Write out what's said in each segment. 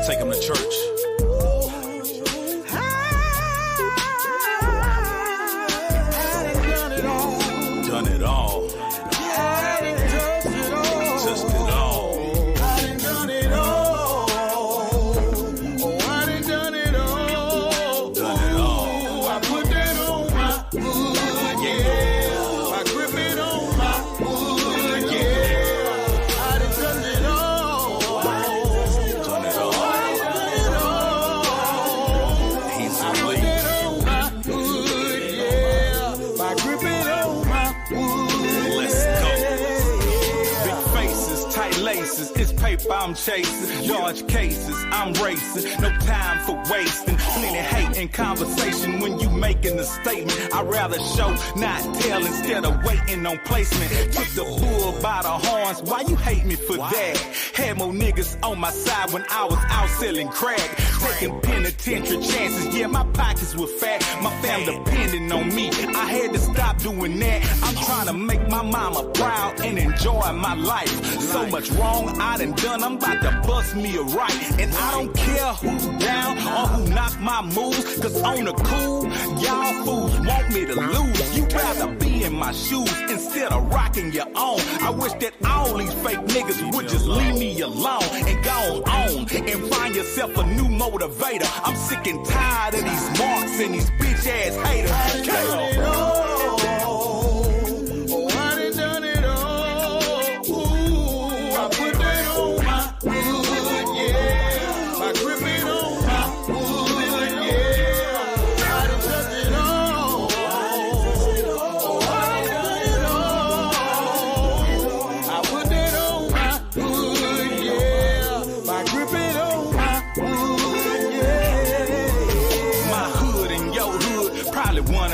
Take him to church. Done it all. Touched it all. Done it all. I put that on my wood, yeah. I grip it on my wood, yeah. I done done it all. Done it all. He's I put that on my wood, yeah. I grip it on my wood. Let's go. Big faces, tight laces, it's paper I'm chasing. Large cases, I'm racing. No time for wasting. Plenty hate in conversation when you making a statement. I'd rather show, not tell, instead of waiting on placement. Took the bull by the horns, why you hate me for that? Had more niggas on my side when I was out selling crack. Taking penitentiary chances, yeah, my pockets were fat. My family depending on me, I had to stop doing that. I'm trying to make my mama proud and enjoy my life. So much wrong I done done, I'm about to bust me a right. And I don't care who down or who knock my moves, cause on the cool, y'all fools want me to lose. You rather be in my shoes instead of rocking your own. I wish that all these fake niggas would just leave me alone and go on and find yourself a new motivator. I'm sick and tired of these marks and these bitch ass haters.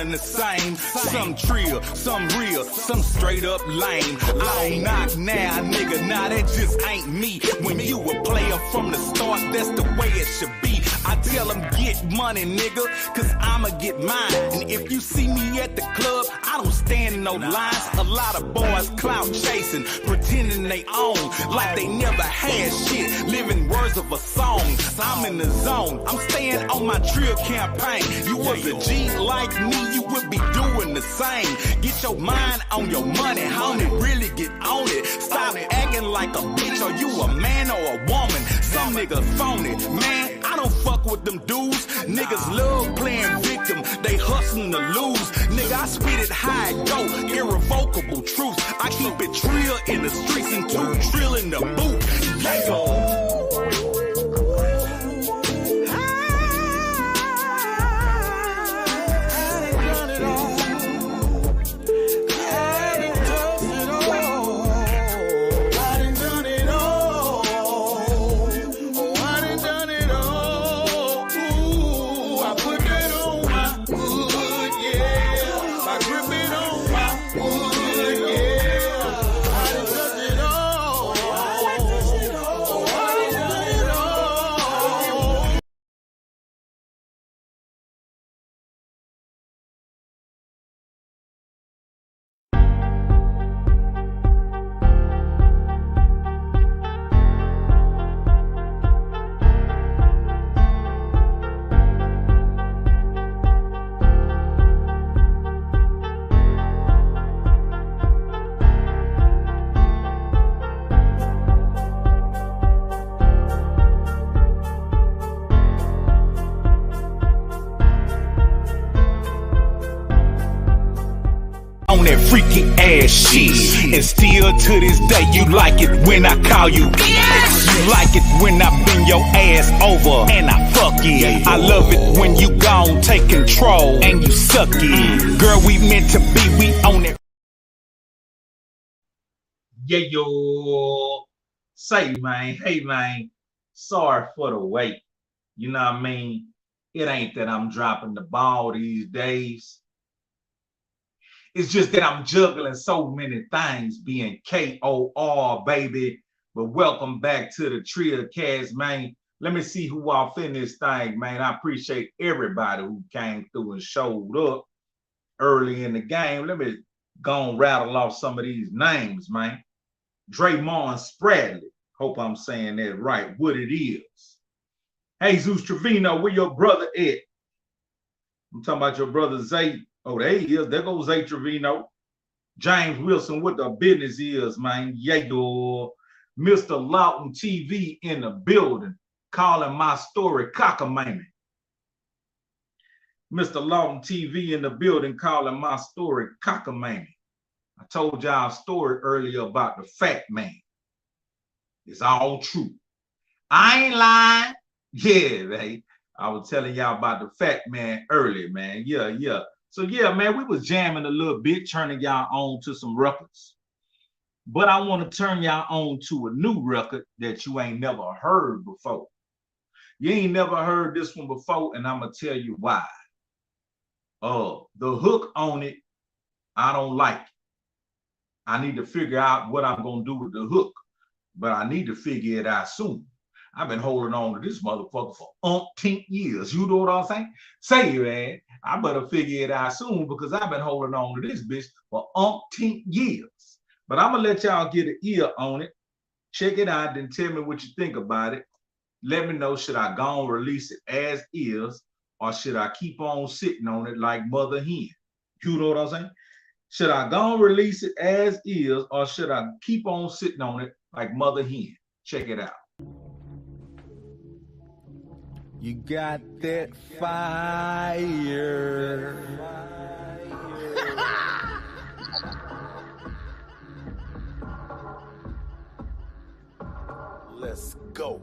The same, some trill, some real, some straight up lame. I don't knock now, nigga, nah, that just ain't me. When you a player from the start, that's the way it should be. I tell them get money, nigga, cause I'ma get mine. And if you see me at the club, I don't stand in no lines. A lot of boys clout chasing, pretending they own, like they never had shit, living words of a song. I'm in the zone, I'm staying on my Trill campaign. You was a G like me, you would be doing the same. Get your mind on your money, homie, really get on it. Stop acting like a bitch, or you a man or a woman. Some niggas phony, man, I don't fuck with them dudes. Niggas love playing victim, they hustling to lose. Nigga, I spit it high, go, irrevocable truth. I keep it Trill in the streets and 2 Trill in the booth. Yeah. That freaky ass shit, and still to this day you like it when I call you. You like it when I bend your ass over and I fuck it. I love it when you gon' take control and you suck it. Girl, we meant to be, we own it. Yeah, yo, say man, hey man, sorry for the wait. You know what I mean? It ain't that I'm dropping the ball these days. It's just that I'm juggling so many things, being KOR, baby. But welcome back to the Trill cast, man. Let me see who off in this thing, man. I appreciate everybody who came through and showed up early in the game. Let me go and rattle off some of these names, man. Draymond Spradley, Hope I'm saying that right. What it is. Jesus Trevino, where your brother at? I'm talking about your brother Zay. Oh, there he is. There goes Zay Trevino. James Wilson, what the business is, man. Yeah, Mr. Lawton TV in the building, calling my story cockamamie. Mr. Lawton TV in the building, calling my story cockamamie. I told y'all a story earlier about the fat man. It's all true. I ain't lying. Yeah, man. I was telling y'all about the fat man earlier, man. Yeah. So yeah, man, we was jamming a little bit, turning y'all on to some records. But I want to turn y'all on to a new record that you ain't never heard before. You ain't never heard this one before, and I'm gonna tell you why. The hook on it, I don't like it. I need to figure out what I'm gonna do with the hook, but I need to figure it out soon. I've been holding on to this motherfucker for umpteen years. You know what I'm saying? Say, man, I better figure it out soon because I've been holding on to this bitch for umpteen years. But I'm going to let y'all get an ear on it. Check it out, then tell me what you think about it. Let me know, should I go and release it as is, or should I keep on sitting on it like mother hen? You know what I'm saying? Should I go and release it as is, or should I keep on sitting on it like mother hen? Check it out. You got that fire. Let's go.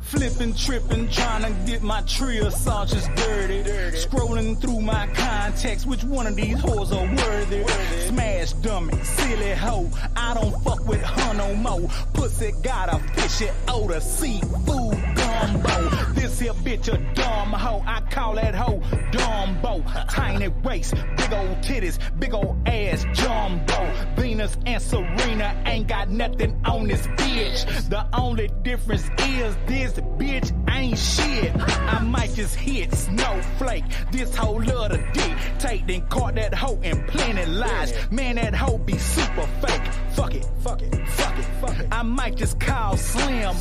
Flipping, tripping, trying to get my Trill sausages dirty. Scrolling through my contacts, which one of these hoes are worthy? Smash dummy, silly hoe. I don't fuck with her no more. Pussy got a fishy odor, seafood gumbo. This here bitch a dumb hoe. I call that hoe Dumbo. Tiny waist, big old titties, big old ass jumbo. Venus and Serena ain't got nothing on this bitch. The only difference is this bitch ain't shit. I might just hit snowflake. This hoe love to dictate, then caught that hoe in plenty lies. Man, that hoe be super fake. Fuck it. I might just call Slim.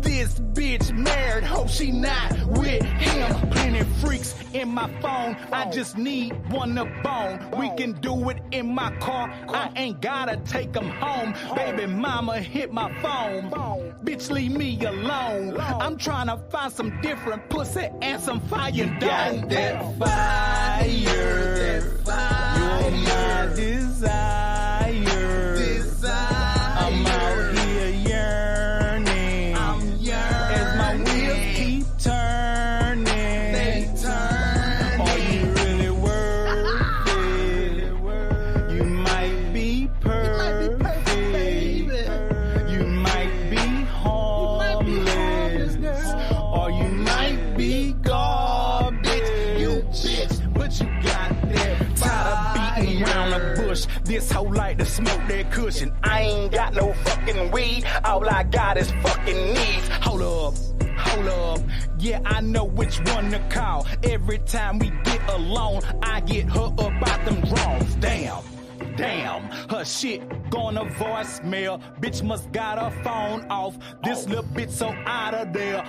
This bitch married, hope she not with him. Plenty freaks in my phone, I just need one to bone. We can do it in my car, I ain't gotta take them home. Baby mama hit my phone, bitch leave me alone. I'm trying to find some different pussy and some fire. You got that fire, you're my desire. I'm out here yearning, as my wheels keep turning. Are you really worth it? You might be perfect, you might be harmless, or you might be garbage. You bitch, but you got that fire. Beating around the bush, this hoe like to smoke that cushion. I ain't got no fucking weed, all I got is fucking needs. Hold up, yeah, I know which one to call. Every time we get alone, I get her up out them drawers. Damn, her shit gonna voicemail. Bitch must got her phone off. This little bitch so out of there.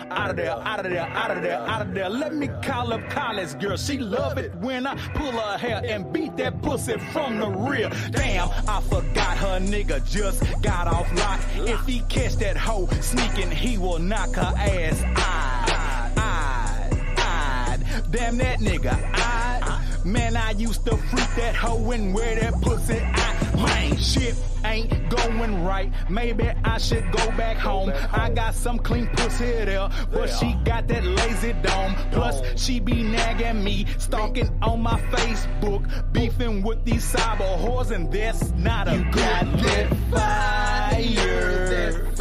Let me call up college girl. She love it when I pull her hair and beat that pussy from the rear. Damn, I forgot her nigga just got off lock. If he catch that hoe sneaking, he will knock her ass. Damn that nigga, man, I used to freak that hoe and wear that pussy out. Man, shit ain't going right. Maybe I should go back home. I got some clean pussy there, but she got that lazy dome. Plus, she be nagging me, stalking on my Facebook, beefing with these cyber whores, and that's not a good got that fire. You're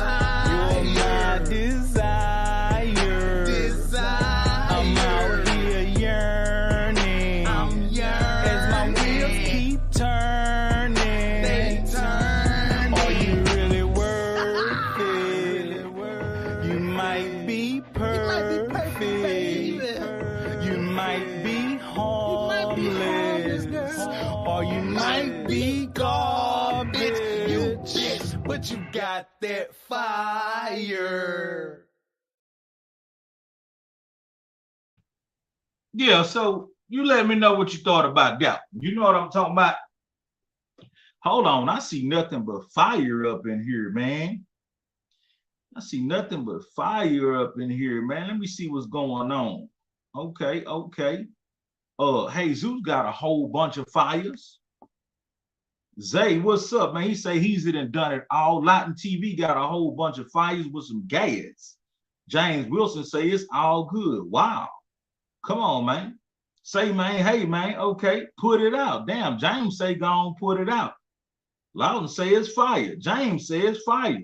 my desire. I'm out here yearning, as my wheels keep turning. Are you really worth it? You might be perfect, you might be harmless, or you might be garbage. You bitch, but but you got that fire. Yeah, so you let me know what you thought about that. You know what I'm talking about? Hold on, I see nothing but fire up in here, man. I see nothing but fire up in here, man. Let me see what's going on. Okay, okay. Jesus got a whole bunch of fires. Zay, what's up, man? He say he's done it all. Latin TV got a whole bunch of fires with some gas. James Wilson say it's all good. Wow. Come on, man. Say, man, hey, man, okay, put it out. Damn, James say go on, put it out. Loudon say it's fire. James says fire.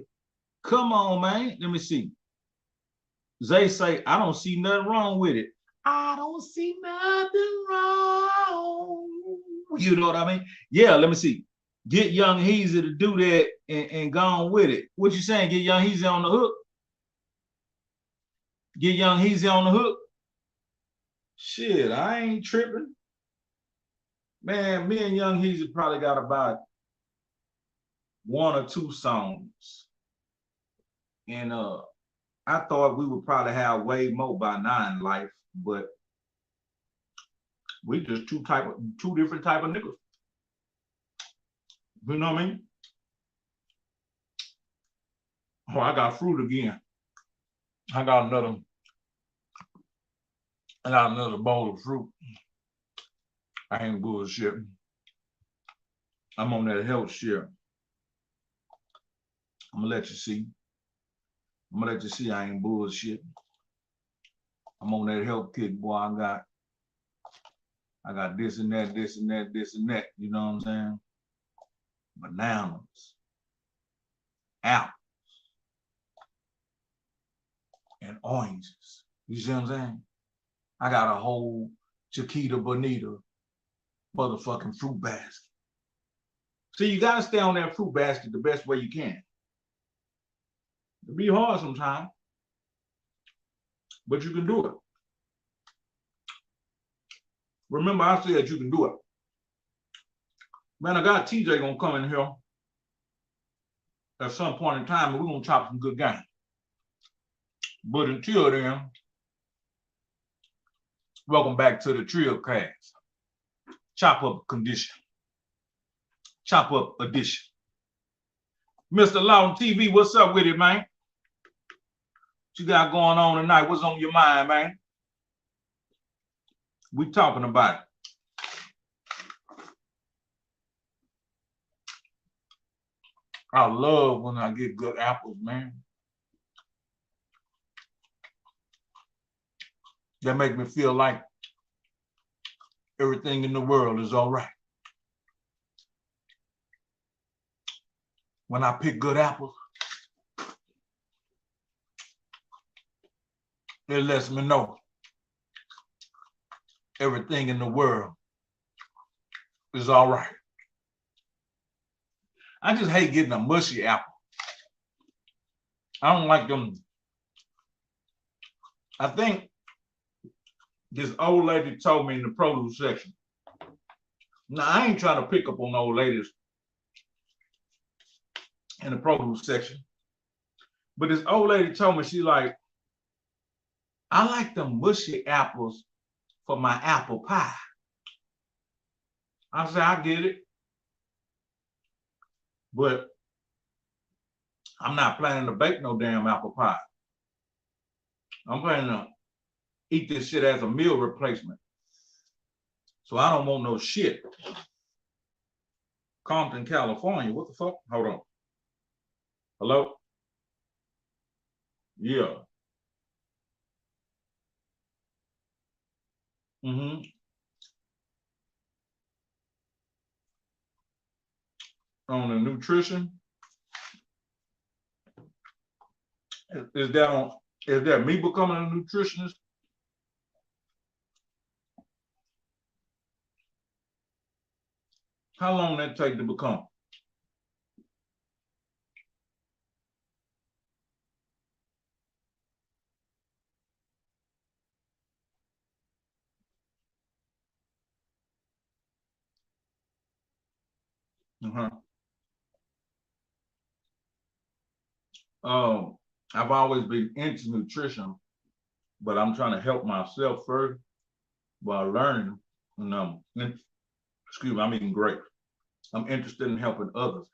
Come on, man. Let me see. Zay say, I don't see nothing wrong with it. I don't see nothing wrong. You know what I mean? Yeah, let me see. Get Young Heezy to do that and go on with it. What you saying? Get Young Heezy on the hook? Get Young Heezy on the hook? Shit, I ain't tripping. Man, me and Young Heezy probably got about 1 or 2 songs. And I thought we would probably have way more by now in life, but we just two different type of niggas. You know what I mean? Oh, I got fruit again. I got another bowl of fruit. I ain't bullshit. I'm on that health shit. I'm gonna let you see. I ain't bullshit. I'm on that health kick, boy. I got this and that, this and that, this and that. You know what I'm saying? Bananas, apples, and oranges. You see what I'm saying? I got a whole Chiquita Bonita motherfucking fruit basket. So you gotta stay on that fruit basket the best way you can. It'll be hard sometimes, but you can do it. Remember, I said you can do it. Man, I got TJ gonna come in here at some point in time and we're gonna chop some good game. But until then, welcome back to the Trill cast. Chop up condition. Chop up edition. Mr. Loudon TV, what's up with it, man? What you got going on tonight? What's on your mind, man? We talking about it. I love when I get good apples, man. That make me feel like everything in the world is all right. When I pick good apples, it lets me know everything in the world is all right. I just hate getting a mushy apple. I don't like them. I think this old lady told me in the produce section. Now, I ain't trying to pick up on old ladies in the produce section, but this old lady told me, she like, I like them mushy apples for my apple pie. I said, I get it, but I'm not planning to bake no damn apple pie. I'm planning to eat this shit as a meal replacement. So I don't want no shit. Compton, California. What the fuck? Hold on. Hello? Yeah. Mm-hmm. On the nutrition. Is that me becoming a nutritionist? How long that take to become? Uh-huh. I've always been into nutrition, but I'm trying to help myself first while learning. Excuse me, I'm eating grapes. I'm interested in helping others.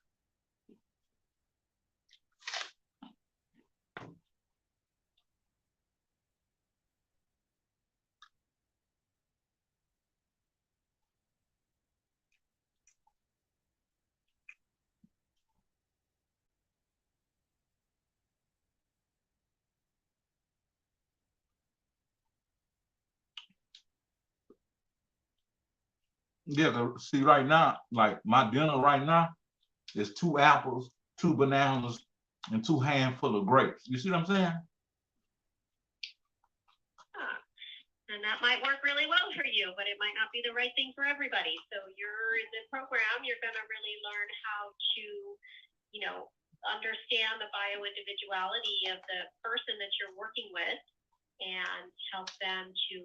Yeah, see, right now, like my dinner right now is 2 apples, 2 bananas, and 2 handfuls of grapes. You see what I'm saying? And that might work really well for you, but it might not be the right thing for everybody. So you're in the program, you're going to really learn how to, understand the bio-individuality of the person that you're working with and help them to,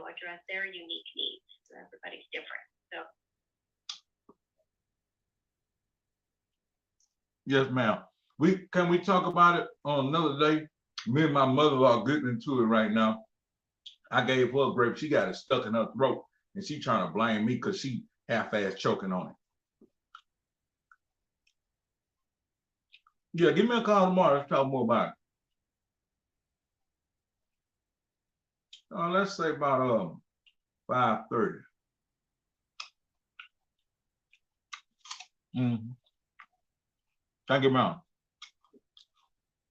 address their unique needs. So everybody's different. So. Yes, ma'am. Can we talk about it on another day? Me and my mother are getting into it right now. I gave her a grape. She got it stuck in her throat, and she trying to blame me because she half-ass choking on it. Yeah, give me a call tomorrow. Let's talk more about it. Let's say about 5:30. Thank you, ma'am.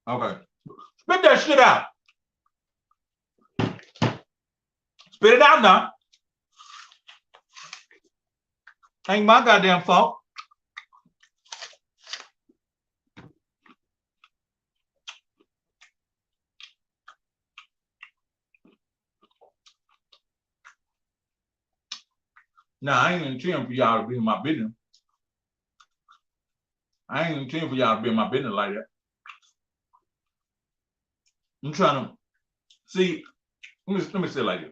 Okay. Spit that shit out. Spit it out now. Ain't my goddamn fault. Now, I ain't intending for y'all to be in my business. I ain't intending for y'all to be in my business like that. I'm trying to see, let me say it like this.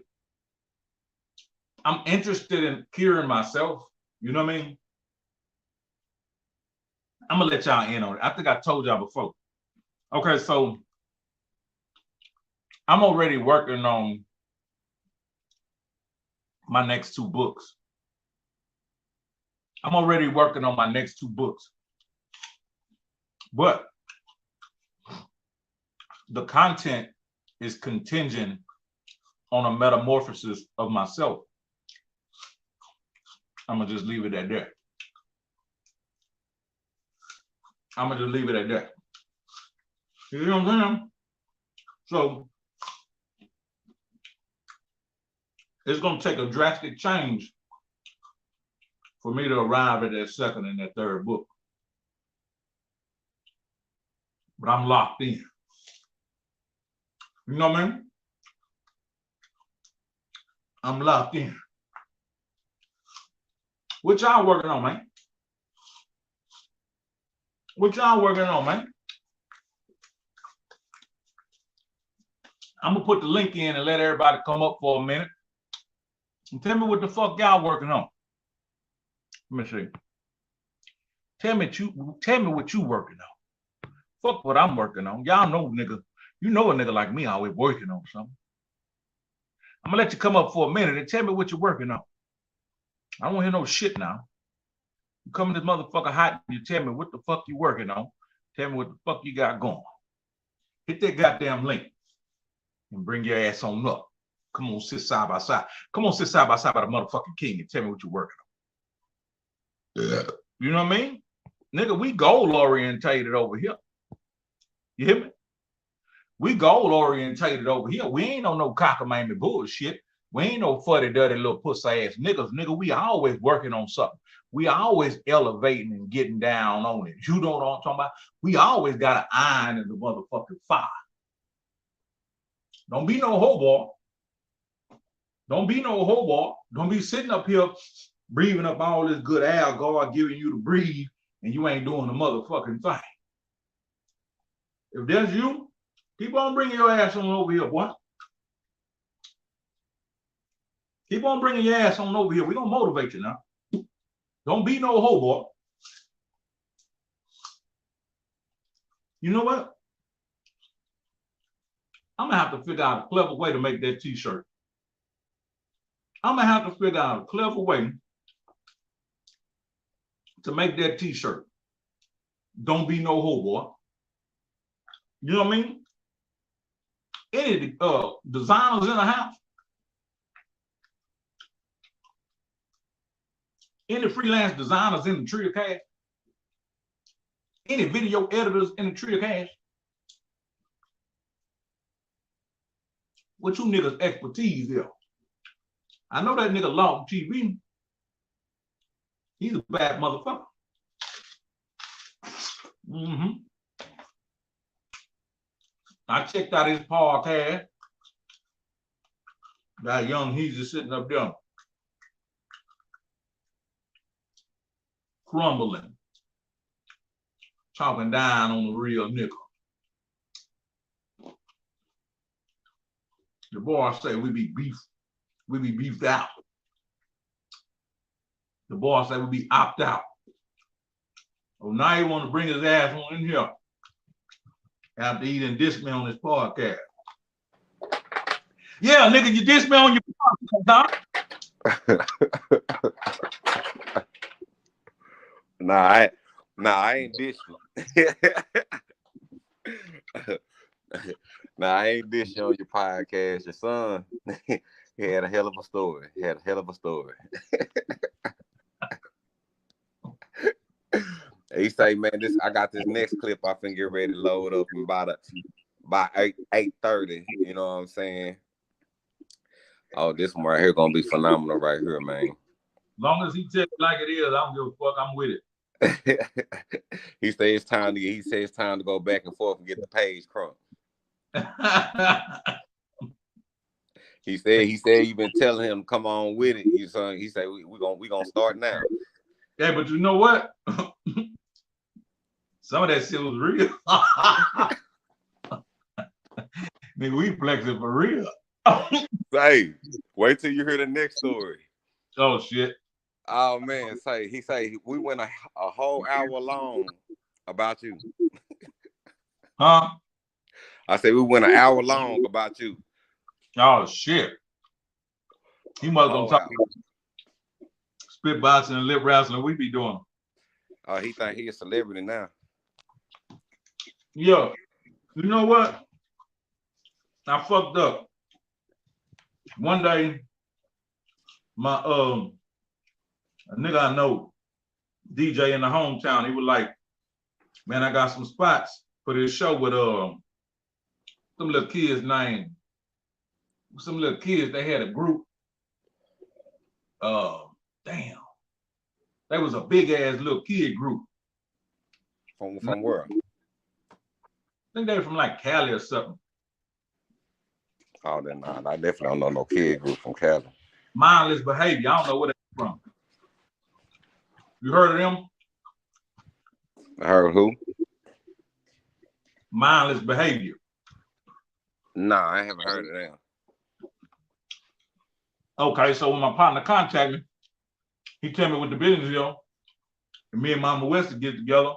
I'm interested in curing myself. You know what I mean? I'm gonna let y'all in on it. I think I told y'all before. Okay, so I'm already working on my next 2 books. I'm already working on my next 2 books. But the content is contingent on a metamorphosis of myself. I'm gonna just leave it at that. I'm gonna just leave it at that. You know what I'm saying? So it's gonna take a drastic change for me to arrive at that second and that third book. But I'm locked in. You know what I mean? I'm locked in. What y'all working on, man? What y'all working on, man? I'm gonna put the link in and let everybody come up for a minute and tell me what the fuck y'all working on. Let me see. Tell me what you working on. Fuck what I'm working on. Y'all know, nigga. You know a nigga like me always working on something. I'm gonna let you come up for a minute and tell me what you're working on. I don't want to hear no shit now. You come in this motherfucker hot and you tell me what the fuck you working on. Tell me what the fuck you got going. Hit that goddamn link and bring your ass on up. Come on, sit side by side. Come on, sit side by side by the motherfucking king and tell me what you're working on. Yeah. You know what I mean? Nigga, we goal orientated over here. You hear me? We goal orientated over here. We ain't on no cockamamie bullshit. We ain't no fuddy duddy little pussy ass niggas. Nigga, we always working on something. We always elevating and getting down on it. You know what I'm talking about? We always got an iron in the motherfucking fire. Don't be no hobo. Don't be no hobo. Don't be sitting up here breathing up all this good air God giving you to breathe and you ain't doing the motherfucking thing. If that's you, keep on bringing your ass on over here, boy. Keep on bringing your ass on over here. We're going to motivate you now. Don't be no hobo. You know what? I'm gonna have to figure out a clever way to make that t-shirt. I'm gonna have to figure out a clever way to make that t-shirt. Don't be no hoe, boy. You know what I mean? Any designers in the house? Any freelance designers in the Trill Cast? Any video editors in the Trill Cast? What you niggas' expertise is? I know that nigga Lawton TV. He's a bad motherfucker. I checked out his podcast. That young he's just sitting up there, crumbling, talking down on the real nigga. The boy say we be beefed out. The boy say we be opt out. Oh, now he want to bring his ass on in here after he done dissed me on his podcast. Yeah, nigga, you dissed me on your podcast, huh? Nah, I ain't dishing. Nah, I ain't dishing on your podcast. Your son, he had a hell of a story. He say, man, I got this next clip I finna get ready to load up in about 8:30. You know what I'm saying? Oh, this one right here gonna be phenomenal right here, man. Long as he tell it like it is, I don't give a fuck. I'm with it. He said it's time to go back and forth and get the page crunk. He said you've been telling him come on with it. He said we gonna start now. Yeah, but you know what? Some of that shit was real. Nigga, we flexing for real. Say, wait till you hear the next story. Oh shit. Oh man, he say we went a whole hour long about you. Huh? I said we went an hour long about you. Oh shit. He must gonna talk spit boxing and lip wrestling we be doing. Oh, he think he a celebrity now. Yo, you know what? I fucked up. One day, my a nigga I know, DJ in the hometown, he was like, man, I got some spots for this show with some little kids named, some little kids, they had a group. Damn. They was a big ass little kid group. From where? I think they were from like Cali or something. Oh, then nah, I definitely don't know no kid group from Cali. Mindless Behavior. I don't know where they're from. You heard of them? I heard who? Mindless Behavior. Nah, I haven't heard of them. Okay, so when my partner contacted me, he told me what the business is, and me and Mama West get together,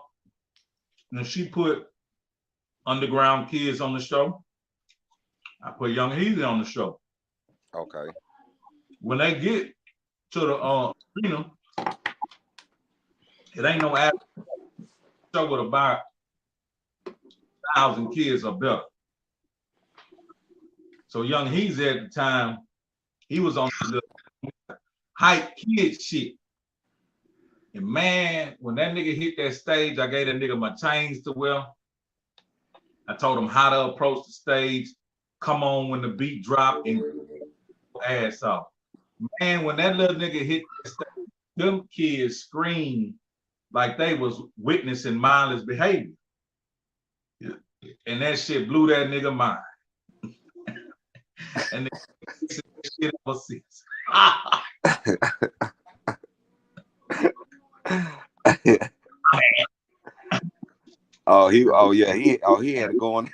and she put Underground Kids on the show. I put Young Heezy on the show. Okay. When they get to the arena, it ain't no average show with about 1,000 kids or better. So Young Heezy at the time, he was on the hype kid shit. And man, when that nigga hit that stage, I gave that nigga my chains to wear. I told him how to approach the stage, come on when the beat drop and ass off. Man, when that little nigga hit the stage, them kids screamed like they was witnessing mindless behavior. And that shit blew that nigga mind. And the shit ever since. he had it going.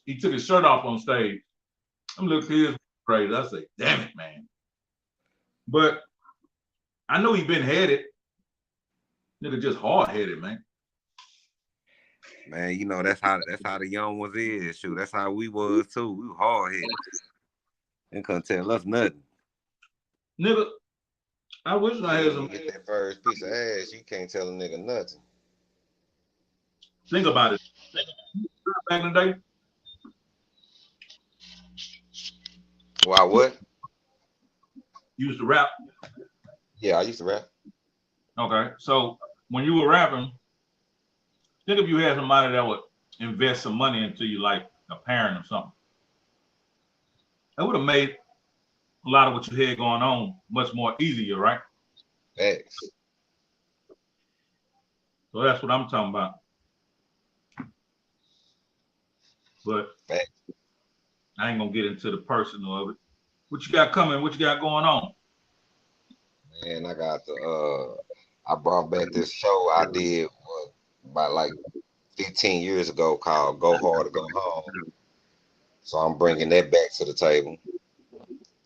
He took his shirt off on stage. Them little kids were crazy. I say, damn it, man. But I know he been headed. Nigga just hard headed, man. Man, you know that's how the young ones is. Shoot, that's how we was too. We were hard headed. They couldn't tell us nothing. Nigga, I wish I had You some. get that first piece of ass, you can't tell a nigga nothing. Think about it. Back in the day, Why what? you used to rap. Yeah, I used to rap. Okay, so when you were rapping, think if you had somebody that would invest some money into you, like a parent or something. That would have made a lot of what you had going on much more easier, right? Facts. So that's what I'm talking about. But Facts. I ain't gonna get into the personal of it. What you got coming? What you got going on? Man, I got I brought back this show I did about like 15 years ago called Go Hard or Go Home. So I'm bringing that back to the table.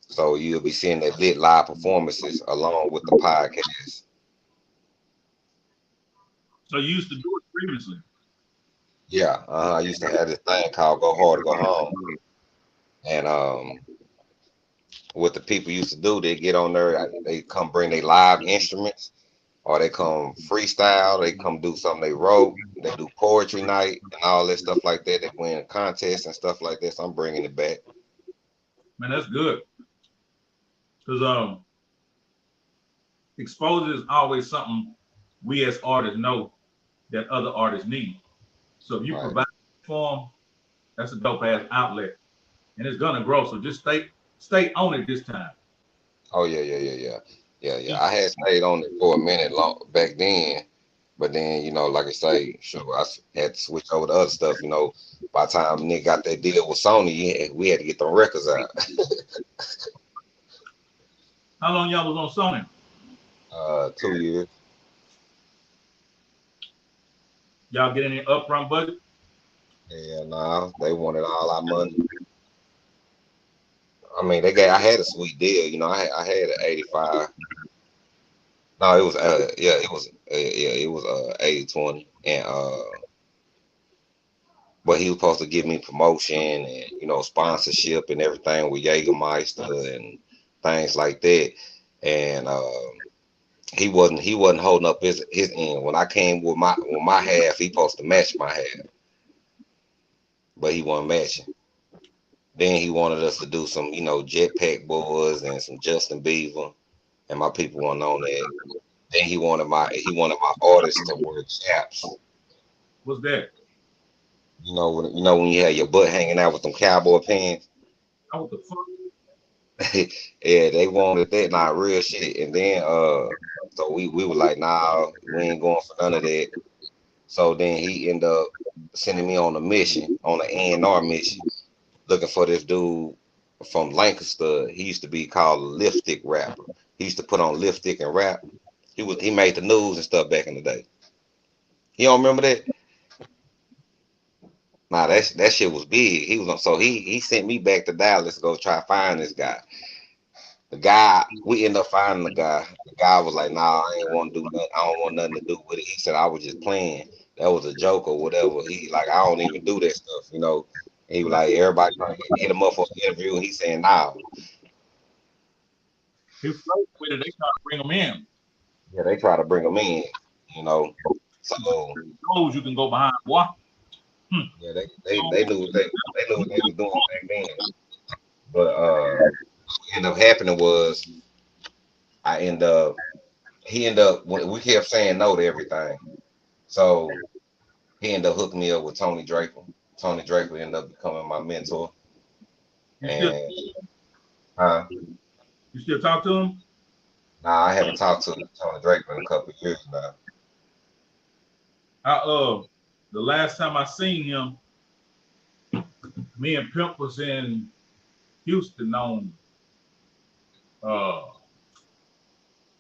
So you'll be seeing that lit live performances along with the podcast. So you used to do it previously. Yeah, I used to have this thing called Go Hard or Go Home. And what the people used to do, they get on there, they come bring their live instruments, or they come freestyle, they come do something they wrote, they do poetry night and all that stuff like that. They win contests and stuff like this. I'm bringing it back. Man, that's good. Because exposure is always something we as artists know that other artists need. So if you Right. provide a form, that's a dope ass outlet, and it's gonna grow. So just stay on it this time. Oh yeah. I had stayed on it for a minute long back then, but then like I say, sure, had to switch over to other stuff. By the time Nick got that deal with Sony, we had to get the records out. How long y'all was on Sony? 2 years. Y'all get any upfront budget? Yeah, nah, they wanted all our money. I mean, I had a sweet deal. I had an 85. No, it was it was 80/20, and but he was supposed to give me promotion and sponsorship and everything with Jägermeister and things like that. And he wasn't holding up his end. When I came with my half, he supposed to match my half, but he wasn't matching. Then he wanted us to do some Jetpack Boys and some Justin Bieber, and my people weren't on that. Then he wanted my artists to wear chaps. What's that? When you had your butt hanging out with them cowboy pants. Oh, what the fuck? Yeah, they wanted that, not real shit. And then so we were like, nah, we ain't going for none of that. So then he ended up sending me on a mission, on an A&R mission, looking for this dude from Lancaster. He used to be called a lipstick rapper. He used to put on lipstick and rap. He made the news and stuff back in the day. You don't remember that? Nah, that shit was big. He sent me back to Dallas to go try to find this guy. The guy, we ended up finding the guy. The guy was like, nah, I ain't want to do nothing. I don't want nothing to do with it. He said I was just playing. That was a joke or whatever. He like, I don't even do that stuff. He was like, everybody trying to hit him up for an interview, and he's saying, nah. He flirted with it. They try to bring him in. Yeah, they try to bring him in, So Knows you can go behind what? yeah, they knew what they was doing back then. But what ended up happening was he ended up we kept saying no to everything. So he ended up hooking me up with Tony Draper. Tony Draper ended up becoming my mentor. And You still talk to him? Nah, I haven't talked to Tony Draper in a couple of years now. The last time I seen him, me and Pimp was in Houston on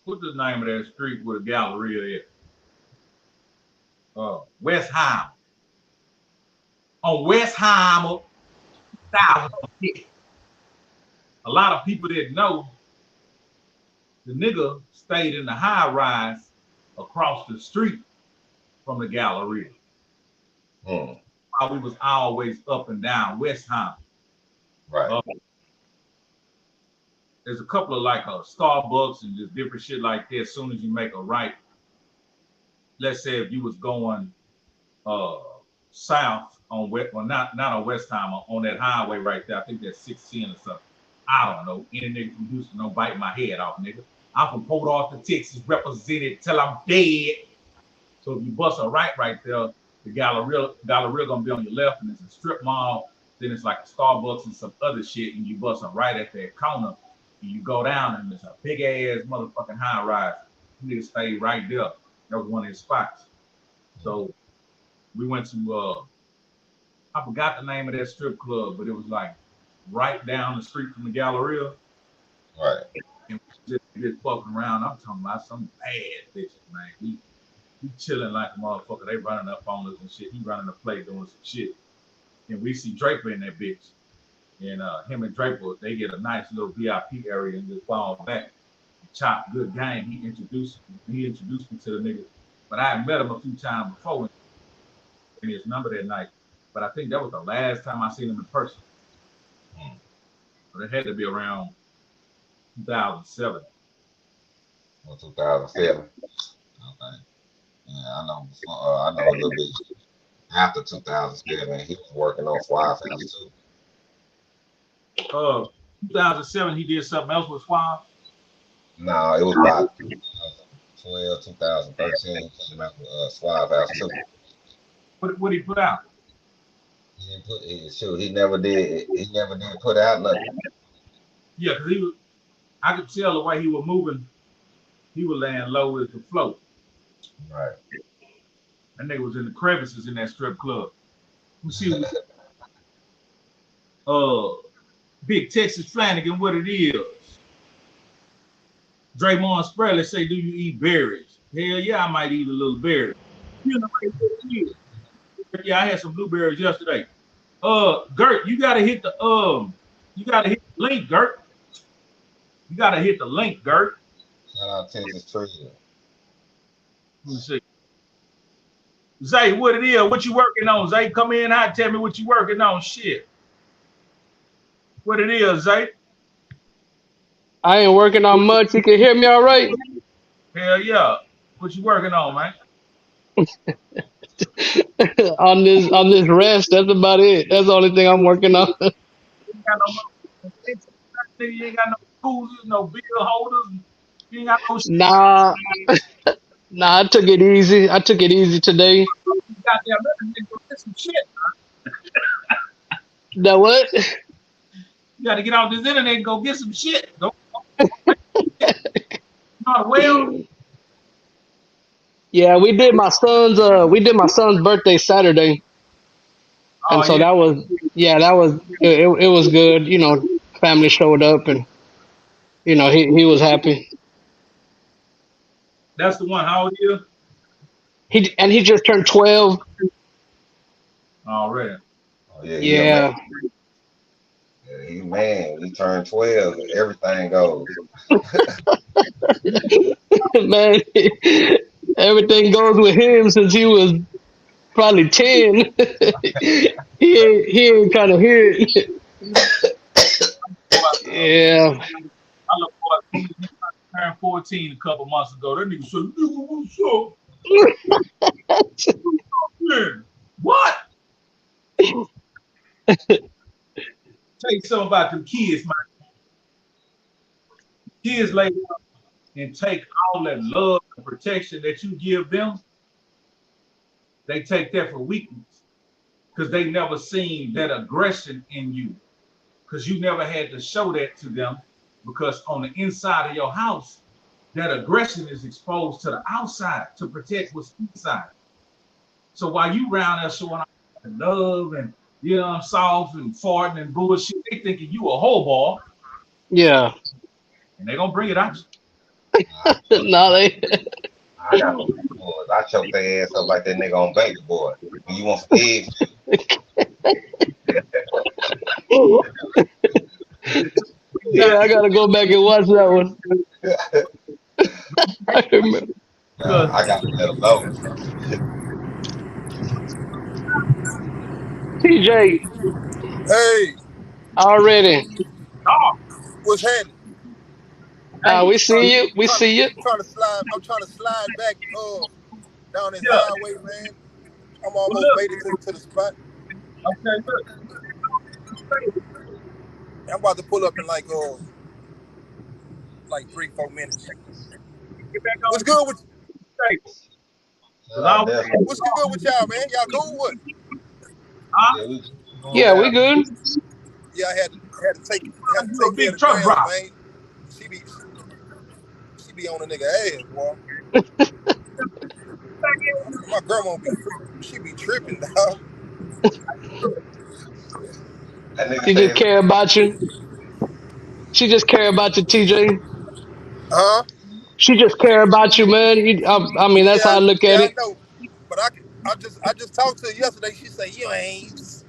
what's the name of that street with a Galleria at? West Ham. On West Ham, South. A lot of people didn't know the nigga stayed in the high rise across the street from the Galleria. Hmm. We was always up and down West Ham. Right. There's a couple of like Starbucks and just different shit like that. As soon as you make a right, let's say if you was going uh south on West, well not on West Ham, on that highway right there. I think that's 16 or something. I don't know. Any nigga from Houston don't bite my head off, nigga. I'm from Port Arthur, Texas, represented till I'm dead. So if you bust a right there, the Galleria gonna be on your left, and it's a strip mall. Then it's like a Starbucks and some other shit, and you bust a right at that corner, and you go down, and there's a big ass motherfucking high rise. You niggas stay right there. That was one of his spots. So we went to I forgot the name of that strip club, but it was like right down the street from the Galleria. Right. And we just fucking around. I'm talking about some bad bitches, man. We chilling like a motherfucker. They running up on us and shit. He running the play doing some shit. And we see Draper in that bitch. And him and Draper, they get a nice little VIP area and just fall back. Chop, good game. He introduced me to the nigga. But I had met him a few times before in his number that night. But I think that was the last time I seen him in person. But it had to be around 2007. Well, 2007. Okay. Yeah, I know. I know a little bit after 2007. He was working on Suave House too. 2007, he did something else with Suave. No, it was about 2012, 2013. He came out with Suave House too. What did he put out? He didn't put. He never did. He never did put out nothing. Yeah, because I could tell the way he was moving. He was laying low as the float. Right. That nigga was in the crevices in that strip club. You see, Big Texas Flanagan, what it is. Draymond Sprelly say, do you eat berries? Hell yeah, I might eat a little berry. You know what it is. Yeah, I had some blueberries yesterday. Gert, you gotta hit the link, Gert. You gotta hit the link, Gert. Shout out Texas Trill. Let me see. Zay, what it is? What you working on? Zay, come in hot. Tell me what you working on. Shit. What it is, Zay? I ain't working on much. You can hear me all right? Hell yeah. What you working on, man? on this rest, that's about it. That's the only thing I'm working on. You ain't got no coolers, no beer holders. You ain't got no shit. Nah, I took it easy. Today. You goddamn go get some shit. That what? You got to get off this internet and go get some shit. Go. Not well. Yeah, we did my son's birthday Saturday. And so that was it was good. You know, family showed up and you know, he was happy. That's the one. How old are you? He just turned 12. Already. Oh, yeah. Yeah. He man, he turned 12. Everything goes. Man, everything goes with him since he was probably 10. he ain't trying to hear it. Yeah. I look forward to he turned 14 a couple months ago. That nigga said, nigga, what's up? What? Tell you something about them kids, man. Kids lay down and take all that love and protection that you give them. They take that for weakness because they never seen that aggression in you because you never had to show that to them because on the inside of your house, that aggression is exposed to the outside to protect what's inside. So while you around there showing all love and you know I'm soft and farting and bullshit, they thinking you a whole ball. Yeah. And they gonna bring it out. No, they. I got no boys. I choke their ass up like that nigga on Baby Boy. When you want some eggs? Yeah, I gotta go back and watch that one. I remember. I got to let them know. TJ, Hey, already. Oh, what's happening? hey, We Trying, see you. We trying, see you. trying to slide. I'm trying to slide back down this yeah. highway, man. I'm Well, almost look. made it to the spot. Okay, look. I'm about to pull up in like 3-4 minutes. Get back What's on the good with table. Cause I Yeah, don't want definitely. What's good with y'all, man? Y'all cool? What? huh? Yeah, we going Yeah, we down. good. Yeah, I had to You a take care big of the truck grandma, driver. man. She be she be on a nigga ass, boy. My grandma she be tripping, dog. That nigga She just said, care about you. She just care about you, TJ. Huh? She just care about you, man. I mean, that's how I look Yeah, at I it. know. But I just talked to her yesterday. She said, you ain't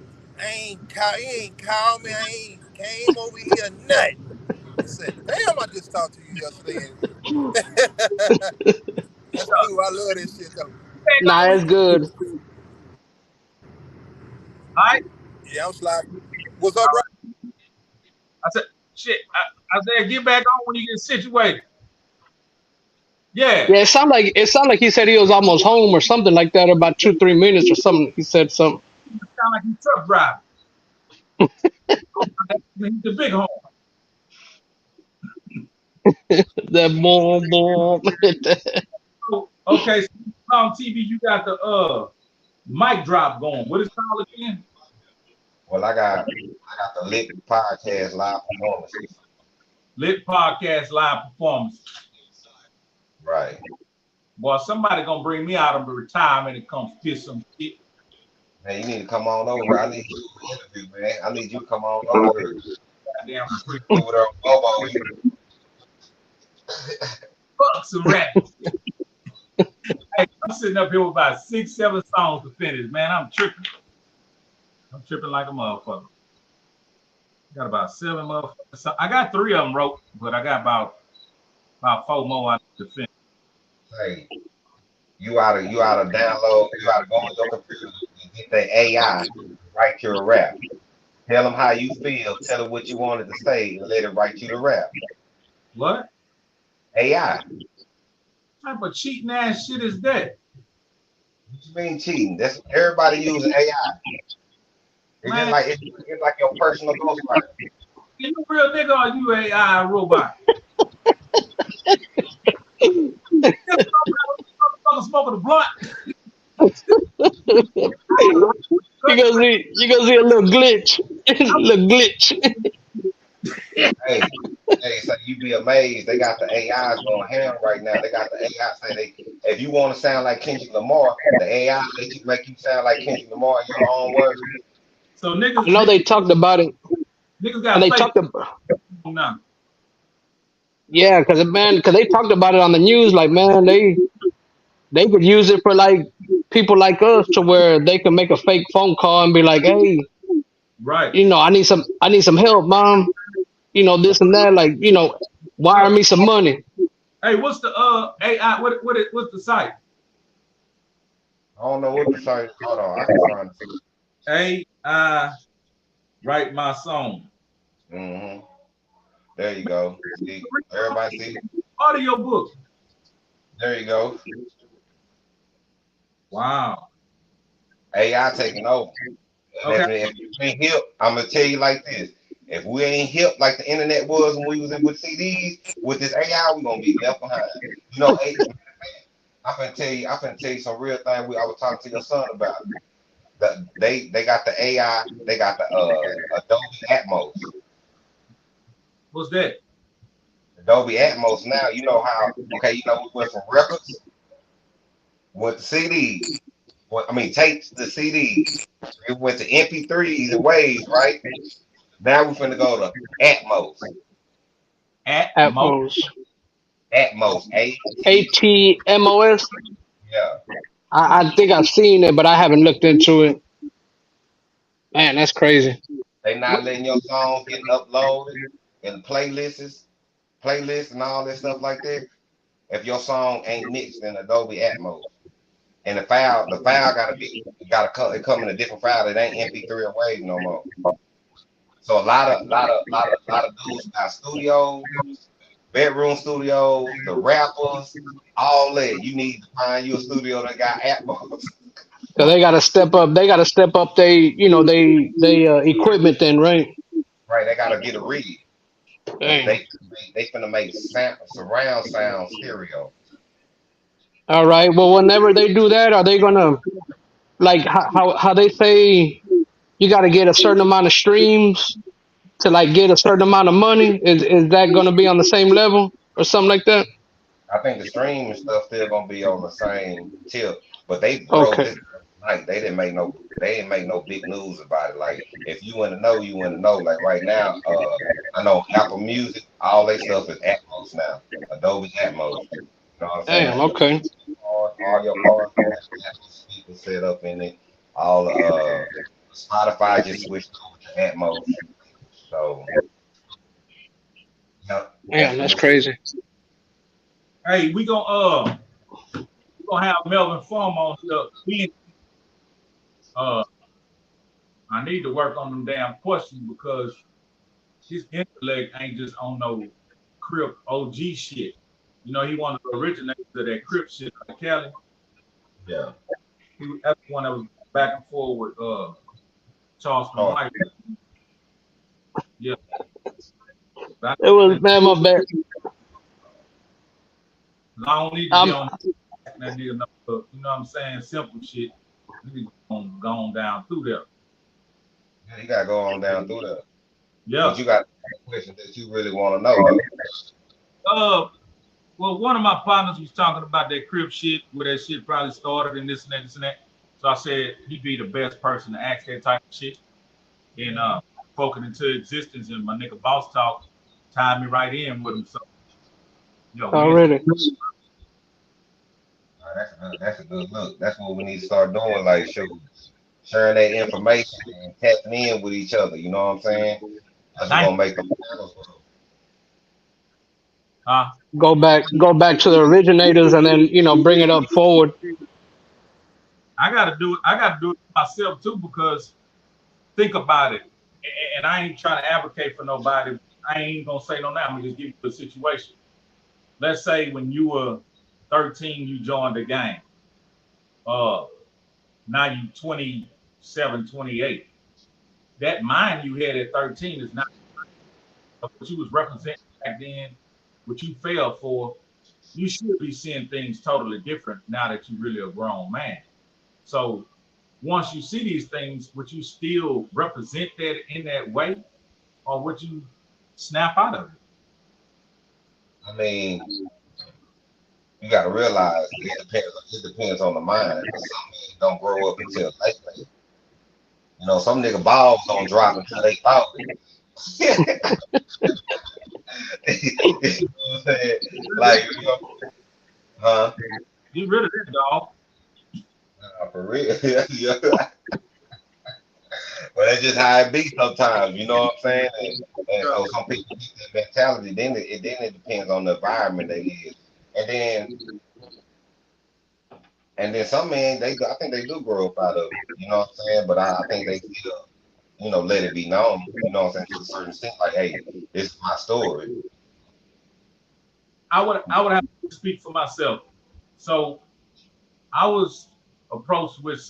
called me, I ain't came over here nothing. I said, damn, I just talked to you yesterday. That's cool. I love this shit though. Back Nah, on it's you. good. All right. Yeah, I'm sliding. What's up, bro? I said, shit. I said, get back on when you get situated. Yeah. Yeah, it sound like he said he was almost home or something like that. About 2-3 minutes or something. He said something. Sound like you truck driver. He's the big home. That boom, boom. So, okay, so on TV, you got the mic drop going. What is it called again? well, I got the Lit Podcast live performances. Lit Podcast Live Performance. Right. Boy, somebody gonna bring me out of retirement and come fit some shit. Man, you need to come on over. I need you to interview, man. I need you to come on over here. Goddamn free Over there on Bobo. fuck some rap. Hey, I'm sitting up here with about 6, 7 songs to finish, man. I'm tripping. I'm tripping like a motherfucker. Got about 7 motherfuckers. So I got 3 of them wrote, but I got about 4 more I need to finish. Hey, you oughta download, you oughta go on your computer and get the AI, write your rap. Tell them how you feel, tell them what you wanted to say, and let it write you the rap. What AI. type of cheating ass shit is that? What you mean cheating? That's everybody using AI. It's just Man, like it's like your personal ghostwriter. you a real nigga or you AI robot? You motherfucker smoking a blunt. You gonna see a little glitch. little glitch. Hey, hey, so you be amazed. They got the AIs going ham right now. They got the AI say if you want to sound like Kendrick Lamar, the AI let you make you sound like Kendrick Lamar in your own words. So I know they talked about it, niggas and got they fake talked about now. yeah, because they talked about it on the news. Like, man, they could use it for like people like us to where they can make a fake phone call and be like, hey, Right. I need some help, mom. This and that. Like, wire Look, me some money. hey, what's the AI? What's the site? I don't know what the site. Hold on, I can find it. AI write my song. Hmm. There you go. See, everybody see. Audio book. There you go. Wow. AI taking over. And Okay. if you ain't hip, I'm gonna tell you like this. If we ain't hip like the internet was when we was with CDs, with this AI, we gonna be left behind. You know, I'm finna tell you some real thing I was talking to your son about. They got the AI, they got the Adobe Atmos. What's that? Adobe Atmos now, you know how okay, we went from records, went to CDs. I mean tapes to CDs. It went to MP3s and waves, right? Now we're finna go to Atmos. At Mo. Atmos. Atmos. AT. ATMOS. Yeah. I think I've seen it, but I haven't looked into it. Man, that's crazy. They not letting your songs get uploaded in playlists and all that stuff like that. If your song ain't mixed in Adobe Atmos. And the file it come in a different file. It ain't MP3 or WAV no more. So a lot of dudes got studios, bedroom studios, the rappers, all that. You need to find you a studio that got Atmos. So they got to step up. They got to step up. They equipment then, right? Right, they gotta get a rig. Cause Dang. they finna make surround sound stereo. All right. Well, whenever they do that, are they gonna like how they say you got to get a certain amount of streams to like get a certain amount of money? Is that gonna be on the same level or something like that? I think the stream and stuff still gonna be on the same tip, but they broke Okay. this like they didn't make no big news about it. Like if you want to know, you want to know. Like right now, I know Apple Music, all they stuff is Atmos now, Adobe Atmos. You know what I'm Damn. saying? Okay. All your cars gonna have Atmos speakers set up in it. All Spotify just switched over to Atmos. So yeah, that's Damn, the that's new. crazy. Hey, we gonna have Melvin Farm on here. Uh, I need to work on them damn questions because his intellect ain't just on no Crip OG shit. You know, he one of the originators of that Crip shit out of Cali. Yeah. That's the one that was back and forth with Charleston Oh, White. Yeah, I It was think man, my bad. I don't need to be I'm on that nigga. You know what I'm saying? Simple shit. Nigga go on down through there. yeah, you gotta go on down through there. Yeah. But you got questions that you really want to know though. Uh, well, one of my partners was talking about that crib shit, where that shit probably started and this and that, this and that. So I said he'd be the best person to ask that type of shit. And spoke it into existence, and my nigga Boss Talk tied me right in with him. So, we just already. That's a good look. That's what we need to start doing. Like sharing that information and tapping in with each other. You know what I'm saying? That's what's thank gonna make them. huh? Go back to the originators, and then bring it up forward. I gotta do it. I gotta do it myself too because think about it. And I ain't trying to advocate for nobody. I ain't gonna say no now. I'm gonna just give you a situation. Let's say when you were 13, you joined the gang. Uh, Now you 27, 28. That mind you had at 13 is not what you was representing back then, what you fell for. You should be seeing things totally different now that you're really a grown man. So once you see these things, would you still represent that in that way, or would you snap out of it? I mean, you got to realize it depends. It depends on the mind. Because some men don't grow up until late. You know, some nigga balls don't drop until they thought it. You know what I'm saying? Like, huh? Get rid of that dog. Nah, for real. Yeah. But that's just how it be sometimes, you know what I'm saying? And so some people get that mentality. Then it depends on the environment they live. And then some men I think they do grow up out of it. You know what I'm saying? But I think they still, let it be known, you know what I'm saying, to a certain extent, like, hey, this is my story. I would have to speak for myself. So I was approached with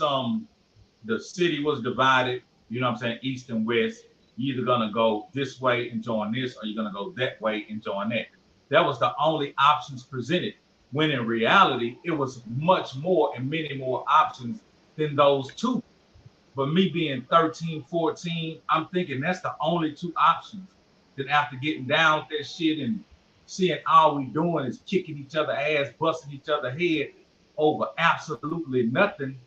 the city was divided, you know what I'm saying, east and west. You're either gonna go this way and join this, or you're gonna go that way and join that. That was the only options presented. When in reality, it was much more and many more options than those two. But me being 13, 14, I'm thinking that's the only two options. Then after getting down with that shit and seeing all we doing is kicking each other ass, busting each other head over absolutely nothing,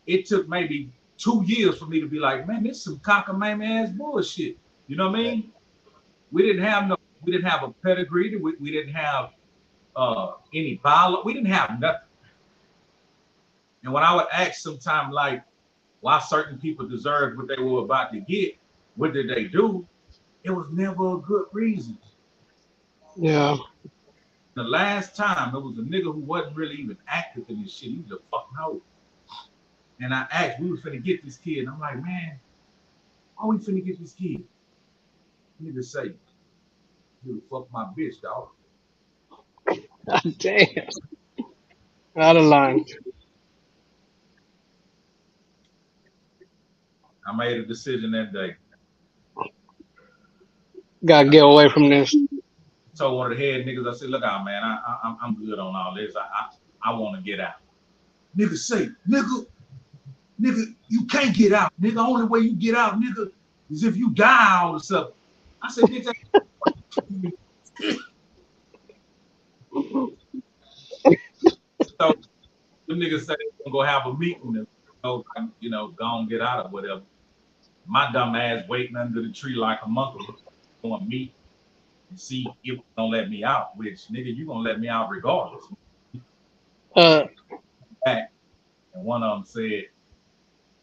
it took maybe 2 years for me to be like, man, this is some cockamamie ass bullshit. You know what I mean? We didn't have a pedigree. We didn't have any bio. We didn't have nothing. And when I would ask sometime like why certain people deserved what they were about to get, what did they do? It was never a good reason. Yeah. The last time it was a nigga who wasn't really even active in this shit. He was a fucking hoe. And I asked, we was finna get this kid. And I'm like, man, why we finna get this kid? Nigga say, you fuck my bitch, dog. Damn. Out of line. I made a decision that day. Gotta get away from this. Told one of the head niggas, I said, look out, man, I'm good on all this. I want to get out. Nigga say, nigga, you can't get out. Nigga, the only way you get out, nigga, is if you die all of a sudden. I said, bitch, so the niggas say they're gonna go have a meeting and go and get out or whatever. My dumb ass waiting under the tree like a monkey, going to meet and see if you gonna let me out. Which nigga, you gonna let me out regardless. Back, and one of them said,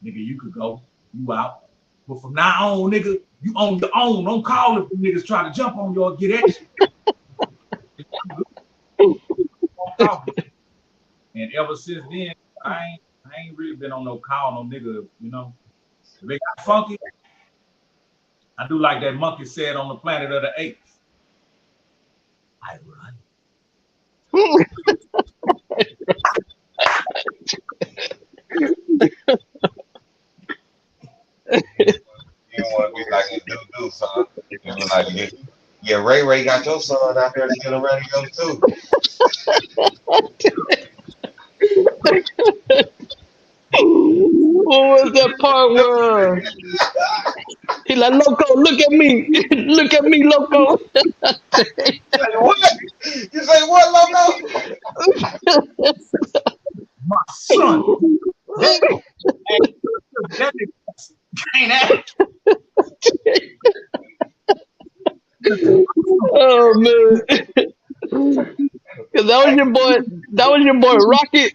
"Nigga, you could go, you out. But from now on, nigga, you on your own. Don't call if the niggas try to jump on you or get at you." And ever since then, I ain't really been on no call, no nigga, you know. If they got funky, I do like that monkey said on the Planet of the Apes. I run. You don't want to be like a do son. You know, like yeah, Ray got your son out there getting ready to go too. What was that part where he like, Loco, look at me. Look at me, Loco. What? You say what, Loco? My son. That can't act. Oh man. Cause that was your boy Rocket.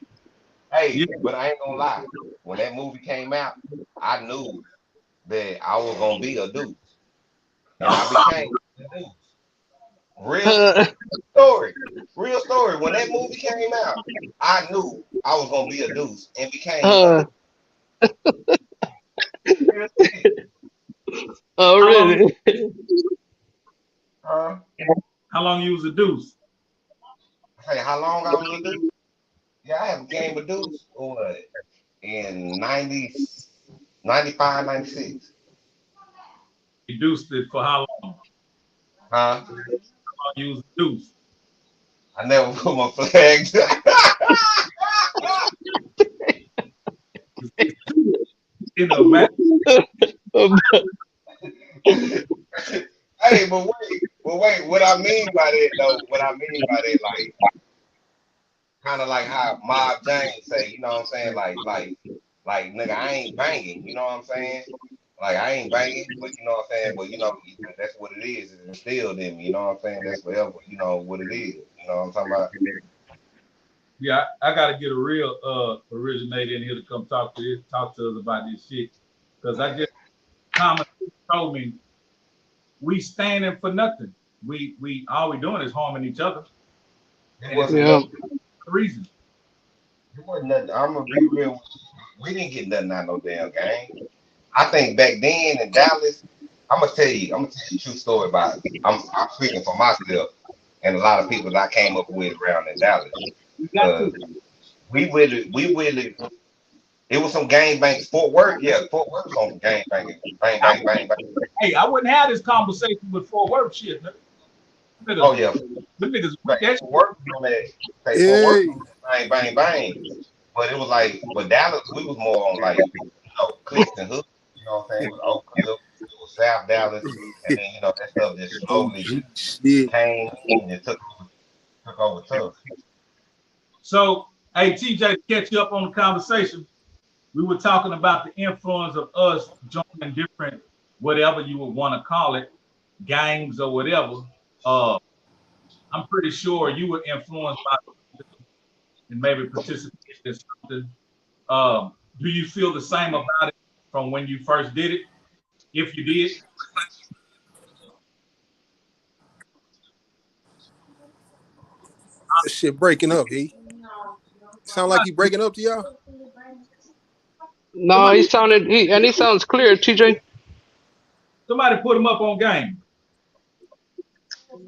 Hey, Yeah. but I ain't gonna lie. When that movie came out, I knew that I was gonna be a dude. And I became a dude. Real story. Real story. When that movie came out, I knew I was gonna be a deuce and became a deuce. Oh really? How long you was a deuce? Hey, how long I was a deuce? Yeah, I have became a deuce in 90, 95, 96. You deuced it for how long? Huh? How long you was a deuce? I never put my flag down. You know, man. Hey, but wait, what I mean by that though, like kind of like how Mob James say, you know what I'm saying? Like nigga, I ain't banging, you know what I'm saying? Like I ain't banging, but you know what I'm saying? But you know, that's what it is. It's instilled in me, you know what I'm saying? That's whatever, you know what it is. You know what I'm talking about? Yeah, I gotta get a real originator in here to come talk to us about this shit. Cause I just Thomas told me we standing for nothing. We all we doing is harming each other. It And it's wasn't Yeah. nothing. the reason. It wasn't nothing. I'm gonna be real. We didn't get nothing out of no damn game. I think back then in Dallas, I'm gonna tell you a true story about it. I'm speaking for myself and a lot of people that I came up with around in Dallas. You got to. We really, it was some gang bangs. Fort Worth, yeah, Fort Worth was on gang banging, bang, bang, bang, bang. Hey, I wouldn't have this conversation with Fort Worth shit. Oh yeah, The niggas with right. that Fort Worth was on that. Say Fort Worth, Hey, was on bang, bang, bang. But it was like, but Dallas, we was more on like, clicks and hooks. You know what I'm saying? It was Oak Cliff, it was South Dallas, and then that stuff just slowly OG shit. came and it took over tough. So, hey, TJ, to catch you up on the conversation, we were talking about the influence of us joining different, whatever you would want to call it, gangs or whatever. I'm pretty sure you were influenced by and maybe participated in something. Do you feel the same about it from when you first did it? If you did? That shit breaking up, he. Sound like he breaking up to y'all? No, he sounded he sounds clear, TJ. Somebody put him up on game.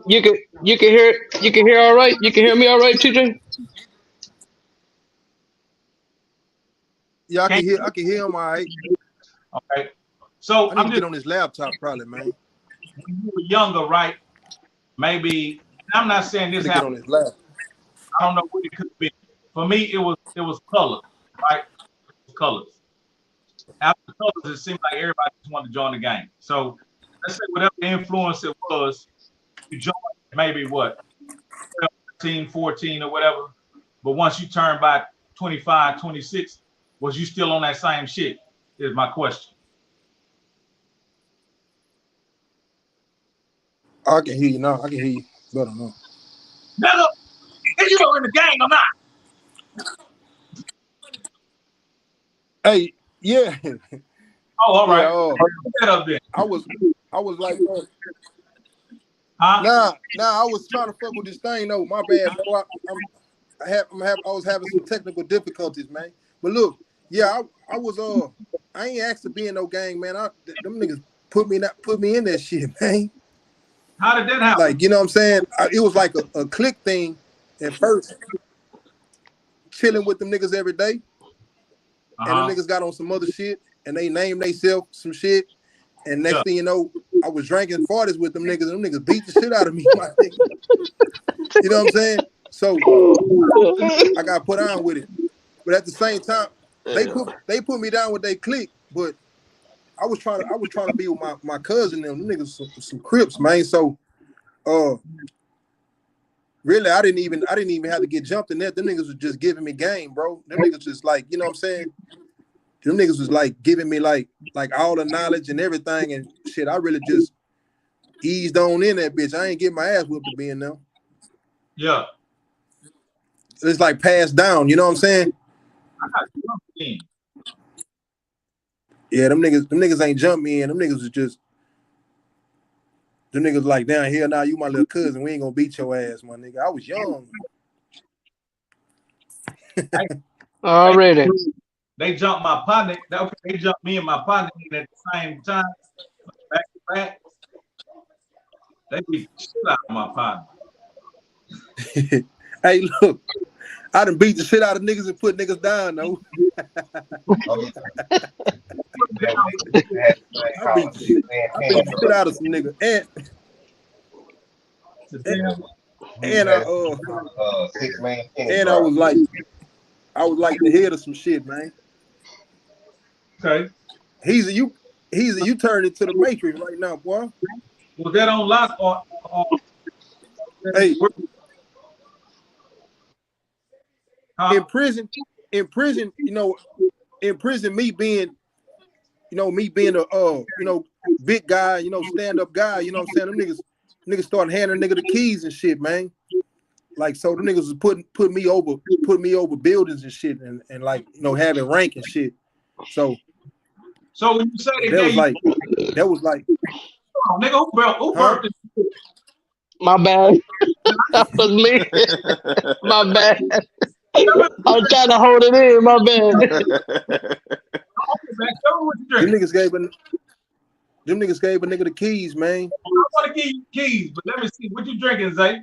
You can hear all right. You can hear me all right, TJ. Yeah, I Can't can hear him all right. okay. So I need I'm to just get on this laptop probably, man. when you were younger, right? Maybe I'm not saying I'm this gonna get on happened. this laptop. I don't know what it could be. For me, it was colors, right? It was colors. After colors, it seemed like everybody just wanted to join the game. So let's say whatever influence it was, you joined maybe what 12, 13, 14 or whatever. But once you turn by 25, 26, was you still on that same shit? Is my question. I can hear you now. I can hear you better now. Nigga, is you in the game or not? Hey, yeah, Oh, all yeah. right. Put that up there. I was like, Huh? I was trying to fuck with this thing though. My bad, bro. I was having some technical difficulties, man. But look, yeah, I ain't asked to be in no gang, man. Them niggas put me in that shit, man. How did that happen? Like, you know what I'm saying? It was like a click thing at first, chilling with them niggas every day. And them niggas got on some other shit and they named themselves some shit. And next thing you know, I was drinking 40s with them niggas, and them niggas beat the shit out of me, my nigga. You know what I'm saying? So I got put on with it. But at the same time, they put me down with they clique, but I was trying to be with my cousin them niggas some Crips, man. So really I didn't even have to get jumped in there. Them niggas was just giving me game, bro. Them niggas just like, you know what I'm saying? Them niggas was like giving me like all the knowledge and everything and shit. I really just eased on in that bitch. I ain't get my ass whipped to be in there. Yeah. It's like passed down, you know what I'm saying? I got jumped in. Yeah, them niggas ain't jumped me in. Them niggas was just them niggas like down here now. You my little cousin. We ain't gonna beat your ass, my nigga. I was young. Already. They jumped my partner. They jumped me and my partner in at the same time, back to back. They beat the shit out of my partner. Hey, look, I done beat the shit out of niggas and put niggas down though. I beat the shit out of some niggas. And I was like the head of some shit, man. Okay. You turned into the Matrix right now, boy. Was that on lock or hey? Huh? In prison, me being a big guy, stand up guy, you know what I'm saying? Them niggas started handing nigga the keys and shit, man. Like, so the niggas was put me over buildings and shit and like, having rank and shit. So when you say that was like oh, nigga, who burped it? My bad. That was me. My bad. I'm trying to hold it in. My bad. Them niggas gave a nigga the keys, man. I want to give you keys, but let me see. What you drinking, Zay?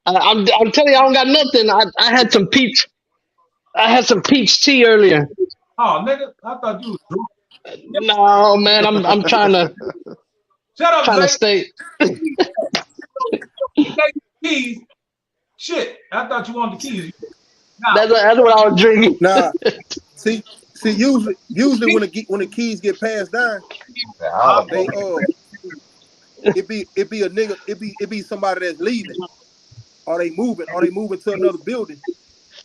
I'm telling you, I don't got nothing. I had some peach. I had some peach tea earlier. Oh, nigga, I thought you was drunk. No, man, I'm trying to. Shut up, trying Zay. to stay. Keys. Shit, I thought you wanted the keys. Nah. That's what I was drinking. Nah, see, usually when the keys get passed down, they it be a nigga, it be somebody that's leaving, or they moving to another building.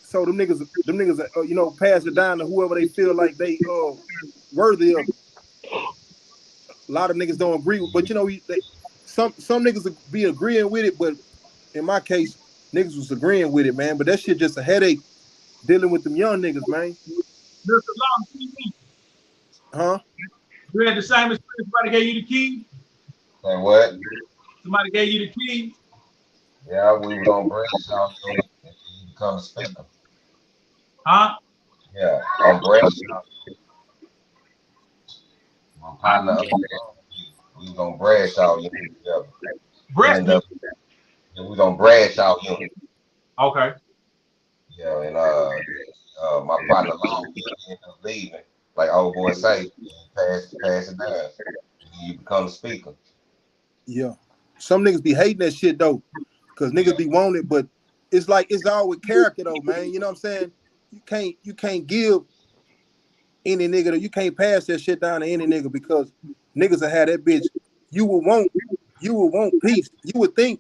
So them niggas pass it down to whoever they feel like they worthy of it. A lot of niggas don't agree with, but some niggas will be agreeing with it, but in my case, niggas was agreeing with it, man. But that shit just a headache dealing with them young niggas, man. There's a lot of TV. Huh? You had the same experience. Somebody gave you the key. Like what? Somebody gave you the key. Yeah, we was on break shop, so you become a speaker. Huh? Yeah, on break shop. My partner, we was on Bradshaw unit together. Breast And milk. we was on Bradshaw unit. Okay. Yeah, and my partner Long, he ended up leaving. Like old boy say, pass it down. You become the speaker. Yeah. Some niggas be hating that shit though. Cause niggas be wanting it, but it's like it's all with character though, man. You know what I'm saying? You can't give any nigga, you can't pass that shit down to any nigga because niggas will have that bitch. You will want peace. You would think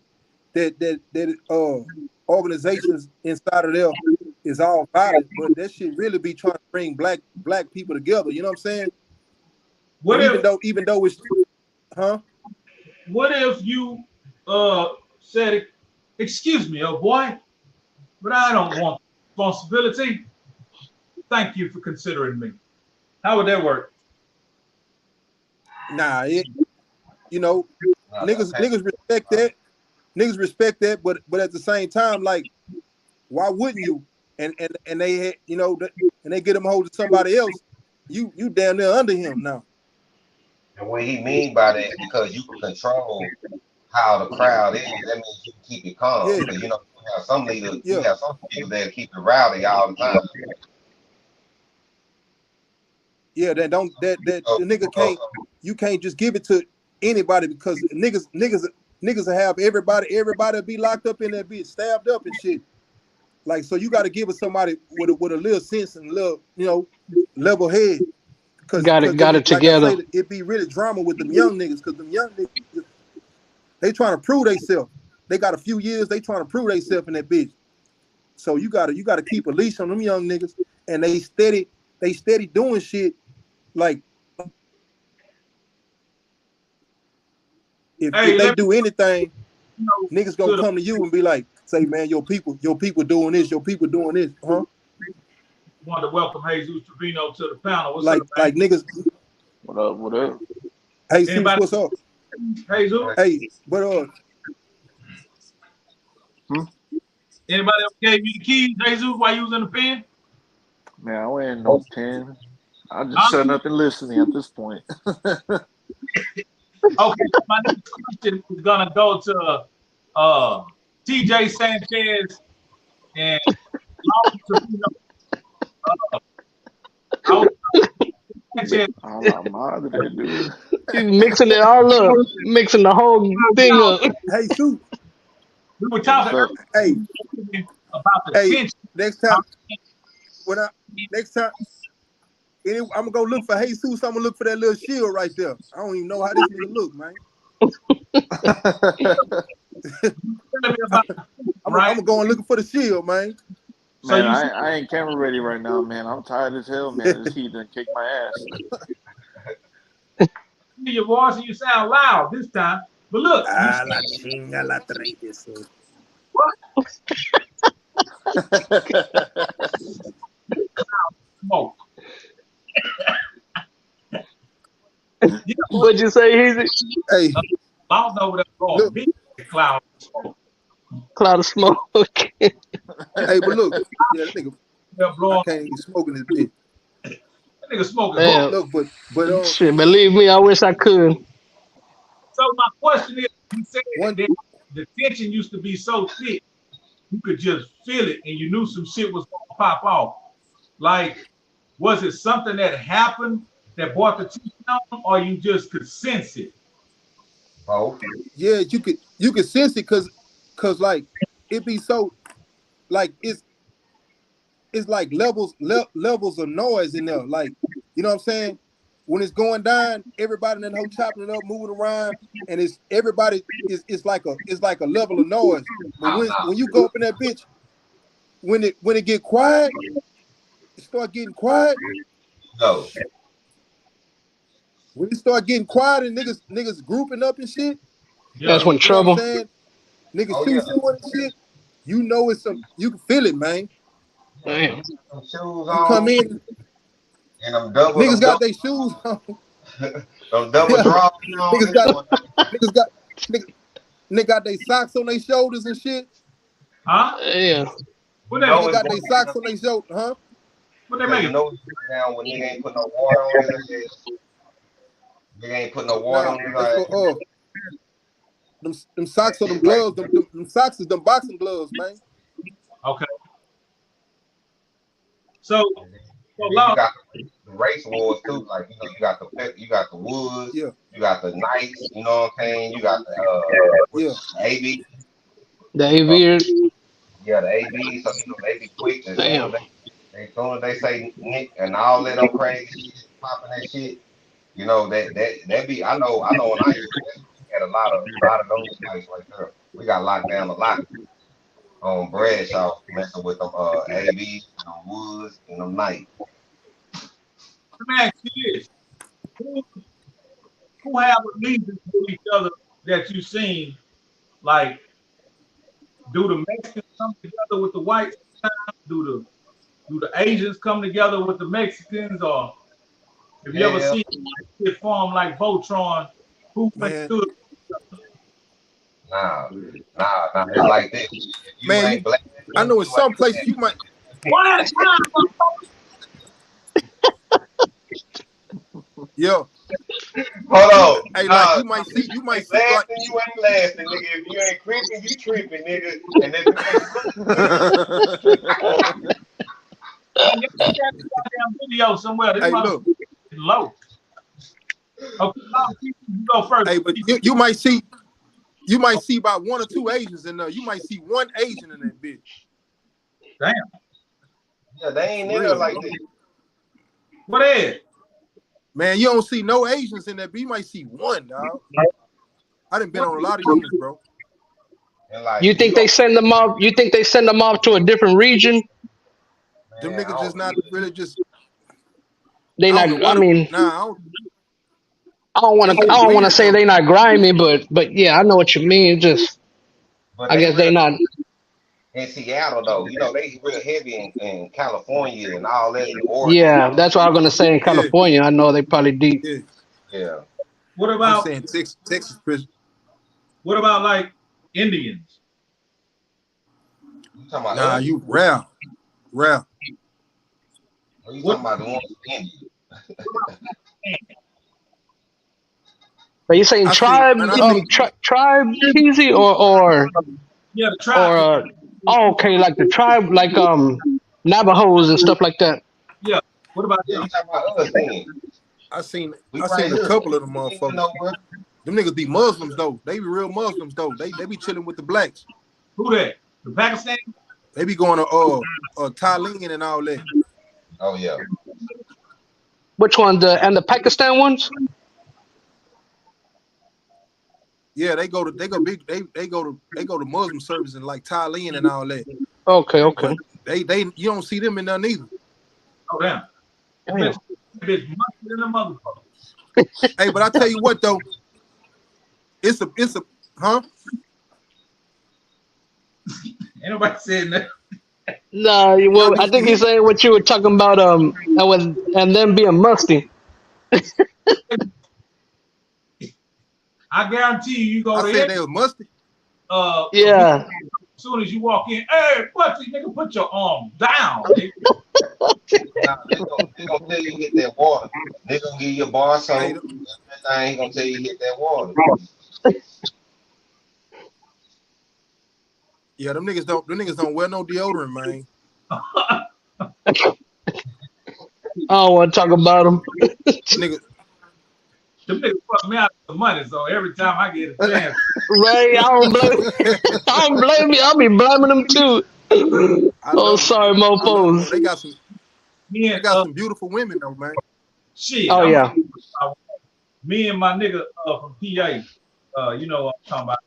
that organizations inside of there is all violent, but that shit really be trying to bring black people together. You know what I'm saying? What And if even though it's what if you said, excuse me, oh boy, but I don't want responsibility. Thank you for considering me. How would that work? Nah, niggas respect that. Niggas respect that, but at the same time, like, why wouldn't you? And they and they get him hold to somebody else. You damn near under him now. And what he mean by that, because you can control how the crowd is, that means you can keep it calm. Yeah. Because you have some leaders, Yeah. you have some people that keep it rowdy all the time. Yeah, the nigga can't. You can't just give it to anybody because niggas will have everybody be locked up in that bitch, stabbed up and shit. Like, so you got to give it somebody with a little sense and a little level head. Cause got it together. I say, it be really drama with them young niggas because them young niggas, they trying to prove themselves. They got a few years, they trying to prove themselves in that bitch. So you gotta keep a leash on them young niggas, and they steady doing shit. Like if they do anything, niggas gonna come to you and be like, say, man, your people doing this, huh? Want to welcome Jesus Trevino to the panel. What's like up, man? niggas. What up? Hey, see what's up? Jesus? Hey, but Anybody else gave you the keys, Jesus, while you was in the pen? Man, I ain't no pen. I'm just shutting up and listening at this point. Okay, my next question is gonna go to TJ Sanchez and He's mixing it all up, mixing the whole thing up. Hey, Sue. We were talking about the tension. Next time, I'm gonna go look for Jesus. I'm gonna look for that little shield right there. I don't even know how this nigga look, man. I'm gonna go and looking for the shield, man. Man, so I ain't camera ready right now, man. I'm tired as hell, man. This heat done kicked my ass. Your voice and you sound loud this time. But look. Smoke. What'd you say, Easy? Hey. I don't know what that's called. Big cloud of smoke. Cloud of smoke. Hey, but look, that nigga, I can't even smoke in this bitch. That nigga smoking. Look, but shit, believe me, I wish I could. So my question is, you said that the tension used to be so thick, you could just feel it, and you knew some shit was gonna pop off. Like, was it something that happened that brought the tension on, or you just could sense it? Oh, yeah, you could sense it, cause like it be so, like it's like levels of noise in there. Like, you know what I'm saying? When it's going down, everybody in that whole chopping it up, moving around, and it's like a level of noise. But when you go up in that bitch, when it get quiet, it start getting quiet. No. When it start getting quiet and niggas grouping up and shit, that's when trouble. You know what I'm saying? Niggas shooting and shit. You know you can feel it, man. Damn. You come in and them double. Niggas got their shoes on. Them double draws. Niggas got their socks on their shoulders and shit. Huh? Yeah. Niggas got their socks on their shoulders, huh? What they make? You know down when nigga ain't put no water on his ass. They ain't put no water Nah, on that's it. for them socks or them gloves. Them socks is them boxing gloves, man. Okay. So And then you got the race wars too. Like you got the Woods, Yeah, you got the Knights. You know what I'm saying? You got the yeah. AB. The Uh, aviators. yeah, the AB. So they be quick as soon Damn. as they say Nick and all that old crazy shit, popping that shit. You know that be. I know when I used to wrestle, we had a lot of those fights right there. We got locked down a lot on Bradshaw messing with them AB, them Woods, and them Knights. let me ask you this: who have allegiance to each other that you've seen? Like, do the Mexicans come together with the whites? Do the Asians come together with the Mexicans? Or have you ever Yeah, seen it form like Voltron? Who Man, understood? nah, nah. It's like this. If you man, ain't black, I know in you ain't some places black. you might. One at a time. Yeah. Hold on. Hey, like Nah, you might if see you ain't like lasting, you ain't lasting, nigga. If you ain't creeping, you tripping, nigga. And if you Hey, you got that goddamn video somewhere. This hey look, motherfucker is low. Okay, you go first. hey, but you might see about one or two Asians in there. You might see one Asian in that bitch. Damn. yeah, they ain't For in there real, like bro. this. What is? Man, you don't see no Asians in that, but you might see one, dog. I done been on a lot of units, bro. And like You think they send them off? You think they send them off to a different region? Them man, niggas just not really just. They I don't not. know I what. mean, Nah, I don't want that to. I shit don't want to weird say though. they not grimy, but yeah, I know what you mean. Just but I they guess real they not. in Seattle though. You know, they real heavy in California and all that in Oregon. Yeah, that's what I'm gonna say. In Yeah, California, I know they probably deep. yeah. Yeah. What I'm about saying Texas prison. what about like Indians? You talking about Nah, us? you rare. Or you What talking about the ones in India? Are you saying I seen, tribe, man. I seen. tribe, Keezy, yeah, the or tribe. oh, okay, like the tribe, like Navajos and stuff like that. Yeah. What about Yeah, them? you talking about us then. I seen. We I right seen a here. couple of them We ain't been motherfuckers. nowhere. Them niggas be Muslims though. They be real Muslims though. They be chilling with the blacks. Who that? The Pakistan? They be going to Thailand and all that. Oh yeah. Which one? The Pakistan ones? Yeah, they go big. They go to Muslim service in like Thailand and all that. Okay, okay. But they you don't see them in there neither. Oh damn. Damn. Bitch musty than a motherfucker. Hey, but I tell you what though, it's a huh? Ain't nobody saying that. Nah, Young well, I niggas think can he's hit. saying what you were talking about. And then being musty. I guarantee you go I to said it. they was musty. Yeah. As soon as you walk in, hey, pussy, nigga, put your arm down, nigga. Nah, they gonna tell you hit that water. They gonna give you a bar Hey, soap. I ain't gonna tell you hit that water. yeah, them niggas don't wear no deodorant, man. I don't want to talk about them. Nigga, Them niggas fuck me out of the money, so every time I get a chance, Right? I don't blame. I don't blame you. I'll be blaming them too. I Oh, love them. sorry, I love them mofos. though. me They and got some beautiful women though, man. shit, Oh yeah. me and my nigga from PA, you know what I'm talking about.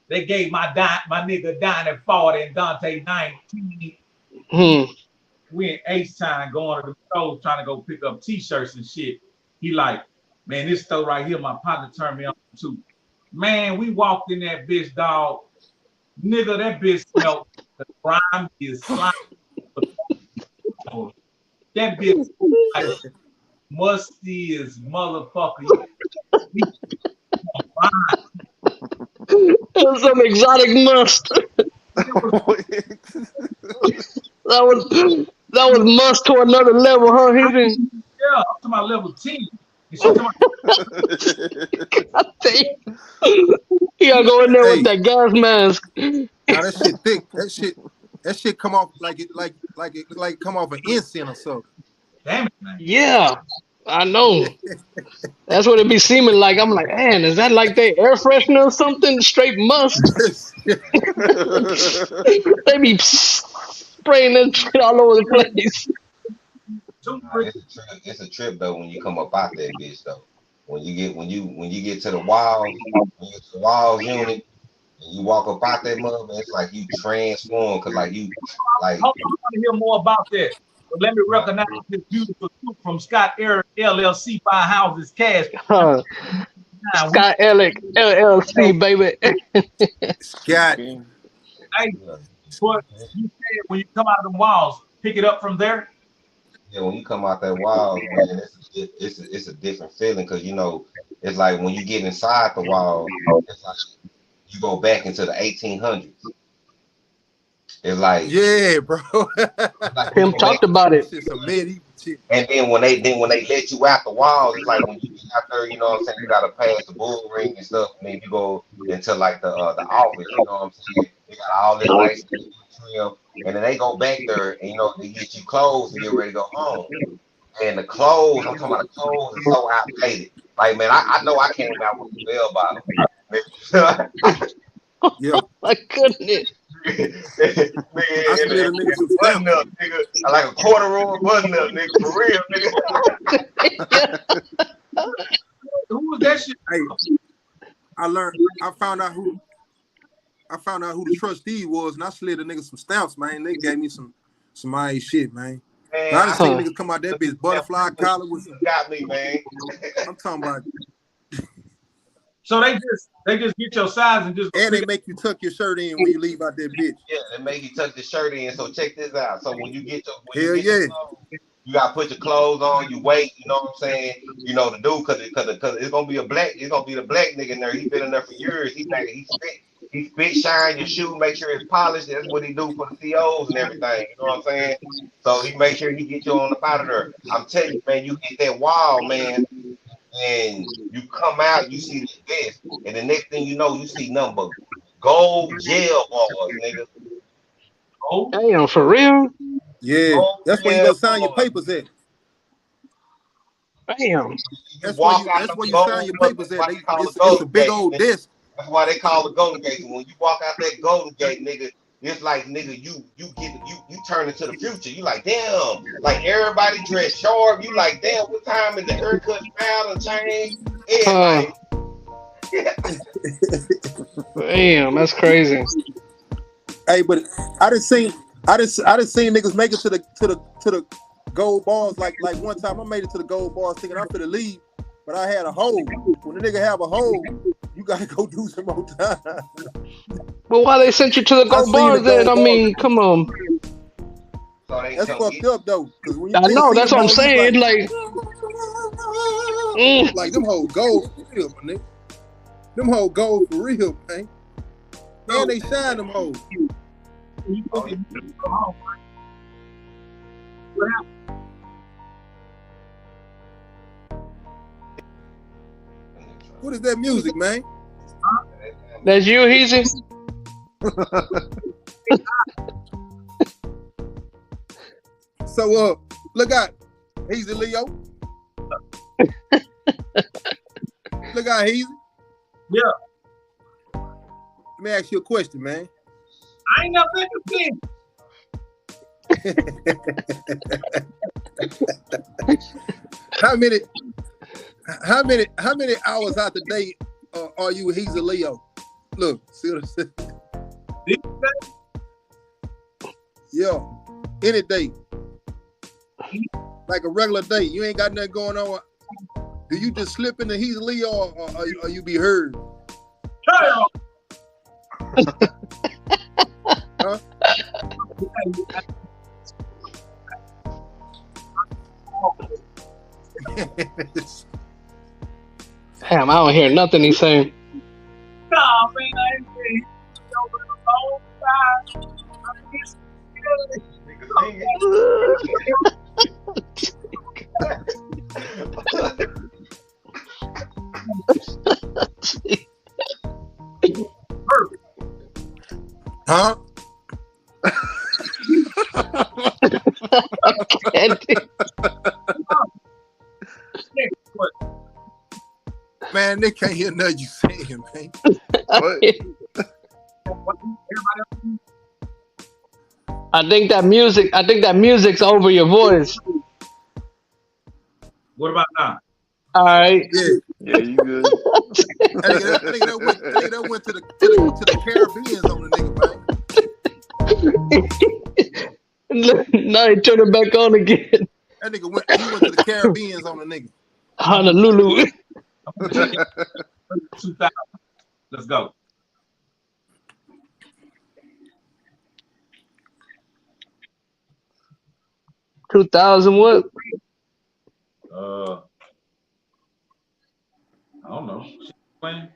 They gave my nigga Donnie 40 and Dante 19. Hmm. We in H time going to the store trying to go pick up t-shirts and shit. He like, man, this store right here, my partner turned me on to. Man, we walked in that bitch, dog. Nigga, that bitch smelled the grime is slime. That bitch like musty as motherfucker. It was some exotic must. That was must to another level, huh? He didn't. Yeah, up to my level 10. She come out, You gotta go in there with Hey, that gas mask. now that shit thick. That shit come off like it come off an incense or something. damn it, man. Yeah, I know. That's what it be seeming like. I'm like, man, is that like they air freshener or something? Straight musk. They be spraying that shit all over the place. It's a trip though when you come up out that bitch though. When you get to the walls, when you get to the walls unit, and you walk up out that mother, it's like you transform because like you like. Hold on, I want to hear more about that. But let me recognize this beautiful suit from Scott Eric LLC, Buy Houses Cash. Scott Eric LLC, baby. Scott. Hey, what you said when you come out of the walls, pick it up from there. Yeah, when you come out that wall, man, it's a different feeling because you know it's like when you get inside the wall, it's like you go back into the 1800s. It's like Yeah, bro. like Him talked about it. It's some medieval shit. and then when they let you out the walls, it's like when you get out there, you know what I'm saying, you gotta pass the bull ring and stuff, and then you go into like the office, you know what I'm saying? They got all this nice trim, and then they go back there and you know they get you clothes and get ready to go home. And the clothes, I'm talking about the clothes, is so outdated. Like man, I know I came out with the bell bottom. Yeah. My goodness. I slid a nigga some button up, nigga. I like a corduroy button up, nigga. For real, nigga. Who was that shit? Hey, I found out who the trustee was, and I slid a nigga some stamps, man. They gave me some my shit, man. Man, I done seen niggas come out that bitch butterfly collar with some. Got me, man. I'm talking about. So they just get your size and just. And they make you tuck your shirt in when you leave out that bitch. Yeah, they make you tuck the shirt in. So check this out. So when you get your Hell clothes, you gotta put your clothes on. You wait. You know what I'm saying? You know the dude, cause it's gonna be the black nigga in there. He been in there for years. He spit shine your shoe, make sure it's polished. That's what he do for the COs and everything. You know what I'm saying? So he make sure he get you on the out of there. I'm telling you, man, you hit that wall, man. And you come out, you see the desk, and the next thing you know, you see nothing but gold jail bars, nigga. Oh, Damn, for real? Yeah, that's where you go sign your papers at. Damn. That's where you sign your papers at. It's a big old desk. That's why they call it Golden Gate. When you walk out that Golden Gate, nigga, it's like nigga, you turn into the future. You like damn, like everybody dressed sharp. You like damn, what time is the haircut style and change? Everything. Damn, that's crazy. Hey, but I done seen niggas make it to the gold bars. Like one time I made it to the gold bars thinking I'm finna leave, but I had a hole. When the nigga have a hole, you gotta go do some more time. But why they sent you to the gold bars then? I mean, come on. So That's fucked up though. When you I know, that's what I'm saying. Like them whole gold for real, my nigga. Them whole gold for real, man. And they shine them hoes. What is that music, man? That's you, Heezy? So look out. Heezy Leo. Look out, Heezy. Yeah. Let me ask you a question, man. I ain't never been to How many hours out the day are you Heezy Leo? Look, see what I said? Yeah, any day. Like a regular day. You ain't got nothing going on. Do you just slip into Heezy Leo or you be heard? Trill. Huh? Damn, I don't hear nothing he's saying. Nah, man, I ain't been over the whole time. Perfect. Huh? Man, they can't hear nothing you saying, man. What? I think that music's over your voice. What about now? All right. Yeah. Yeah, you good. I think that went to the Caribbeans on the nigga, man. Now he turn it back on again. That nigga went to the Caribbeans on the nigga. Honolulu. 2000. Let's go. What? I don't know. Playing?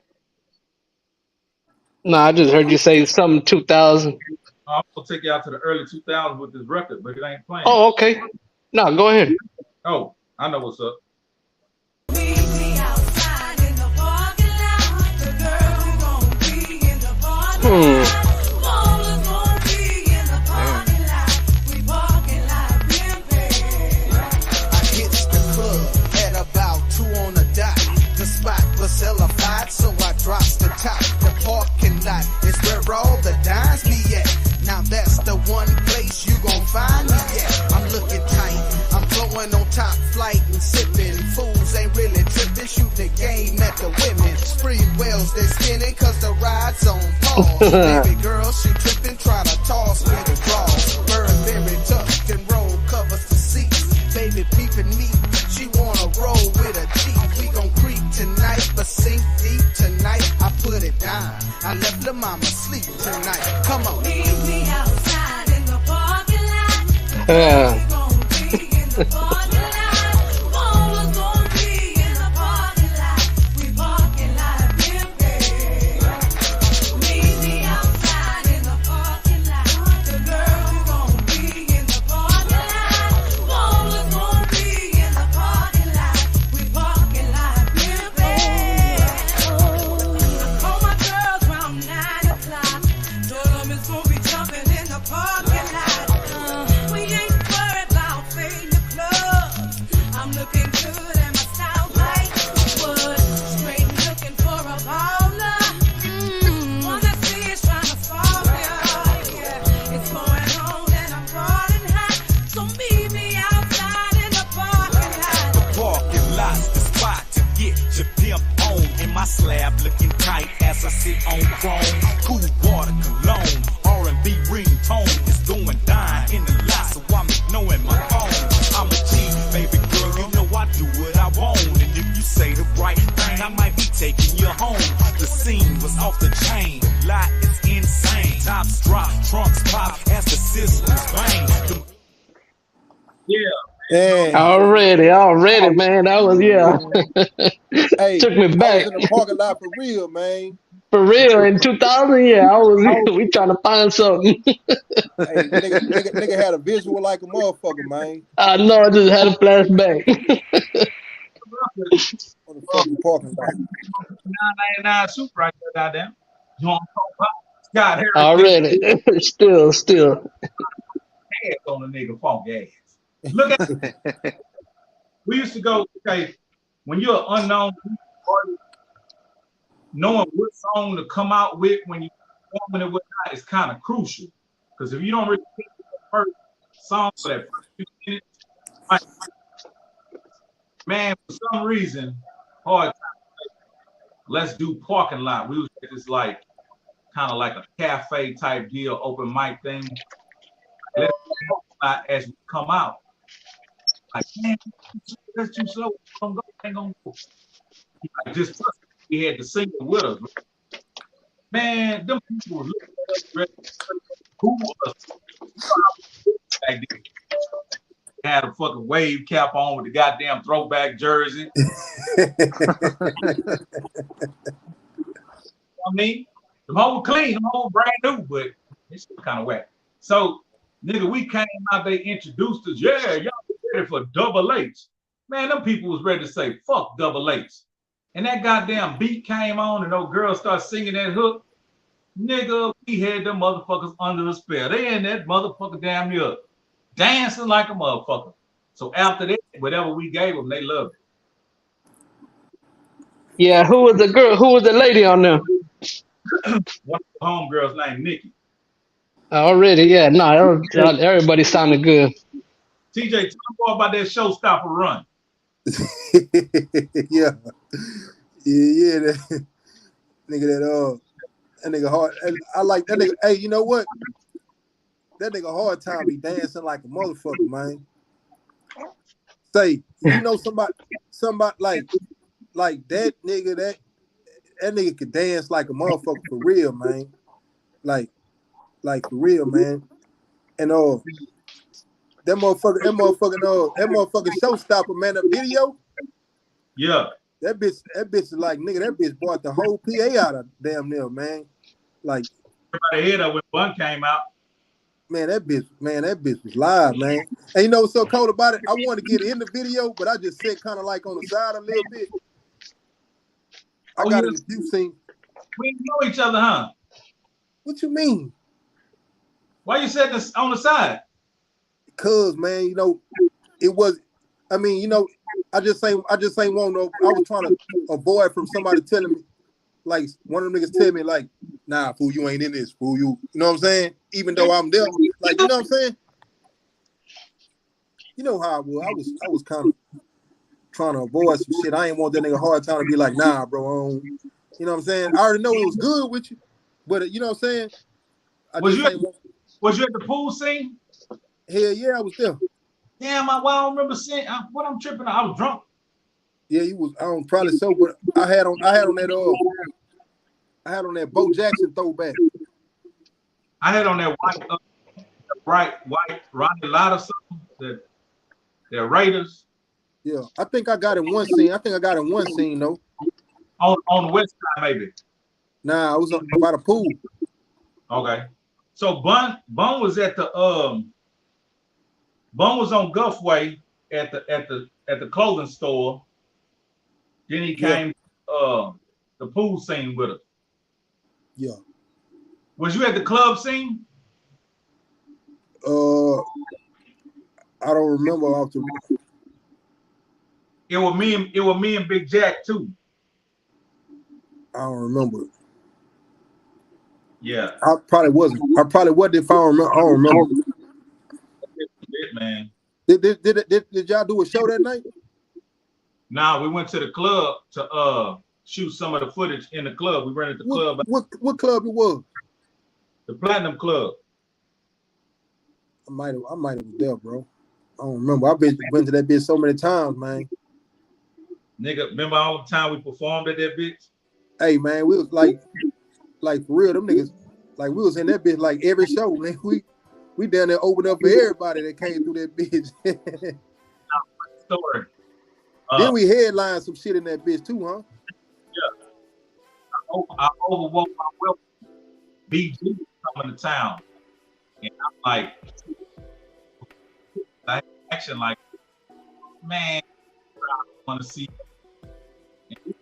No, I just heard you say something 2000. I'm gonna take you out to the early 2000s with this record, but it ain't playing. Oh, okay. No, go ahead. Oh, I know what's up. So I drops the top. The parking lot is where all the dimes be at. Now that's the one place you gon' find me at. I'm looking tight, I'm flowing on top flight and sipping. Fools ain't really tripping, shoot the game at the women. Free wells, they spinning cause the ride's on pause. Baby girl, she tripping, try to toss me the draws. Burberry tuck and roll covers the seats. Baby peeping me, she wanna roll with a G. We gon' creep tonight, but sink deep tonight. I put it down. I left the mama sleep tonight. Come on. Meet me outside in the parking lot. We gon' be in the parking lot. Mama's gon' be in the parking lot. We parking lot empty. Meet me outside in the parking lot. The girl gon' be in the parking lot. Mama's gon' be in the parking lot. We parking lot empty. Call my girls round 9 o'clock. Told them it's gonna be jumping in the parking lot. We ain't worried about fading the clubs. I'm looking good and my style's like wood. Straight looking for a baller. Wanna see us trying to fall ya. Yeah, it's going on and I'm running hot. So meet me outside in the parking lot. Parking lot's the spot to get your pimp on. In my slab looking tight as I sit on chrome. Cool water cologne, R&B ringtone is doing dime in the lot, so I'm ignoring my phone. I'm a G, baby girl, you know I do what I want. And if you say the right thing, I might be taking you home. The scene was off the chain, the lot is insane. Tops drop, trunks pop as the systems bang. Yeah. Yeah. Already, man. That was Hey, took me I back. was in the parking lot for real, man. For real, in 2000, we trying to find something. Hey, nigga had a visual like a motherfucker, man. I know, I just had a flashback. On the fucking parking lot. 999 soup right there, goddamn. You want to talk about Scott Harris? Already. Still. Ass on the nigga funk ass. Look at we used to go, okay, when you're an unknown artist, knowing what song to come out with when you're performing it whatnot is kind of crucial. Because if you don't really pick the first song for that first few minutes, like, man, for some reason, hard time. Let's do parking lot. We was at this like kind of like a cafe type deal, open mic thing. Let's do parking lot as we come out. Like, man, that's too slow. Ain't gonna go. Like, just trust me. We had the singer with us. Man, them people was looking at us. Who was back then? Had a fucking wave cap on with the goddamn throwback jersey. I mean, the whole clean, the whole brand new, but it's kind of whack. So, nigga, we came out, they introduced us. Yeah, y'all ready for double H. Man, them people was ready to say, fuck double H. and that goddamn beat came on, and those girls start singing that hook. Nigga, we had them motherfuckers under the spell. They in that motherfucker damn near dancing like a motherfucker. So after that, whatever we gave them, they loved it. Yeah, who was the girl? Who was the lady on there? One of the homegirls named Nikki. Already, yeah. No, everybody sounded good. TJ, tell me more about that showstopper run. Yeah. That nigga that nigga hard. I like that nigga. Hey, you know what? That nigga hard time be dancing like a motherfucker, man. Say, you know somebody like that nigga, that nigga could dance like a motherfucker for real, man. Like for real, man. And that motherfucking showstopper, man, the video. Yeah. That bitch is like, nigga, that bitch brought the whole PA out of damn near, man. Like everybody heard her when Bun came out. Man, that bitch was live, man. And you know what's so cold about it? I wanted to get in the video, but I just sat kind of like on the side a little bit. I got in the view scene. We know each other, huh? What you mean? Why you sitting on the side? Because, man, you know, it was. I mean, you know, I just ain't want no. I was trying to avoid from somebody telling me, like one of them niggas tell me, like, nah, fool, you ain't in this, fool. You know what I'm saying? Even though I'm there, like, you know what I'm saying? You know how I was. I was kind of trying to avoid some shit. I ain't want that nigga hard time to be like, nah, bro. You know what I'm saying? I already know it was good with you, but you know what I'm saying? Was you at the pool scene? Hell yeah, I was there. Damn, I don't remember seeing. What I'm tripping on? I was drunk. Yeah, you was. I don't probably so, but I had on that Bo Jackson throwback. I had on that white Ronnie Lott or something. The Raiders. Yeah, I think I got in one scene. Though. On the west side, maybe. Nah, I was by the pool. Okay. So Bun was at the Bun was on Guffway at the clothing store. Then he came the pool scene with us. Yeah. Was you at the club scene? I don't remember off the. It was me and Big Jack too. I don't remember. Yeah. I probably wasn't if I don't remember. I don't remember. Man. Did y'all do a show that night? Nah, we went to the club to shoot some of the footage in the club. We rented the club. What club it was? The Platinum Club. I might have was there, bro. I don't remember. I've been to that bitch so many times, man. Nigga, remember all the time we performed at that bitch? Hey man, we was like for real, them niggas, like we was in that bitch like every show, man. We down there opened up for everybody that came through that bitch. Story. Then we headlined some shit in that bitch too, huh? Yeah. I overwoke my welcome. BG coming to town. And I'm like, action like, man, I want to see. And he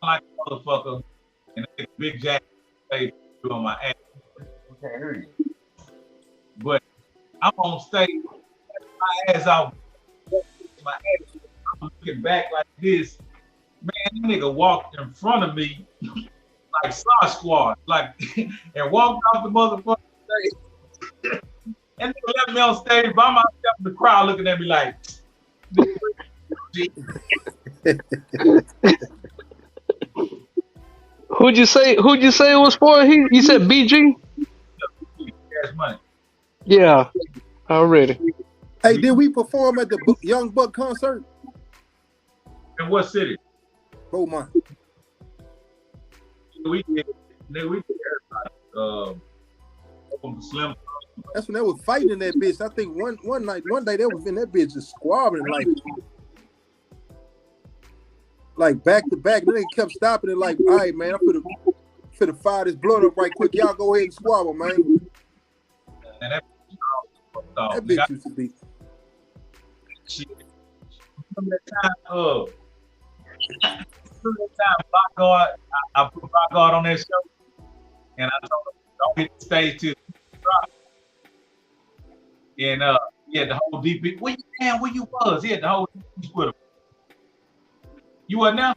like a motherfucker. And Big Jack played on my ass. I can't hear you. But I'm on stage, my ass out, my ass. I'm looking back like this. Man, that nigga walked in front of me like Sasquatch, like, and walked off the motherfucking stage. And nigga left me on stage by myself in the crowd looking at me like, Who'd you say it was for? You said BG? Cash Money. Yeah, already. Hey, did we perform at the Young Buck concert? In what city? Beaumont. We did everybody. Slim. That's when they was fighting in that bitch. I think one day they was in that bitch just squabbling like back to back. Then they kept stopping it like, all right, man, I'm finna fire this blood up right quick. Y'all go ahead and squabble, man. And that bitch used to be. Shit. From that time that time, Block Guard, I put Block Guard on that show, and I told him, don't hit the stage till you drop. And he had the whole DP. Where you was? He had the whole DP with him. You wasn't there?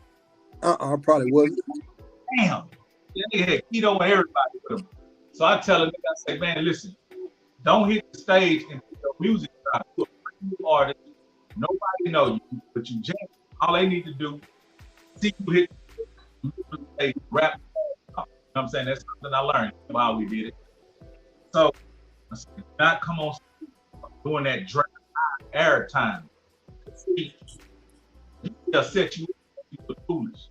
I probably wasn't. Damn. Yeah, he had Keto and everybody with him. So I tell him, I say, man, listen, don't hit the stage and put your music out. You're a new artist. Nobody know you, but you jam. All they need to do, see you hit the stage, rap. You know what I'm saying? That's something I learned while we did it. So I said, not come on doing that dry air time. See, they'll set you up for foolish.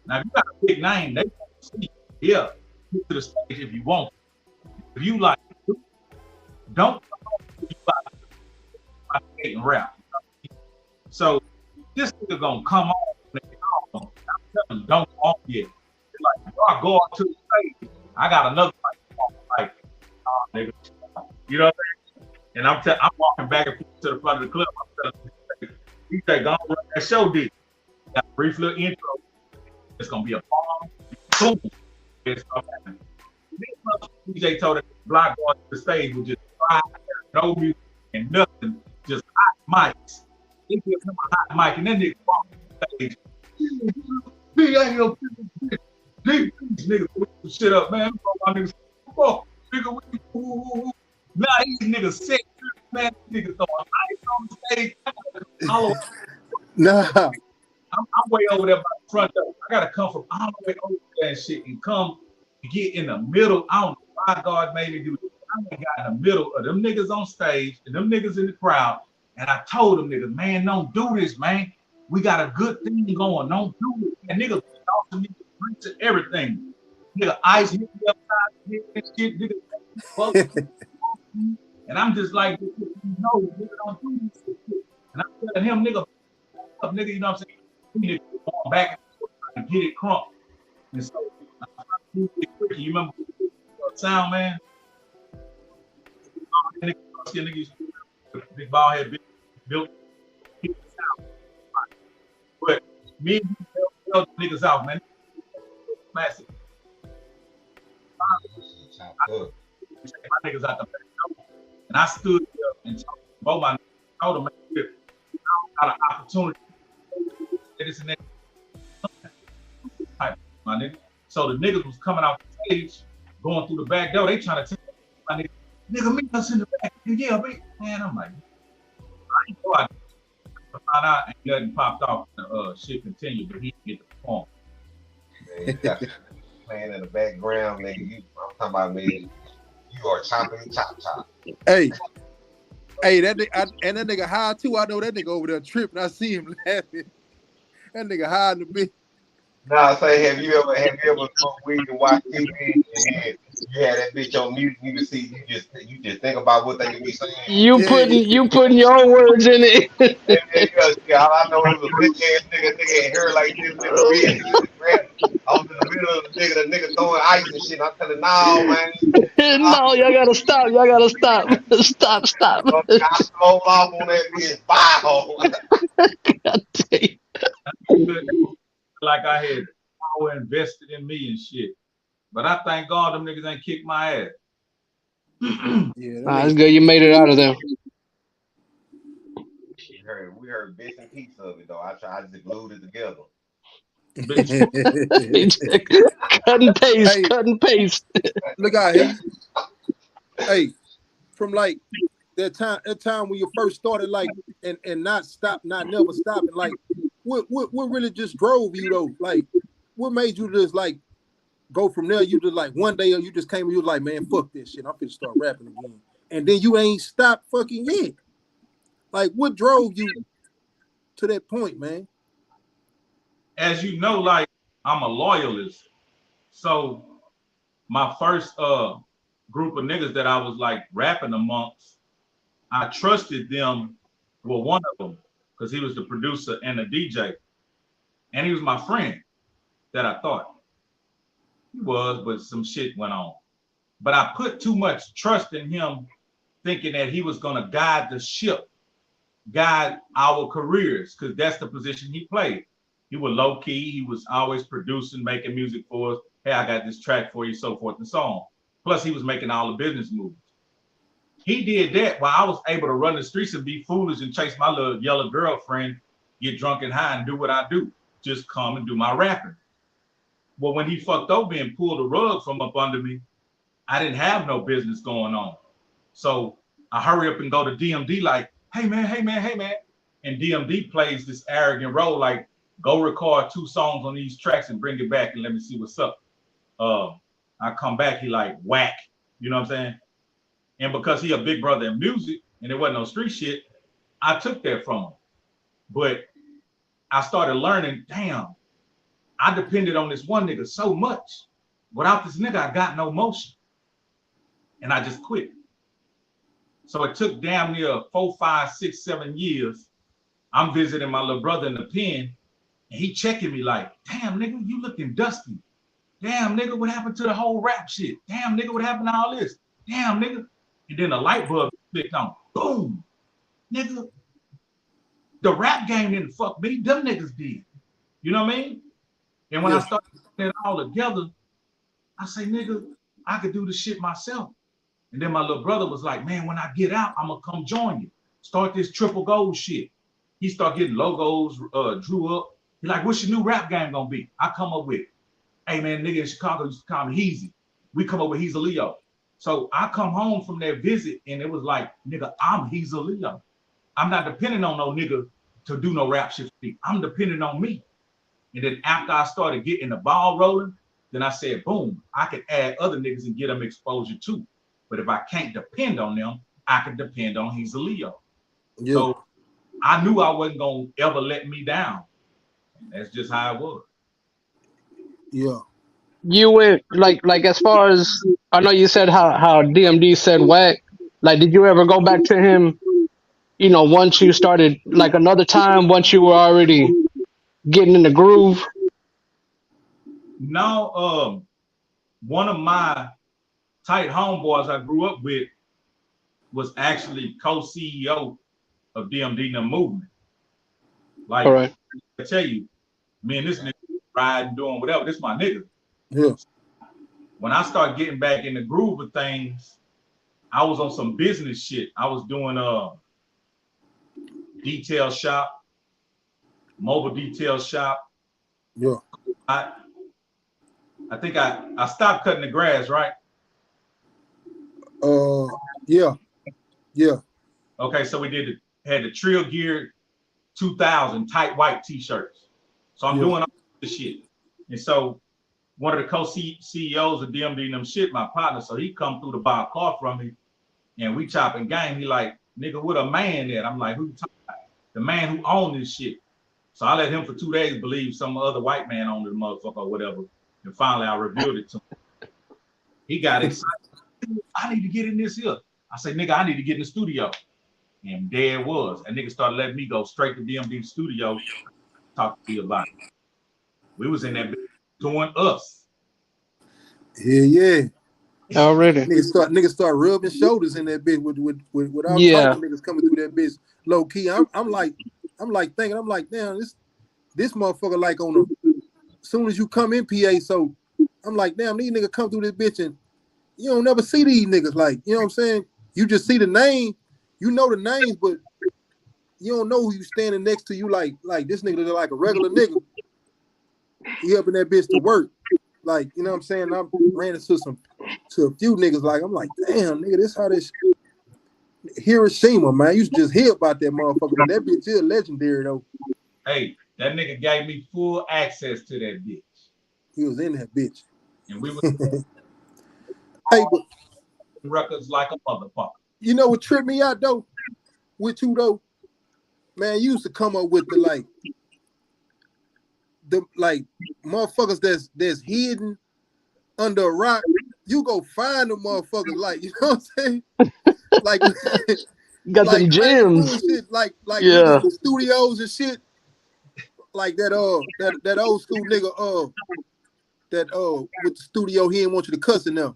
Now, if you got a big name, they want to see you. Yeah, get to the stage if you want. If you like, don't come on if you like and rap. So this nigga gonna come on. I'm telling you, don't go on yet. Like, I go on to the stage, I got another like, oh, nigga. You know what I'm saying? And I'm walking back and forth to the front of the club. I'm telling you, DJ, go on run that show, dude. Got a brief little intro. It's gonna be a bomb. Boom. It's gonna happen. DJ told us Block going to the stage with just no music and nothing, just hot mics. They give him a hot mic and then they walk on the stage. B ain't no these niggas put some shit up, man. My niggas, fuck, nigga, now these niggas sick, man. These niggas throwing ice on the stage. Nah. I'm way over there by the front door. I gotta come from all the way over there and shit and come and get in the middle. I don't know why God made me do this. I got in the middle of them niggas on stage and them niggas in the crowd. And I told them niggas, man, don't do this, man. We got a good thing going. Don't do it. And niggas talk to me, drinks and everything. Nigga, ice hit me upside and shit. Nigga, and I'm just like, no, nigga, don't do this shit. And I'm telling him, nigga, you know what I'm saying? Nigga going back and forth and get it crunk. And so, you remember sound, man? Big ball head, built sound. But me and you help niggas out, man. Massive. My niggas out the back. And I stood there and talked to both my niggas. I told them, man, I got an opportunity. This and that. My nigga. So the niggas was coming out the stage, going through the back door. They trying to tell my nigga, meet us in the back. Yeah, man, I'm like, I ain't know I found out and nothing popped off. Shit continued, but he didn't get the perform. Man, you got playing in the background, nigga. I'm talking about, man, you are chopping chop. Hey, that nigga high too. I know that nigga over there tripping. I see him laughing. That nigga high in the bit. Nah, say, have you ever smoked weed and watch TV and then you had that bitch on mute? You can see, you just think about what they can be saying. You putting your own words in it. All I know is a bitch ass nigga had hair like this, nigga red. I was in the middle of the nigga throwing ice and shit. I'm telling, no, man. No, y'all gotta stop. Stop. I slowed off on that bitch. Bow. God damn. Like I had power invested in me and shit. But I thank God them niggas ain't kicked my ass. It's good you made it out of there. We heard bits and pieces of it though. I just glued it together. Cut and paste. Look out here. Hey, from like that time when you first started, like and not never stopping, like what really just drove you though? Like what made you just like go from there? You just like one day you just came and you was like, man, fuck this shit. I'm finna start rapping again. And then you ain't stopped fucking yet. Like what drove you to that point, man? As you know, like I'm a loyalist. So my first group of niggas that I was like rapping amongst, I trusted them. Well, one of them, because he was the producer and the DJ. And he was my friend that I thought he was, but some shit went on. But I put too much trust in him, thinking that he was gonna guide the ship, guide our careers, because that's the position he played. He was low key. He was always producing, making music for us. Hey, I got this track for you, so forth and so on. Plus, he was making all the business moves. He did that while I was able to run the streets and be foolish and chase my little yellow girlfriend, get drunk and high and do what I do. Just come and do my rapping. Well, when he fucked over me and pulled the rug from up under me, I didn't have no business going on. So I hurry up and go to DMD like, hey man. And DMD plays this arrogant role like, go record 2 songs on these tracks and bring it back and let me see what's up. I come back, he like, whack. You know what I'm saying? And because he a big brother in music and there wasn't no street shit, I took that from him. But I started learning, damn, I depended on this one nigga so much. Without this nigga, I got no motion. And I just quit. So it took damn near 4, 5, 6, 7 years. I'm visiting my little brother in the pen, and he checking me like, damn, nigga, you looking dusty. Damn, nigga, what happened to the whole rap shit? Damn, nigga, what happened to all this? Damn, nigga. And then the light bulb clicked on. Boom. Nigga, the rap game didn't fuck me. Them niggas did. You know what I mean? And when I started putting it all together, I say, nigga, I could do this shit myself. And then my little brother was like, man, when I get out, I'm going to come join you. Start this triple gold shit. He started getting logos, drew up. He like, what's your new rap game going to be? I come up with, hey, man, nigga in Chicago used to call me Heezy. We come up with He's a Leo. So I come home from that visit, and it was like, nigga, I'm He's a Leo. I'm not depending on no nigga to do no rap shit for me. I'm depending on me. And then after I started getting the ball rolling, then I said, boom, I could add other niggas and get them exposure too. But if I can't depend on them, I can depend on He's a Leo. Yeah. So I knew I wasn't going to ever let me down. That's just how it was. Yeah. You went like as far as I know you said how DMD said whack. Like, did you ever go back to him, you know, once you started like another time, once you were already getting in the groove? No, one of my tight homeboys I grew up with was actually co-CEO of DMD the movement. Like, all right. I tell you, me and this nigga riding, doing whatever. This my nigga. Yeah. When I started getting back in the groove of things, I was on some business shit. I was doing detail shop, mobile detail shop. Yeah. I think I stopped cutting the grass, right? Yeah. Okay, so we had the Trill Gear 2000 tight white t-shirts. So I'm doing all this shit. And so one of the co-CEOs of DMD and them shit, my partner, so he come through to buy a car from me and we chopping game. He like, nigga, what a man there. I'm like, who you talking about? The man who owned this shit. So I let him for 2 days believe some other white man owned the motherfucker or whatever. And finally I revealed it to him. He got excited. I need to get in this here. I said, nigga, I need to get in the studio. And there it was. And nigga started letting me go straight to DMD studio, talk to me about it. We was in that bitch doing us. Yeah. Already. Niggas start rubbing shoulders in that bitch with all types of niggas coming through that bitch low key. I'm like thinking, damn, this motherfucker like on the soon as you come in PA, so I'm like, damn, these niggas come through this bitch and you don't never see these niggas, like, you know what I'm saying? You just see the name, you know the names, but you don't know who you standing next to. You like this nigga look like a regular nigga. He up in that bitch to work. Like, you know what I'm saying? I ran into a few niggas, like, I'm like, damn, nigga, this how this Hiroshima, man. You just hear about that motherfucker, but that bitch is legendary though. Hey, that nigga gave me full access to that bitch. He was in that bitch. And we was hey, but records like a motherfucker. You know what tripped me out though? With you though, man, you used to come up with the motherfuckers that's hidden under a rock. You go find the motherfuckers, like, you know what I'm saying? Like, got like them gems, shit, like yeah, studios and shit, like that old school nigga with the studio, he didn't want you to cuss in them.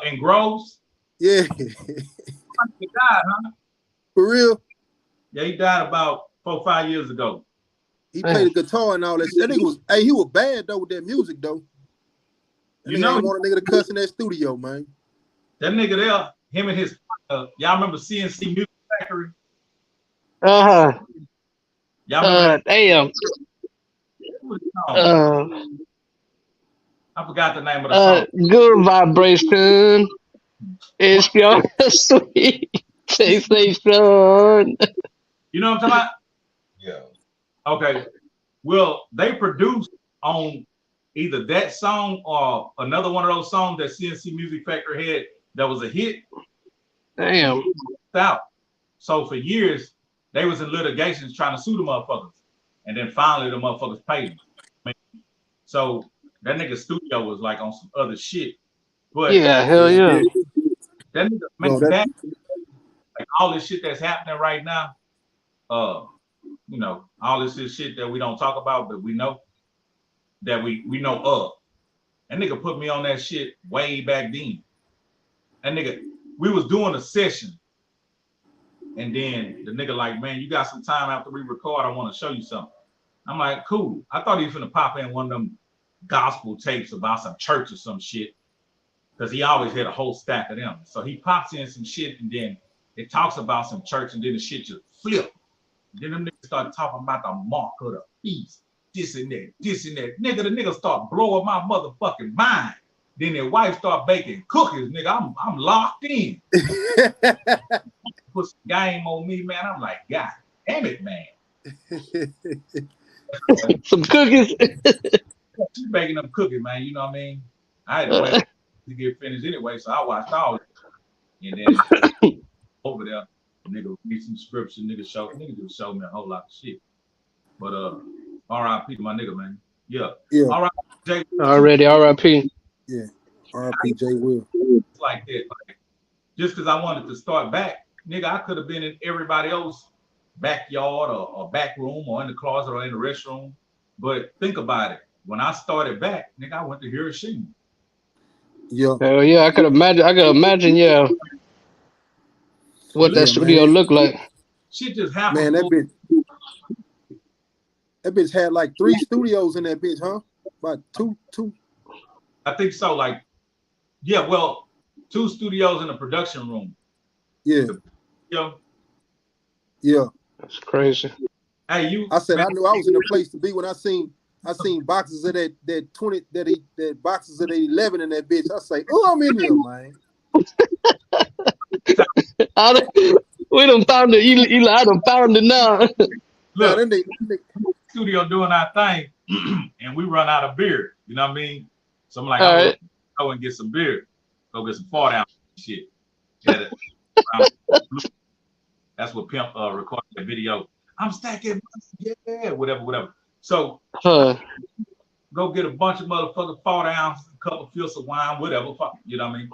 In Groves. Yeah. He died, huh? For real? Yeah, he died about 4 or 5 years ago. He played the guitar and all that. That nigga was, he was bad though with that music though. That You nigga know, ain't want a nigga to cuss in that studio, man. that nigga there, him and his, y'all remember CNC Music Factory? Uh-huh. Y'all remember that? Damn. What was it called? I forgot the name of the song. Good vibration. It's your sweet sensation. You know what I'm talking about? Yeah. Okay. Well, they produced on either that song or another one of those songs that CNC Music Factory had that was a hit. Damn. Out. So for years, they was in litigations trying to sue the motherfuckers. And then finally the motherfuckers paid them. So that nigga studio was like on some other shit. But Yeah, hell yeah. that nigga makes that like all this shit that's happening right now. You know, all this is shit that we don't talk about, but we know that we know of. That nigga put me on that shit way back then. That nigga, we was doing a session, and then the nigga like, man, you got some time after we record, I want to show you something. I'm like, cool. I thought he was gonna pop in one of them gospel tapes about some church or some shit, because he always had a whole stack of them. So he pops in some shit, and then it talks about some church, and then the shit just flip. Then them niggas start talking about the mark of the beast, this and that, this and that. Nigga, the nigga start blowing my motherfucking mind. Then their wife start baking cookies, nigga. I'm locked in. Put some game on me, man. I'm like, God damn it, man. Some cookies. She's baking them cookies, man. You know what I mean? I had to wait to get finished anyway, so I watched all of it. And then over there, nigga read some scripture, nigga just show me a whole lot of shit. But R.I.P. to my nigga, man. Yeah. R.I.P. J. Already, R.I.P. Yeah. R.I.P. J. Will. It's like that. Like, just because I wanted to start back, nigga, I could have been in everybody else's backyard or back room or in the closet or in the restroom. But think about it. When I started back, nigga, I went to Hiroshima. Yeah. Hell yeah, I could imagine, yeah, what that studio looked like. Shit just happened. Man, that bitch had like 3 studios in that bitch, huh? About two. I think so. Like, yeah, well, 2 studios in the production room. Yeah. Yeah. That's crazy. Hey, I said, man, I knew I was in a place to be when I seen boxes of that 20 that boxes of the 11 in that bitch. I say, oh, I'm in here, man. We done found it. Eli, I done found it now. Look, studio doing our thing, and we run out of beer. You know what I mean? So I'm like, I'm gonna go and get some beer. Go get some 40 ounce shit. That's what Pimp recorded that video. I'm stacking, yeah, whatever. So go get a bunch of motherfucking 40 ounces, a couple fifths of wine, whatever. Fuck, you know what I mean?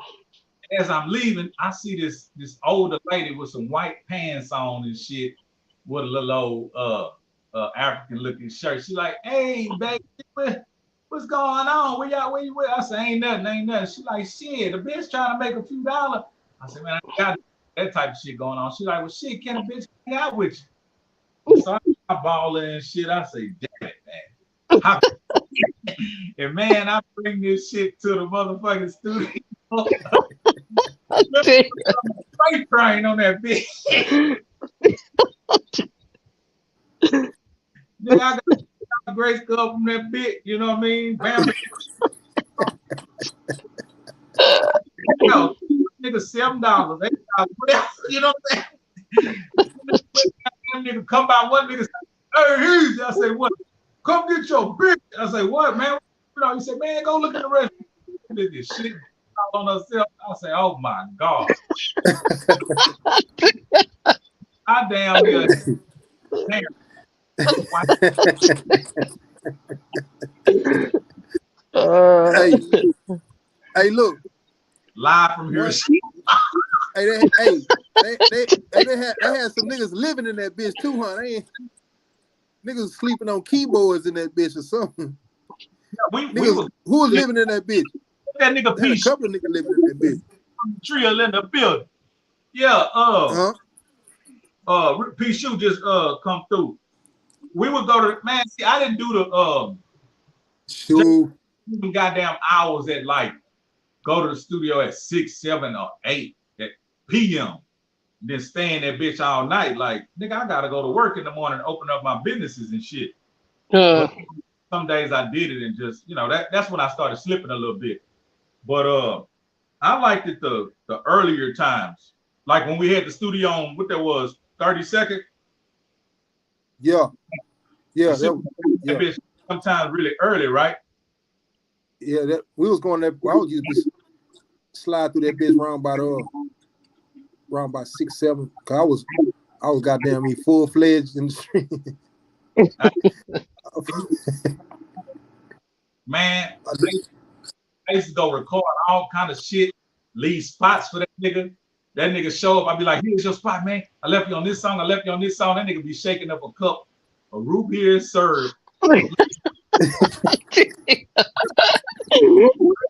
As I'm leaving, I see this older lady with some white pants on and shit, with a little old African looking shirt. She like, hey, baby, what's going on? Where you with? I said, ain't nothing. She like, shit, the bitch trying to make a few dollars. I said, man, I got that type of shit going on. She like, well, shit, can a bitch hang out with you? So I balling and shit. I say, damn it, man. And man, I bring this shit to the motherfucking studio. Freight train on that bitch. Then I got a Grace Cup from that bitch, you know what I mean? Bam. Yo, nigga, $7, $8, whatever, you know what I'm saying? Nigga come by, one nigga say, hey, I say, what? Come get your bitch. I say, what, man? You know, he said, man, go look in the restroom. This shit on herself. I say, oh my God. I damn near. Damn. Hey, look. Live from here. They had some niggas living in that bitch too, huh? Niggas sleeping on keyboards in that bitch or something. Yeah, who was living in that bitch? That nigga P. A couple of niggas living in that bitch. Trill in the building. Yeah, P. Shoe just come through. we would go to, man, see, I didn't do the Shoot. goddamn hours at like go to the studio at 6, 7, or 8 at p.m. Then stay in that bitch all night. Like, nigga, I gotta go to work in the morning and open up my businesses and shit. But some days I did it and just, you know, that's when I started slipping a little bit. But I liked it the earlier times. Like when we had the studio on, what that was, 32nd? Yeah. Yeah. That bitch sometimes really early, right? Yeah, that we was going there. I was used to slide through that bitch round by 6, 7. Cause I was goddamn me full-fledged in the street. Man, I used to go record all kind of shit, leave spots for that nigga. That nigga show up, I'd be like, here's your spot, man. I left you on this song, I left you on this song. That nigga be shaking up a cup of root beer served.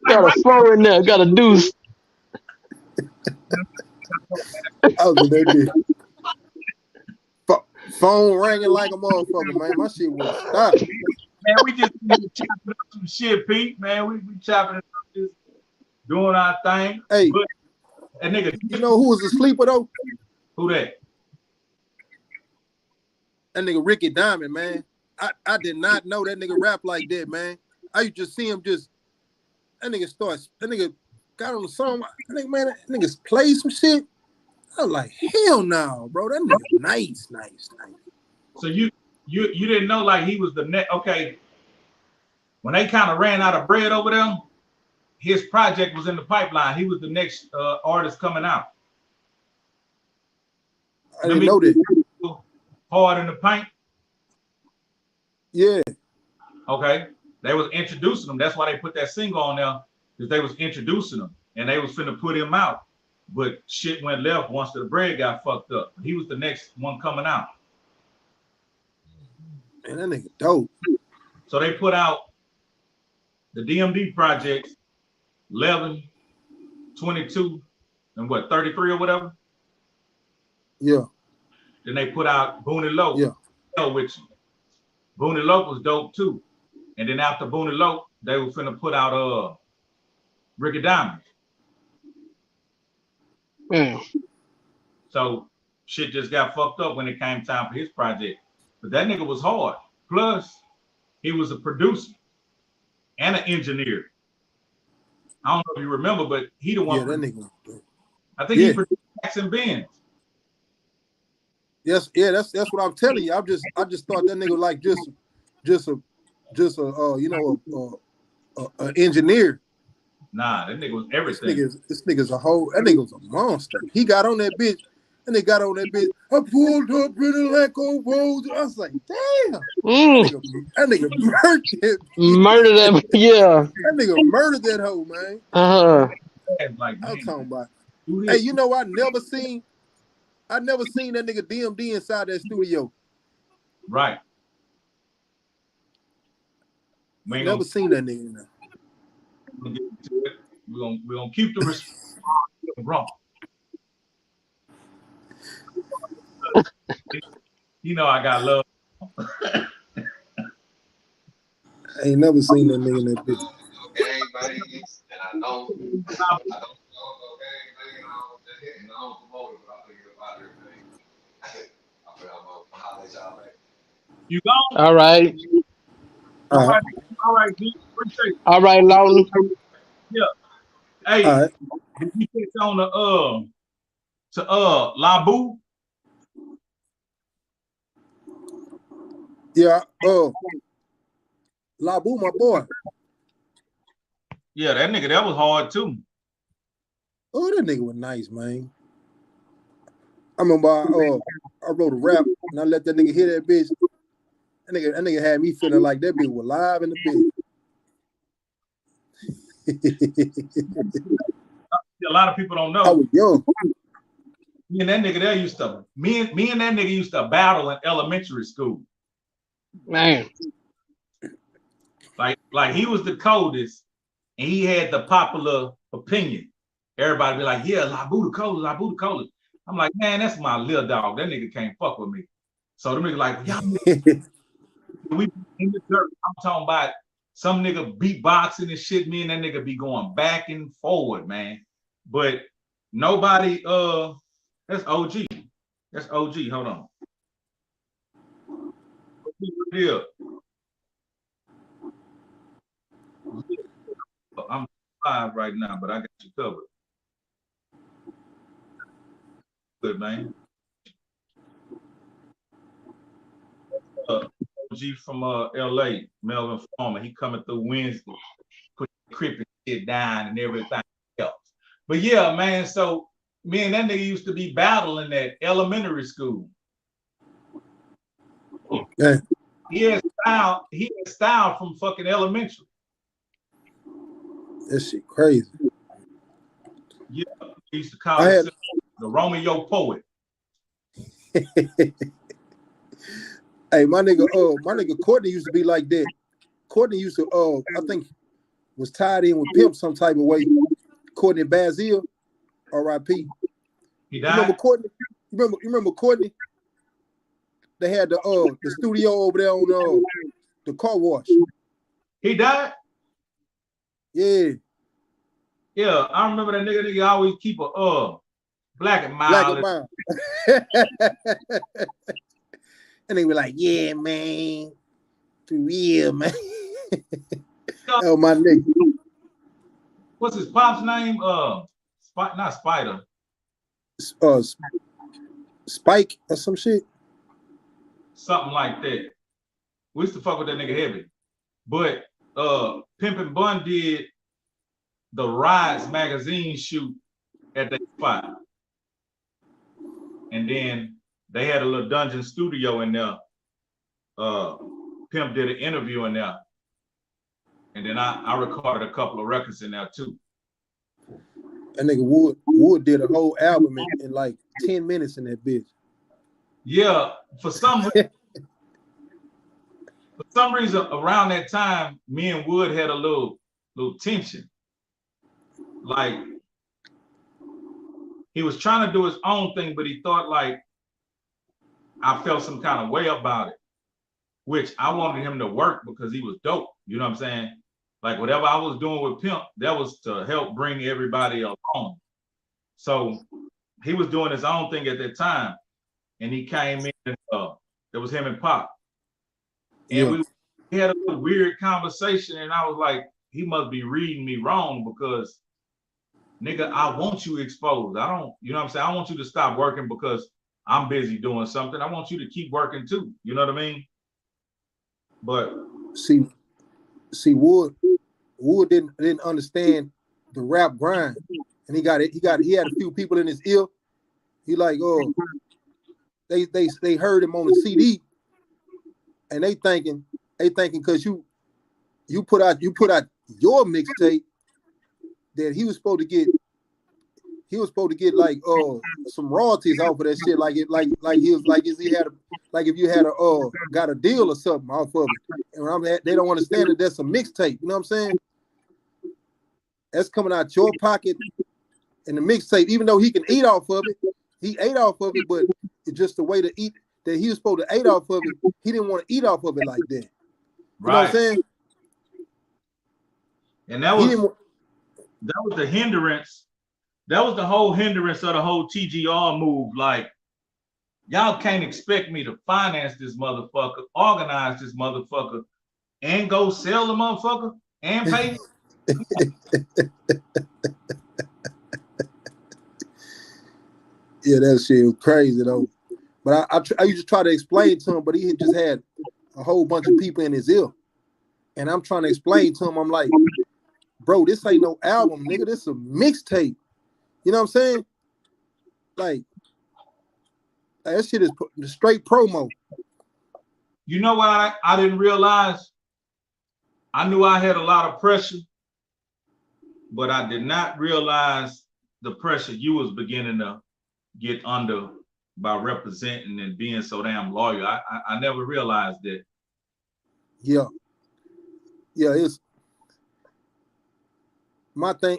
Got a flow in there, got a deuce. I was in that bitch. Phone ringing like a motherfucker, man. My shit wouldn't stop. Man, we just chopping up some shit, Pete. Man, we chopping it up, just doing our thing. Hey, but that nigga, you know who was a sleeper though? Who that? That nigga Ricky Diamond, man. I did not know that nigga rap like that, man. I used to see him just that nigga got on the song. I think, man, that niggas play some shit. I was like, hell no, bro. That nigga nice. So you didn't know like he was the next, okay. When they kind of ran out of bread over there, his project was in the pipeline. He was the next artist coming out. I didn't know that. Hard in the Paint? Yeah. Okay. They was introducing him. That's why they put that single on there, because they was introducing him. And they was finna put him out. But shit went left once the bread got fucked up. He was the next one coming out. Man, that nigga dope. So they put out the DMD projects, 11, 22, and what, 33 or whatever? Yeah. Then they put out Booney Loc. Yeah. Which Booney Loc was dope too. And then after Booney Loc, they were finna put out Ricky Diamond. So shit just got fucked up when it came time for his project. But that nigga was hard. Plus, he was a producer and an engineer. I don't know if you remember, but he the one. Yeah, that nigga. I think he produced Jackson Benz. Yes, yeah, that's what I'm telling you. I just thought that nigga like just a engineer. Nah, that nigga was everything. This nigga's a whole. That nigga was a monster. He got on that bitch, and they got on that bitch. I pulled up in the Echo Road. I was like, damn. That nigga murdered it. Murdered that, yeah. That nigga murdered that hoe, man. Like, I'm talking about. Hey, you know I never seen that nigga DMD inside that studio. Right. I never seen that nigga in there. We're gonna get into it. We're gonna keep the response wrong. You know I got love. I ain't never seen that nigga in that bitch. Okay, buddy, and I don't You gone? All right. All right, D. Appreciate it. All right, Lawton. Yeah. Hey, did you catch on to Labu? Yeah, Labu, my boy. Yeah, that nigga, that was hard too. Oh, that nigga was nice, man. I remember I wrote a rap and I let that nigga hear that bitch. That nigga had me feeling like that bitch was live in the bitch. A lot of people don't know. I was young. Me and that nigga used to battle in elementary school. Man. Like he was the coldest and he had the popular opinion. Everybody be like, yeah, Labu the coldest, Labu the coldest. I'm like, man, that's my little dog. That nigga can't fuck with me. So the nigga like, y'all we in the dirt. I'm talking about some nigga beatboxing and shit. Me and that nigga be going back and forward, man. But nobody, that's OG. That's OG. Hold on. Yeah. I'm live right now, but I got you covered. Good, man. OG from LA, Melvin Farmer. He coming through Wednesday, put creeping shit down and everything else. But yeah, man, so me and that nigga used to be battling at elementary school. Yeah. He had style from fucking elementary. That shit crazy. Yeah, he used to call himself the Romeo poet. Hey, my nigga Courtney used to be like that. Courtney used to, I think, was tied in with Pimp some type of way. Courtney Bazille, R.I.P. He You died. remember Courtney? You remember Courtney? They had the studio over there on the car wash. He died? Yeah. Yeah, I remember that nigga. Nigga always keep a black and mild. Black and mild. And they were like, yeah, man. For real, man. Oh, my nigga. What's his pop's name? Not Spider. Spike or some shit. Something like that. We used to fuck with that nigga heavy. But Pimpin' Bun did the Rides magazine shoot at that spot. And then they had a little dungeon studio in there. Pimp did an interview in there. And then I recorded a couple of records in there too. That nigga Wood did a whole album in like 10 minutes in that bitch. Yeah, for some reason around that time, me and Wood had a little tension. Like he was trying to do his own thing, but he thought like I felt some kind of way about it, which I wanted him to work because he was dope. You know what I'm saying? Like whatever I was doing with Pimp, that was to help bring everybody along. So he was doing his own thing at that time, and he came in. And, it was him and Pop, and we had a little weird conversation, and I was like, he must be reading me wrong because, nigga, I want you exposed. I don't, you know what I'm saying? I want you to stop working because I'm busy doing something. I want you to keep working too. You know what I mean? But see, Wood didn't understand the rap grind, and he had a few people in his ear. He like, oh, they heard him on the CD, and they thinking because you put out your mixtape that he was supposed to get like some royalties off of that shit, like if you had got a deal or something off of it. And they don't understand that that's a mixtape. You know what I'm saying? That's coming out your pocket in the mixtape. Even though he can eat off of it, he ate off of it, but it's just the way to eat that he was supposed to eat off of it. He didn't want to eat off of it like that. You know what I'm saying? And that was the hindrance. That was the whole hindrance of the whole TGR move. Like, y'all can't expect me to finance this motherfucker, organize this motherfucker, and go sell the motherfucker and pay. Yeah, that shit was crazy though. But I used to try to explain to him, but he just had a whole bunch of people in his ear. And I'm trying to explain to him, I'm like, bro, this ain't no album, nigga. This is a mixtape. You know what I'm saying? Like that shit is straight promo. You know what I didn't realize? I knew I had a lot of pressure, but I did not realize the pressure you was beginning to get under by representing and being so damn loyal. I never realized that. Yeah, it's my thing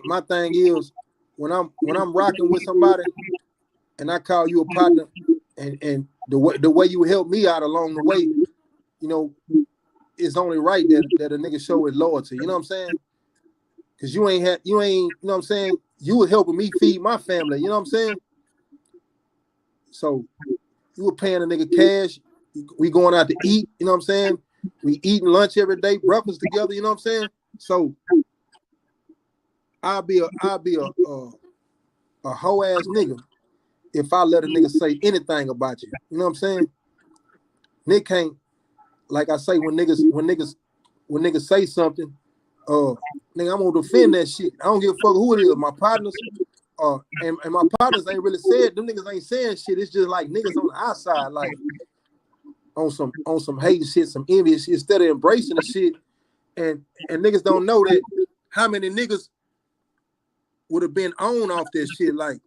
is when I'm rocking with somebody and I call you a partner and the way you help me out along the way, you know, it's only right that a nigga show his loyalty. You know what I'm saying? Cause you ain't, you know what I'm saying? You were helping me feed my family. You know what I'm saying? So you were paying a nigga cash. We going out to eat. You know what I'm saying? We eating lunch every day, breakfast together. You know what I'm saying? So I'll be a hoe ass nigga if I let a nigga say anything about you. You know what I'm saying? Nick can't, like I say, when niggas say something, nigga, I'm gonna defend that shit. I don't give a fuck who it is. My partners, and my partners ain't really said, them niggas ain't saying shit. It's just like niggas on the outside, like on some hating shit, some envious shit, instead of embracing the shit. And niggas don't know that how many niggas would have been on off that shit. Like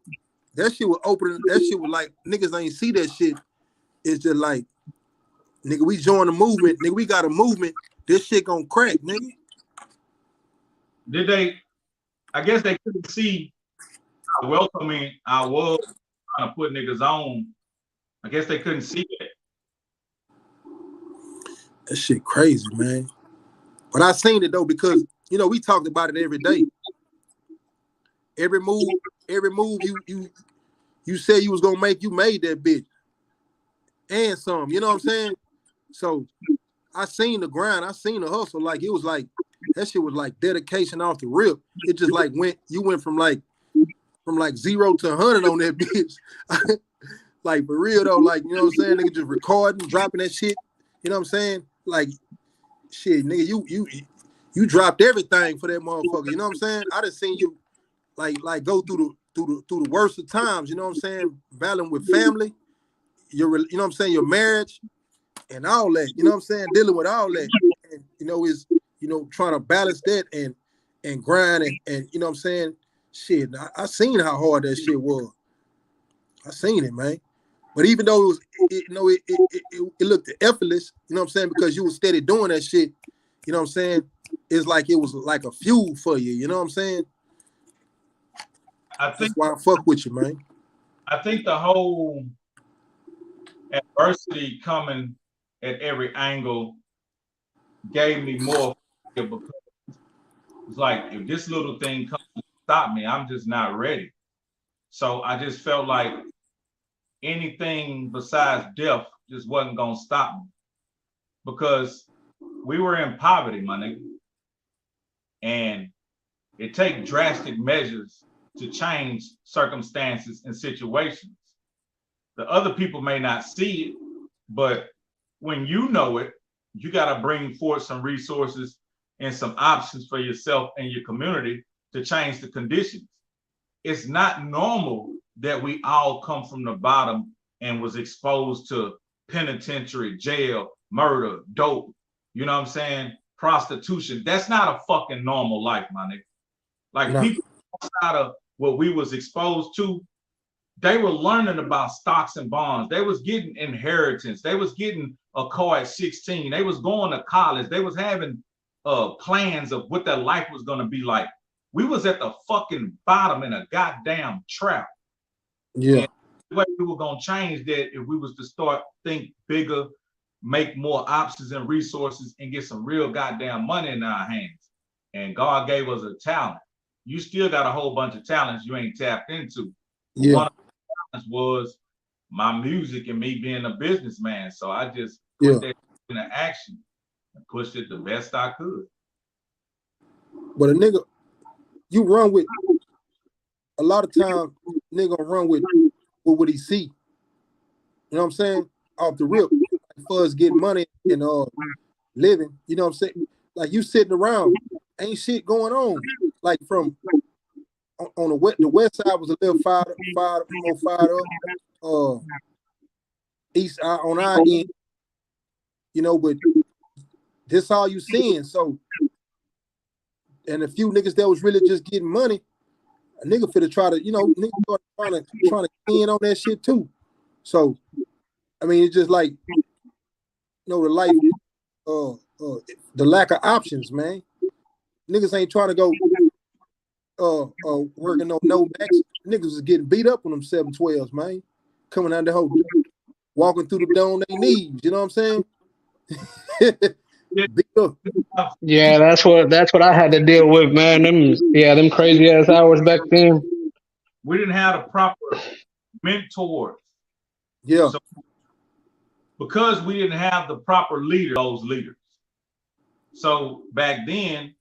that shit was opening, that shit was like niggas ain't see that shit. It's just like, nigga, we joined the movement, nigga, we got a movement, this shit gonna crack, nigga. Did they, I guess they couldn't see how welcoming I was trying to put niggas on. I guess they couldn't see that. That shit crazy, man. But I seen it though, because you know we talked about it every day. Every move you said you was gonna make, you made that bitch. And some, you know what I'm saying? So I seen the grind, I seen the hustle. Like it was like that shit was like dedication off the rip. It just like went from like 0 to 100 on that bitch. Like for real though, like you know what I'm saying? Nigga just recording, dropping that shit. You know what I'm saying? Like shit, nigga, you dropped everything for that motherfucker. You know what I'm saying? I done seen you like go through the worst of times. You know what I'm saying? Battling with family, you know what I'm saying, your marriage, and all that. You know what I'm saying? Dealing with all that, and you know is trying to balance that and grind and you know what I'm saying? Shit, I seen how hard that shit was. I seen it, man. But even though it looked effortless, you know what I'm saying, because you was steady doing that shit, you know what I'm saying? It's like it was like a fuel for you, you know what I'm saying? That's why I fuck with you, man. I think the whole adversity coming at every angle gave me more, because it's like if this little thing comes to stop me, I'm just not ready. So I just felt like anything besides death just wasn't gonna stop me, because we were in poverty, my nigga, and it takes drastic measures to change circumstances and situations. The other people may not see it, but when you know it, you got to bring forth some resources and some options for yourself and your community to change the conditions. It's not normal that we all come from the bottom and was exposed to penitentiary, jail, murder, dope, you know what I'm saying, prostitution. That's not a fucking normal life, my nigga. Like no. People outside of what we was exposed to, they were learning about stocks and bonds. They was getting inheritance. They was getting a car at 16. They was going to college. They was having plans of what their life was going to be like. We was at the fucking bottom in a goddamn trap. Yeah. And the way we were going to change that if we was to start think bigger, make more options and resources, and get some real goddamn money in our hands. And God gave us a talent. You still got a whole bunch of talents you ain't tapped into. Yeah. One of the talents was my music and me being a businessman. So I just put that into action and pushed it the best I could. But a nigga, you run with, a lot of times, nigga run with what he see. You know what I'm saying? Off the rip. For us getting money and living, you know what I'm saying? Like you sitting around, ain't shit going on. Like from on the west side was a little fired up. East on our end, you know, but this all you seeing. So, and a few niggas that was really just getting money, a nigga finna try to, you know, niggas trying to key in on that shit too. So, I mean, it's just like, you know, the life, the lack of options, man. Niggas ain't trying to go working on no max. Niggas is getting beat up on them 712s, man. Coming out the whole walking through the door on their knees, you know what I'm saying? Yeah, that's what I had to deal with, man. Them crazy ass hours back then. We didn't have the proper mentors. Yeah. So because we didn't have the proper those leaders. So back then,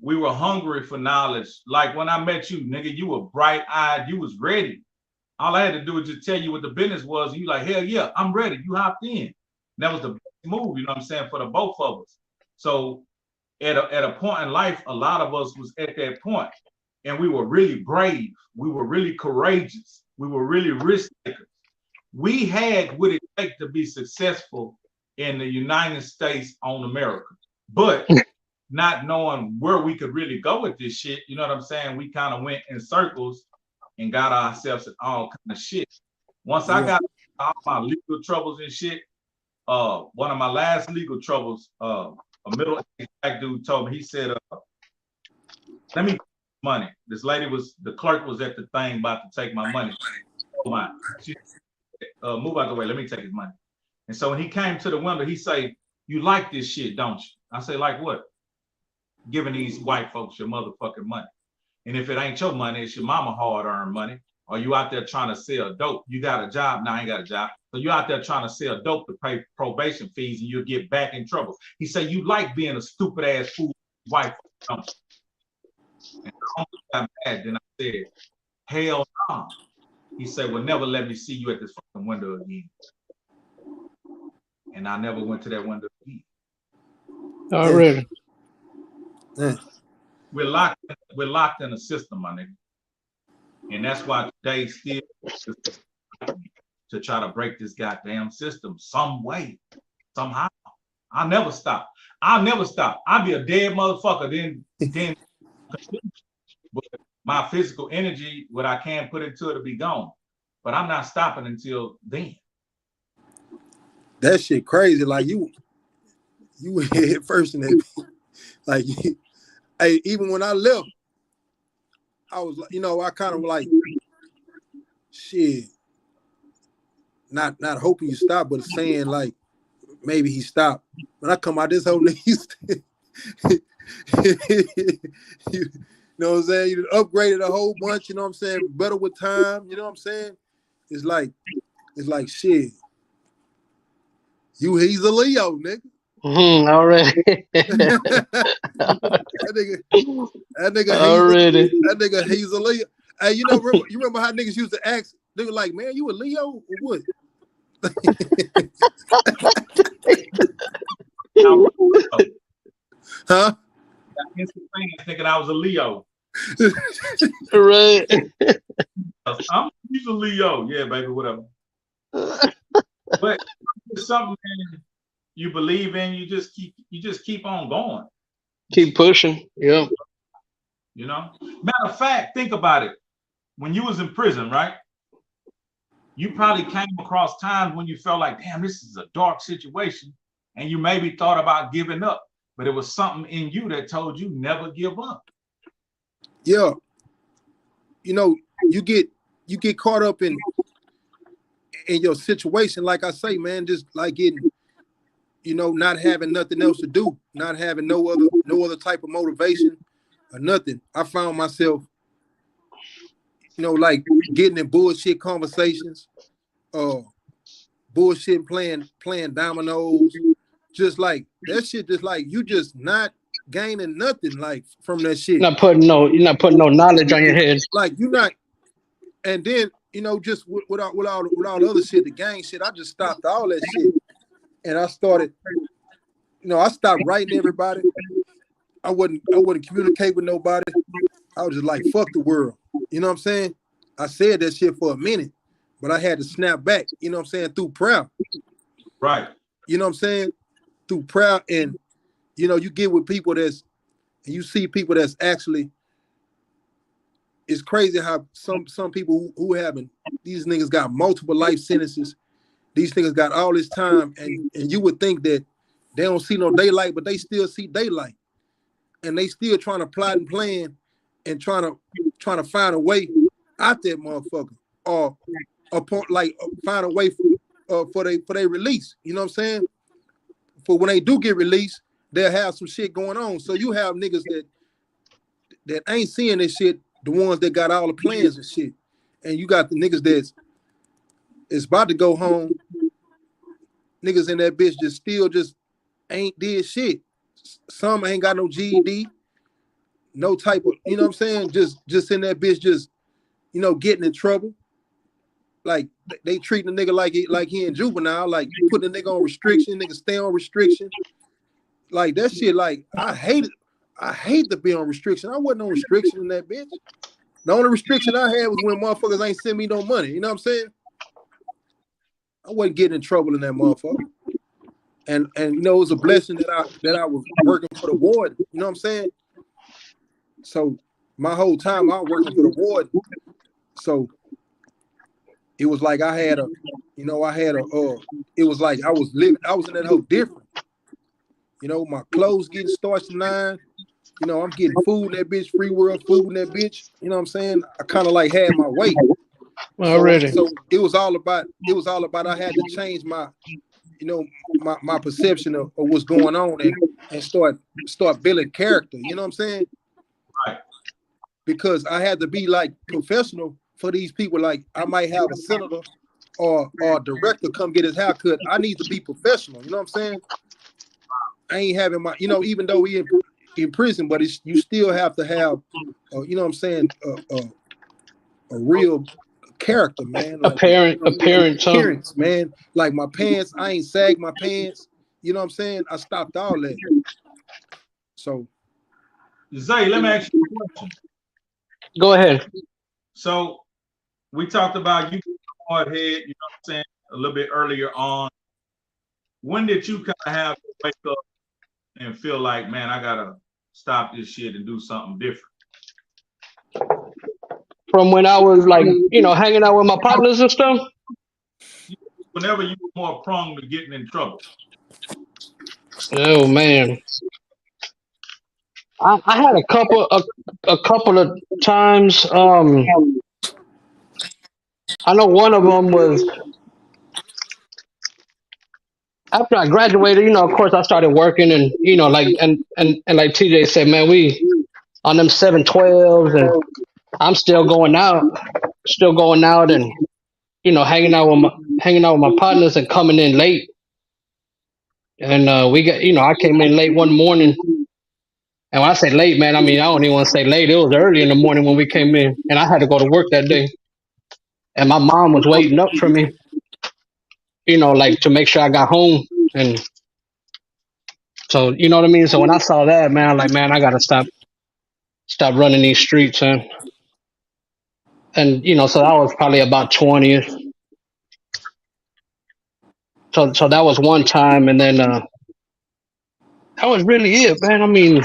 we were hungry for knowledge. Like when I met you, nigga, you were bright-eyed, you was ready. All I had to do was just tell you what the business was. You like, hell yeah, I'm ready. You hopped in. And that was the best move, you know what I'm saying, for the both of us. So at a point in life, a lot of us was at that point, and we were really brave. We were really courageous. We were really risk takers. We had what it takes to be successful in the United States on America, but not knowing where we could really go with this shit. You know what I'm saying? We kind of went in circles and got ourselves in all kind of shit. Once I got all my legal troubles and shit, one of my last legal troubles, a middle-aged black dude told me, he said, let me money. This lady the clerk was at the thing about to take my money. She move out the way, let me take his money. And so when he came to the window, he say, you like this shit, don't you? I say, like what? Giving these white folks your motherfucking money. And if it ain't your money, it's your mama hard-earned money. Or you out there trying to sell dope. You got a job? No, I ain't got a job. So you out there trying to sell dope to pay probation fees and you'll get back in trouble. He said, you like being a stupid ass fool white folk, don't you? And I got mad. Then I said, hell no. He said, well, never let me see you at this fucking window again. And I never went to that window again. Already. Yeah. We're locked in a system, my nigga. And that's why today still to try to break this goddamn system some way, somehow. I'll never stop. I'll be a dead motherfucker then but my physical energy, what I can put into it, to be gone. But I'm not stopping until then. That shit crazy. Like you hit first in that. Like, hey, even when I left, I was, I kind of like, shit, not hoping you stop, but saying like, maybe he stopped. When I come out this whole nigga, you know what I'm saying? You upgraded a whole bunch, you know what I'm saying? Better with time, you know what I'm saying? It's like shit. He's a Leo, nigga. Already. that nigga, he's a Leo. Hey, you remember how niggas used to ask? They were like, man, you a Leo or what? Huh? Thinking I was a Leo. Right. He's a Leo. Yeah, baby, whatever. But it's something you believe in, you just keep on going. Keep pushing. Yeah. You know? Matter of fact, think about it. When you was in prison, right? You probably came across times when you felt like, damn, this is a dark situation. And you maybe thought about giving up. But it was something in you that told you never give up. Yeah. You get caught up in your situation, like I say, man, just like getting, not having nothing else to do, not having no other type of motivation or nothing. I found myself, like getting in bullshit conversations, bullshit playing dominoes, just like that shit, just like you just not gaining nothing like from that shit. You're not putting no knowledge on your head. Like you're not, and then just without all the other shit, the gang shit, I just stopped all that shit. And I started, I stopped writing everybody. I wouldn't communicate with nobody. I was just like, fuck the world. You know what I'm saying? I said that shit for a minute, but I had to snap back, you know what I'm saying, through prayer. Right. You know what I'm saying? Through prayer, and you get with people and you see people that's actually, it's crazy how some people who haven't, these niggas got multiple life sentences. These niggas got all this time, and you would think that they don't see no daylight, but they still see daylight. And they still trying to plot and plan and trying to find a way out that motherfucker, or find a way for their release. You know what I'm saying? For when they do get released, they'll have some shit going on. So you have niggas that ain't seeing this shit, the ones that got all the plans and shit. And you got the niggas that's about to go home. Niggas in that bitch just ain't did shit. Some ain't got no GED, no type of, you know what I'm saying? Just in that bitch just, you know, getting in trouble. Like they treating the nigga like he in juvenile, like you put the nigga on restriction, nigga stay on restriction. Like that shit, like I hate it. I hate to be on restriction. I wasn't on restriction in that bitch. The only restriction I had was when motherfuckers ain't send me no money. You know what I'm saying? I wasn't getting in trouble in that motherfucker. And you know, it was a blessing that I was working for the ward. You know what I'm saying? So my whole time I was working for the ward. So it was like I had it was like I was in that hoe different. You know, my clothes getting starched 9. You know, I'm getting food in that bitch, free world food in that bitch. You know what I'm saying? I kind of like had my weight. Already. So it was all about I had to change my, you know, my perception of what's going on and start building character. You know what I'm saying? Right. Because I had to be like professional for these people. Like I might have a senator or a director come get his haircut. I need to be professional. You know what I'm saying? I ain't having my, you know, even though we in prison, but you still have to have, you know what I'm saying, a real character, man. Like appearance, man. Like my pants, I ain't sag my pants. You know what I'm saying? I stopped all that. So, Zay, let me ask you a question. Go ahead. So we talked about you hard head, you know what I'm saying, a little bit earlier on. When did you kind of have to wake up and feel like, man, I gotta stop this shit and do something different? From when I was like, you know, hanging out with my partners and stuff. Whenever you were more prone to getting in trouble. Oh man, I had a couple of times. I know one of them was after I graduated. You know, of course, I started working, and you know, like and like TJ said, man, we on them 712s, and I'm still going out, and you know, hanging out with my partners and coming in late. And we got, you know, I came in late one morning. And when I say late, man, I mean, I don't even want to say late. It was early in the morning when we came in, and I had to go to work that day. And my mom was waiting up for me, you know, like to make sure I got home. And so, you know what I mean? So when I saw that, man, I'm like, man, I got to stop running these streets. And, you know, so I was probably about 20. So that was one time. And then that was really it, man. I mean,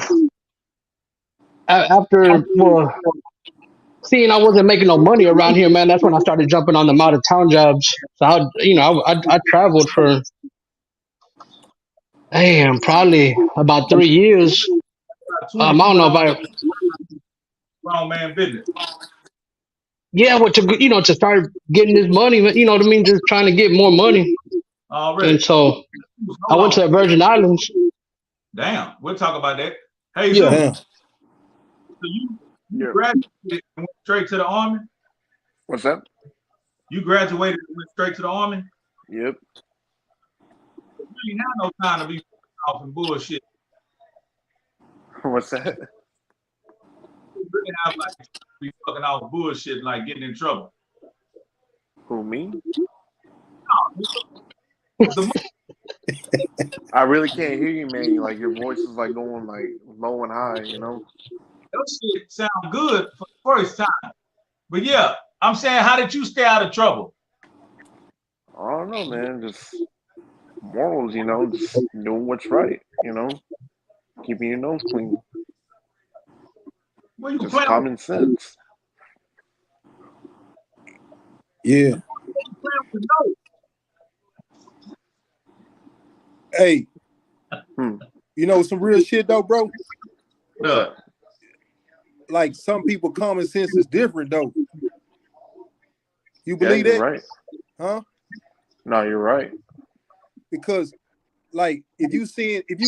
after, well, seeing I wasn't making no money around here, man, that's when I started jumping on the out of town jobs. So I traveled for probably about 3 years. I don't know about Grown man business. yeah, well, to start getting this money, you know what I mean, just trying to get more money. Already. And so I went to the Virgin Islands. Damn, we'll talk about that. Hey, yeah. So you graduated and went straight to the Army? What's that? You graduated and went straight to the Army? Yep. You ain't have no time to be off and bullshit. What's that? You really have like to be fucking off bullshit, like getting in trouble. Who, me? No. I really can't hear you, man. Like your voice is like going like low and high, you know? That shit sound good for the first time. But yeah, I'm saying, how did you stay out of trouble? I don't know, man. Just morals, you know, just doing what's right, you know, keeping your nose clean. Well, you just common sense. Yeah. Hey, you know some real shit though, bro? Like some people common sense is different though. You believe that? Right. Huh? No, you're right. Because like if you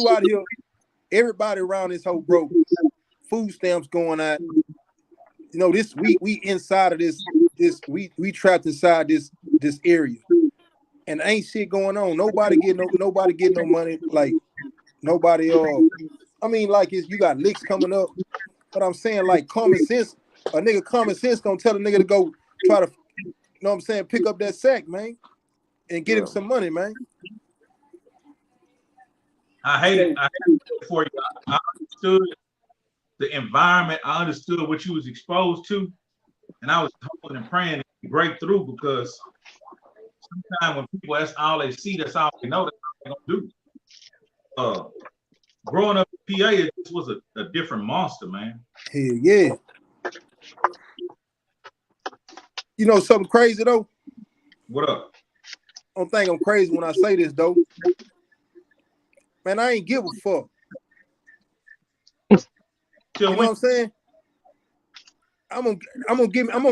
out here everybody around this whole broke. Food stamps going out. You know, this we inside of this we trapped inside this area, and ain't shit going on. Nobody get no money. Like nobody. I mean, like you got licks coming up, but I'm saying like common sense. A nigga common sense gonna tell a nigga to go try to, you know what I'm saying, pick up that sack, man, and get him some money, man. I hate it for you. I understood the environment. I understood what you was exposed to, and I was hoping and praying to break through, because sometimes when people, that's all they see, that's all they know, that's all they gonna do. Growing up in PA, it just was a different monster, man. Hell yeah. You know something crazy though? What up? I don't think I'm crazy when I say this though. Man, I ain't give a fuck. You know what I'm saying? I'm gonna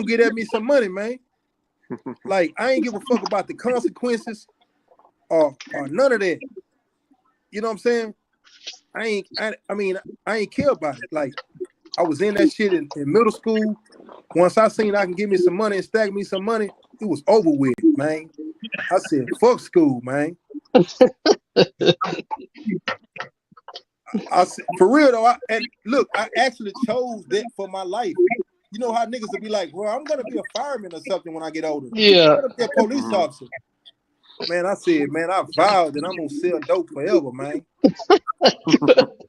get at me some money, man. Like I ain't give a fuck about the consequences or none of that. You know what I'm saying? I ain't care about it. Like I was in that shit in middle school. Once I seen I can give me some money and stack me some money, it was over with, man. I said, fuck school, man. I said, for real though, I actually chose that for my life. You know how niggas will be like, well, I'm gonna be a fireman or something when I get older. Yeah. I'm gonna be a police officer. Man, I said, man, I vowed that I'm gonna sell dope forever, man.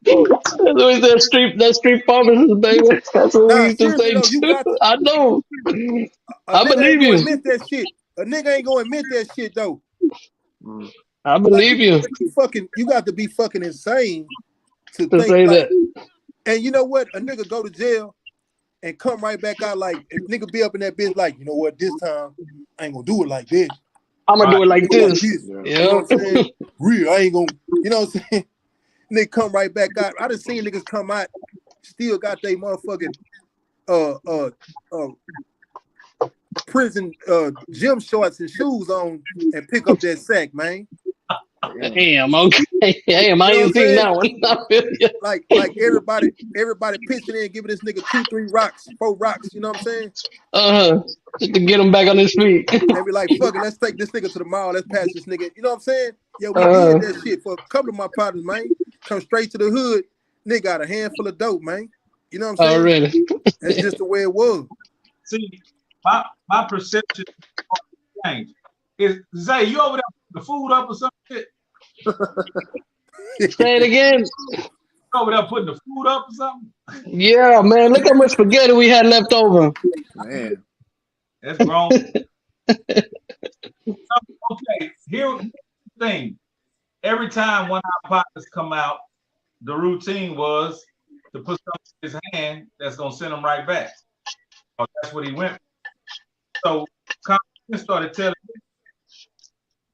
Louis, that street pharmacist, baby. That's what we used to say though, you too. got to, I know. I believe you. Admit that shit. A nigga ain't gonna admit that shit though. I believe you. You got to be fucking insane to think say like that. And you know what? A nigga go to jail and come right back out like, if nigga be up in that bitch like, you know what, this time I ain't gonna do it like this. I'm gonna do it like this. Yeah. You know what I'm saying? Real, I ain't gonna, you know what I'm saying? Nigga come right back out. I done seen niggas come out, still got they motherfucking prison gym shorts and shoes on and pick up that sack, man. Damn, okay. Damn, I ain't seen that one. Like everybody pitching in, giving this nigga 2, 3 rocks, 4 rocks, you know what I'm saying? Just to get him back on his feet. And be like, fuck it, let's take this nigga to the mall, let's pass this nigga. You know what I'm saying? Yeah, we did that shit for a couple of my partners, man. Come straight to the hood, nigga got a handful of dope, man. You know what I'm saying? Already. That's just the way it was. See, my perception changed. Is Zay, you over there putting the food up or some shit? Say it again. You over there putting the food up or something? Yeah, man. Look how much spaghetti we had left over. Man. That's grown. Okay, here's the thing. Every time one of our partners come out, the routine was to put something in his hand that's gonna send him right back. Oh, that's what he went. So confidence started telling me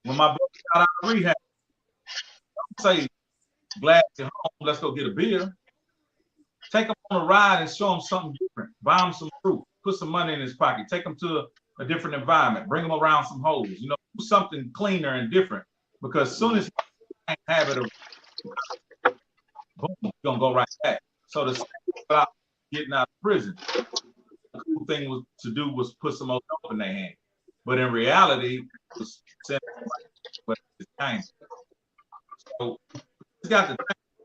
when my brother got out of rehab, don't say, glad you're home, let's go get a beer. Take him on a ride and show him something different. Buy him some fruit, put some money in his pocket, take him to a different environment, bring him around some hoes, you know, do something cleaner and different. Because as soon as he have it, boom, he's gonna go right back. So the about getting out of prison, the cool thing was to do was put some more dope in their hand. But in reality, it was but it's time. So it's got the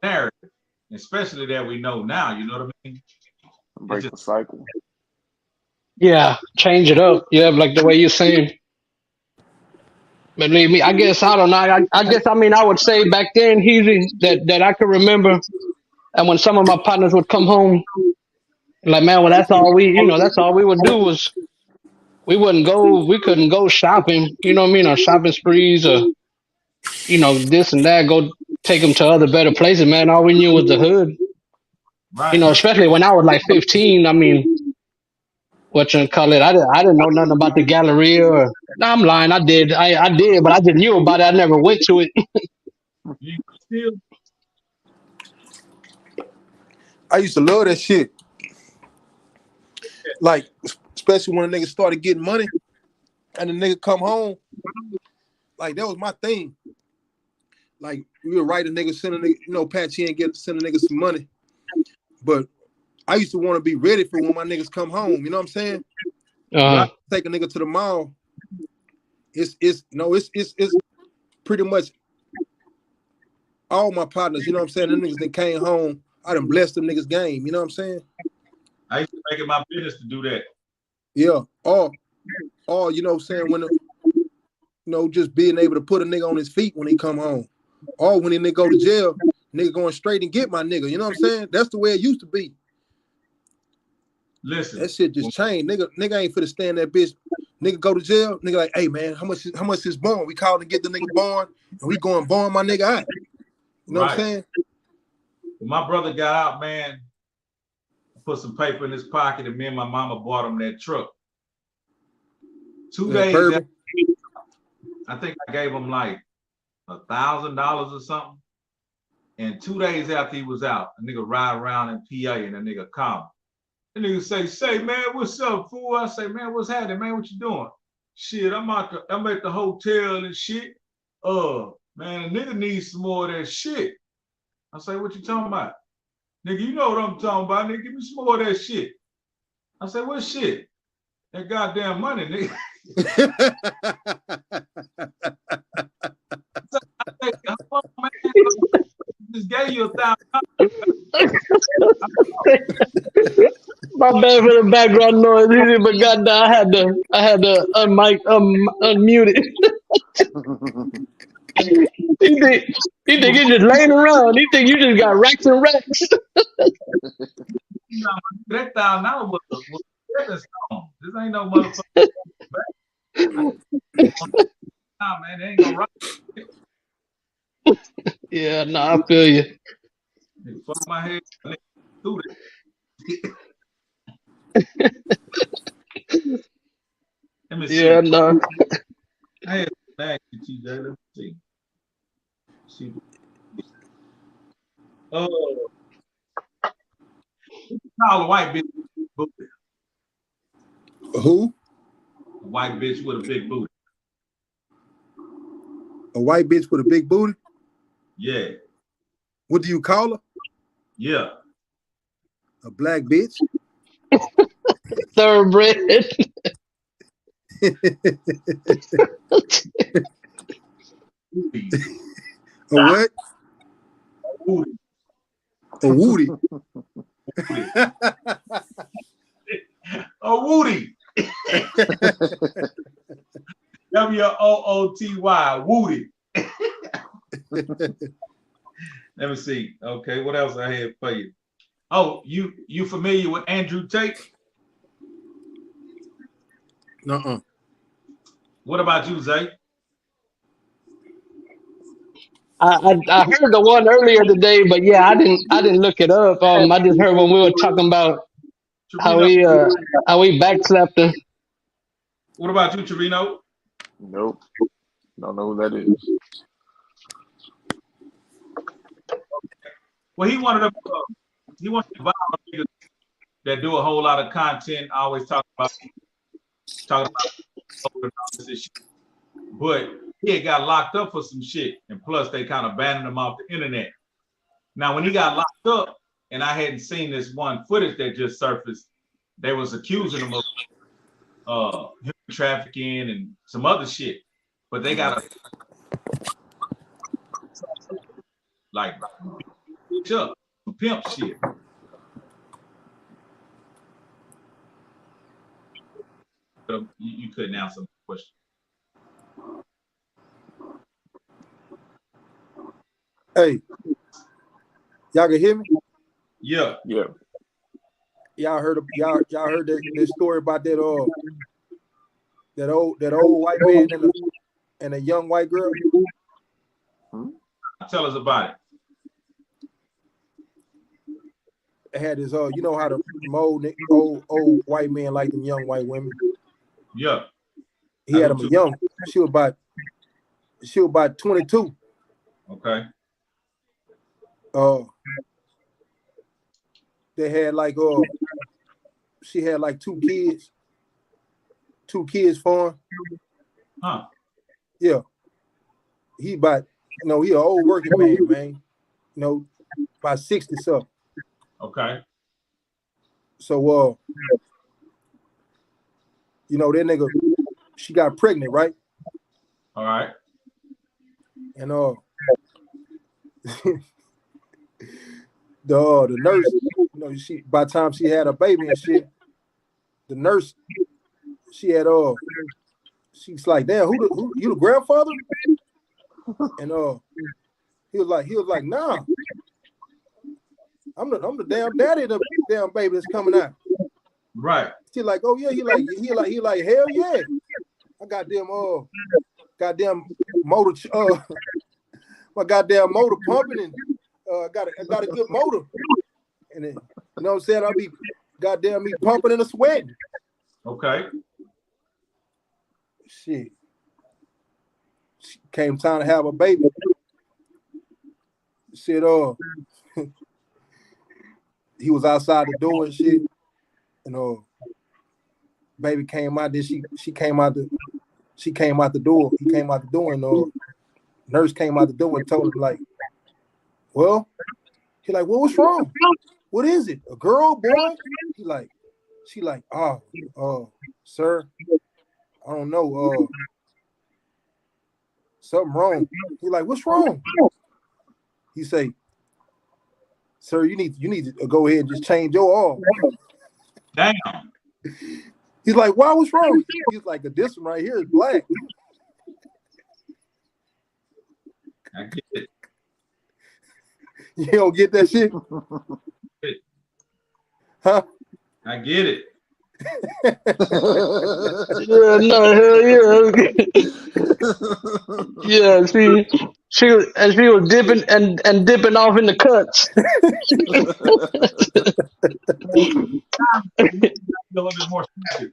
narrative, especially that we know now, you know what I mean? Break the cycle. Yeah, change it up. Yeah, like the way you're saying. Believe me, I guess I don't know. I mean I would say back then, Heezy, that I could remember, and when some of my partners would come home, like man, well that's all we would do was we couldn't go shopping, you know what I mean, or shopping sprees or this and that. Go take them to other better places, man. All we knew was the hood. Right. Especially when I was like 15. I mean, what you call it? I didn't know nothing about the Galleria. No, I'm lying. I did, but I just knew about it. I never went to it. You still? I used to love that shit. Like, especially when a nigga started getting money and the nigga come home. Like, that was my thing. like we would write a nigga, send a nigga, patch in, send a nigga some money. But I used to want to be ready for when my niggas come home. You know what I'm saying? Take a nigga to the mall. It's pretty much all my partners. You know what I'm saying? Them niggas that came home, I done blessed them niggas game. You know what I'm saying? I used to make it my business to do that. Yeah. Or you know what I'm saying, when just being able to put a nigga on his feet when he come home. Or when they go to jail, nigga going straight and get my nigga. You know what I'm saying? That's the way it used to be. Listen. That shit just changed. Nigga ain't finna stand that bitch. Nigga go to jail, nigga like, hey man, how much is bond? We call and get the nigga bond, and we going bond my nigga out. You know what I'm saying? When my brother got out, man, I put some paper in his pocket, and me and my mama bought him that truck. 2 days after, I think I gave him like $1,000 or something. And 2 days after he was out, a nigga ride around in PA and a nigga call me. The nigga say, man, what's up, fool? I say, man, what's happening, man? What you doing? Shit, I'm at the hotel and shit. Man, a nigga needs some more of that shit. I say, what you talking about? Nigga, you know what I'm talking about, nigga. Give me some more of that shit. I say, what shit? That goddamn money, nigga. Just gave you $1,000. My bad for the background noise. But goddamn, I had to unmute it. He think he's just laying around. He think you just got racks and racks. That $1,000 was a stepping stone. This ain't no motherfucker. Nah, man, they ain't gonna rock. Yeah, I feel you. Fuck my head. Through Let me see. Yeah, no. I had back to TJ. Let's see. Call a white bitch booty. Who? A white bitch with a big booty. A white bitch with a big booty? Yeah. What do you call her? Yeah. A black bitch? Thoroughbred. A what? A Woody. A Woody. W-O-O-T-Y. Woody. Let me see. Okay, what else I had for you? Oh, you familiar with Andrew Tate? Nuh-uh. What about you, Zay? I heard the one earlier today, but yeah, I didn't look it up. I just heard when we were talking about how we backslapped him. What about you, Torino? Nope. Don't know who that is. Well, he wanted to viral niggas that do a whole lot of content, always talking about this shit. But he had got locked up for some shit, and plus they kind of banned him off the internet. Now, when he got locked up, and I hadn't seen this one footage that just surfaced, they was accusing him of human trafficking and some other shit. But they got like up, pimp shit. But you couldn't answer the question. Hey, y'all can hear me? Yeah. Yeah. Y'all heard that story about that old white man and a young white girl? Tell us about it. It had this you know how the old white man like them young white women? Yeah. He had them young. She was about 22. Okay. They had like she had like two kids for him. Huh. Yeah. He about he an old working man. About 60 something. Okay. So that nigga, she got pregnant, right? All right. And the nurse, she by the time she had a baby and shit, the nurse, she had she's like, damn, who you the grandfather? And he was like, nah, I'm the damn daddy of the damn baby that's coming out. Right. She like, oh yeah, he like hell yeah. I got them goddamn motor my goddamn motor pumping and got a good motor. And then, you know what I'm saying? I'll be goddamn me pumping and a sweating. Okay. Shit. Came time to have a baby. Shit, he was outside the door and shit. And baby came out. Then she came out the door. He came out the door, and nurse came out the door and told him like, well, he like, well, what's wrong? What is it? A girl, boy? She like, sir, I don't know. Something wrong. He like, what's wrong? He say, sir, you need to go ahead and just change your oil. Damn. He's like, why? What's wrong? He's like, this one right here is black. I get it. You don't get that shit? Huh? I get it. Yeah, no, hell yeah. Yeah, she was dipping and dipping off in the cuts. A little bit more snappy.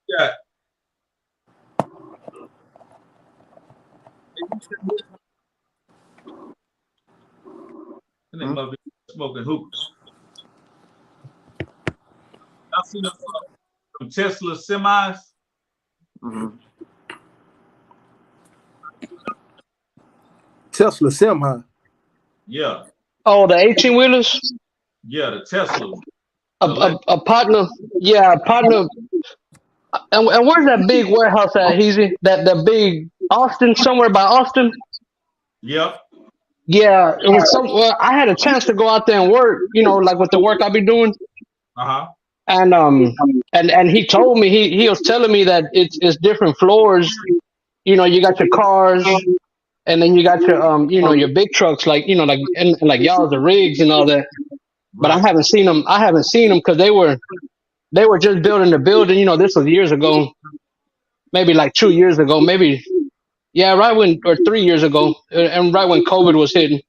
Yeah. And they must be smoking hoops. I seen some Tesla semis. Mm-hmm. Tesla semi. Yeah. Oh, the 18-wheelers? Yeah, the Tesla. A partner. Yeah, a partner. And where's that big warehouse at, Heezy? That big Austin, somewhere by Austin? Yep. Yeah, it was I had a chance to go out there and work, like with the work I be doing. Uh-huh. And he told me he was telling me that it's different floors. You got your cars, and then you got your your big trucks like like y'all the rigs and all that. But I Right. haven't seen them. I haven't seen them because they were just building the building. This was years ago, maybe like 2 years ago, maybe. Yeah, right when or 3 years ago, and right when COVID was hitting.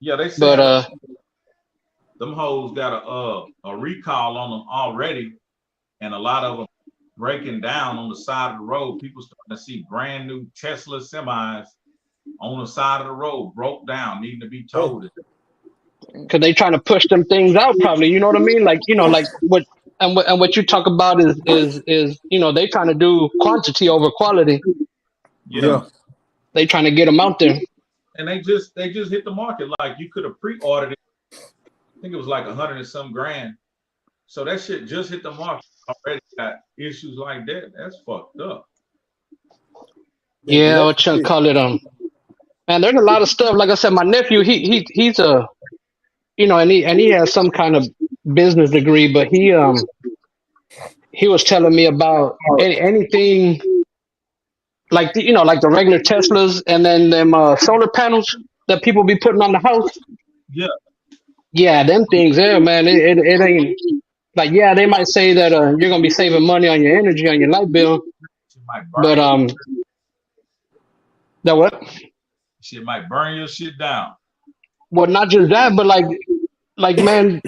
Yeah, they But said them hoes got a recall on them already, and a lot of them breaking down on the side of the road. People starting to see brand new Tesla semis on the side of the road, broke down, needing to be towed. because they trying to push them things out, probably. You know what I mean? Like like what you talk about is they trying to do quantity over quality. Yeah. They trying to get them out there. And they just hit the market. Like you could have pre-ordered it. I think it was like 100 and some grand. So that shit just hit the market. Already got issues like that. That's fucked up. Yeah, what you call it? Man, there's a lot of stuff. Like I said, my nephew, he's a, and he has some kind of business degree, but he was telling me about anything like like the regular Teslas and then them solar panels that people be putting on the house. Yeah. Yeah, them things there, man. It ain't like, yeah, they might say that you're gonna be saving money on your energy on your light bill, but that what? Shit might burn your shit down. Well, not just that, but like man,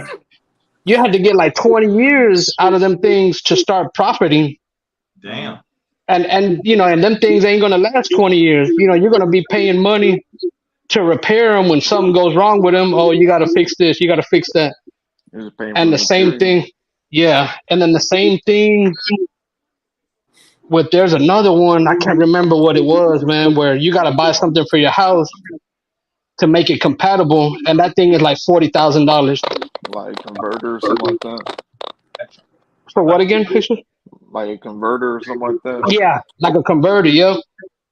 you had to get like 20 years out of them things to start profiting. to repair them when something goes wrong with them. Oh, you got to fix this. You got to fix that. You're just paying for And the same material. thing. Yeah. And then the same thing with there's another one. I can't remember what it was, man, where you got to buy something for your house to make it compatible. And that thing is like $40,000. Like a converter or something like that. For what again, Fisher? Like a converter or something like that. Yeah. Like a converter. Yep.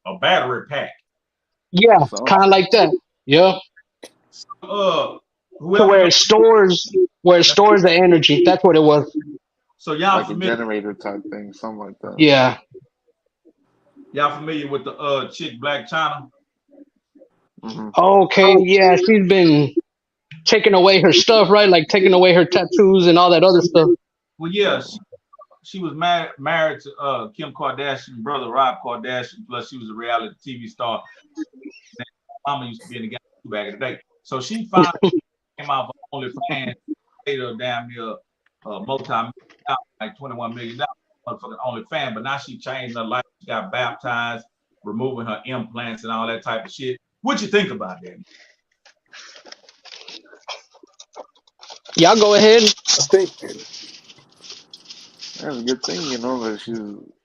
A battery pack. Yeah. So, Kind of like that. Yep. So So whoever know, where it stores the energy. That's what it was. so y'all like a familiar? generator type thing, something like that. Yeah. Y'all familiar with the chick Black China? Mm-hmm. Okay. Yeah. She's been taking away her stuff, right? Like taking away her tattoos and all that other stuff. Well, yeah, she was married to Kim Kardashian brother Rob Kardashian. Plus, she was a reality TV star. Mama used to be in the game back in the day. So she finally came out of OnlyFans, paid her damn near multi-million, like $21 million for the OnlyFans. But now she changed her life. She got baptized, removing her implants and all that type of shit. What you think about that? Y'all go ahead. I think That's a good thing, that she's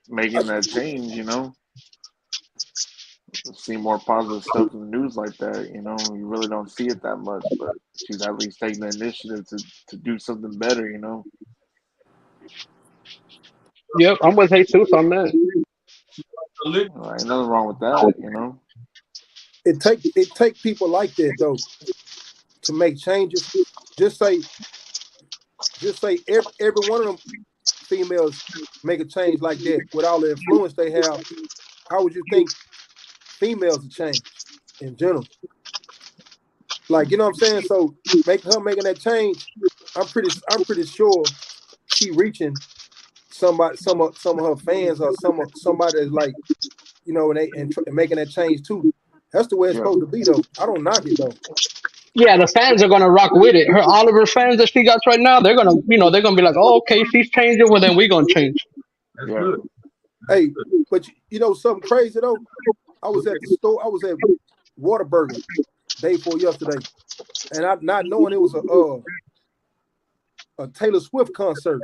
making that change, See more positive stuff in the news like that, You really don't see it that much, but she's at least taking the initiative to do something better, Yep, I'm with Jesus on that. Ain't nothing wrong with that, it take people like that though to make changes. Just say every one of them females make a change like that with all the influence they have. How would you think females would change in general? Like, you know what I'm saying? So making that change, I'm pretty sure she reaching some of her fans or somebody that's like, and making that change too. That's the way it's supposed to be though. I don't knock it though. Yeah, the fans are gonna rock with it. All of her fans that she got right now, they're gonna be like, oh, okay, she's changing. Well, then we gonna change. That's good. Hey, but something crazy though. I was at the store. I was at Whataburger day before yesterday, and I not knowing it was a Taylor Swift concert.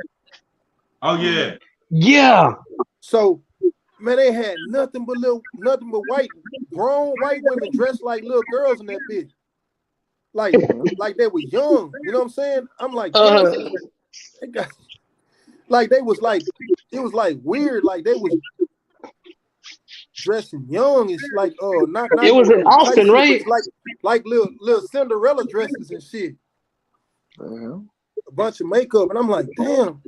Oh yeah. Yeah. So, man, they had nothing but grown white women dressed like little girls in that bitch. Like they were young. You know what I'm saying? I'm like, they got, like they was like, it was like weird. Like they was dressing young and like not it was in Austin, shit, right? like little Cinderella dresses and shit. A bunch of makeup, and I'm like, damn.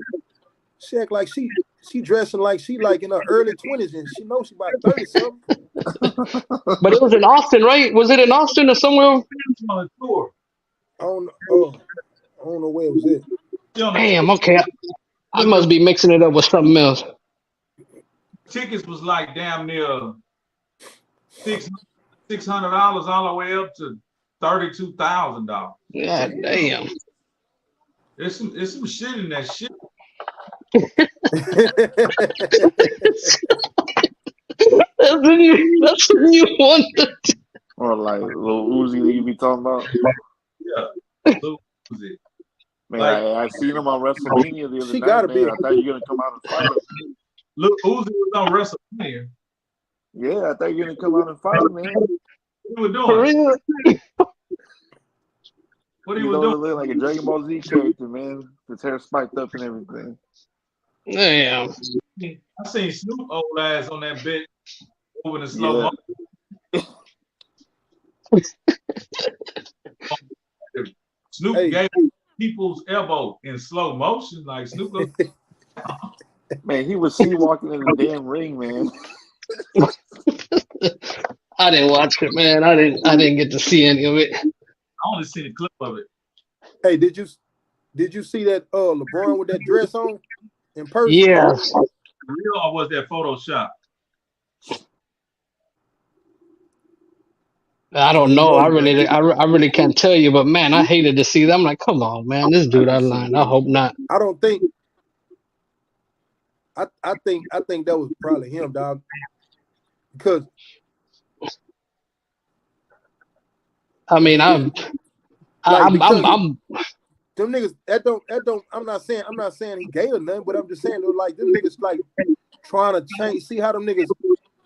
She act like she dressing like she like in her early 20s, and she knows she about 30 something. But it was in Austin, right? Was it in Austin or somewhere? On a tour. I don't know where it was at. Damn, okay. I must be mixing it up with something else. Tickets was like damn near $600 all the way up to $32,000. God damn. It's some shit in that shit. That's a new one. Or like Lil Uzi that you be talking about. Yeah, Lil Uzi. Man, I seen him on WrestleMania the other night. Gotta man. I thought you were gonna come out and fight him. Lil Uzi was on WrestleMania. Yeah, I thought you were gonna come out and fight him, man. What he was doing? For real? What he was doing? Look like a Dragon Ball Z character, man. His hair spiked up and everything. Damn. I seen Snoop old ass on that bitch moving in slow motion. Snoop gave people's elbow in slow motion, like Snoop. Man, he was walking in the damn ring, man. I didn't watch it, man. I didn't get to see any of it. I only seen a clip of it. Hey, did you see that LeBron with that dress on in person? Yes. Real or was that Photoshop? I don't know. I really can't tell you, but man, I hated to see them. I'm like, come on, man, this dude out of line. I hope not. I don't think. I think that was probably him, dog. Because I mean, Man, like because them niggas that don't I'm not saying he gay or nothing, but I'm just saying like them niggas like trying to change. See how them niggas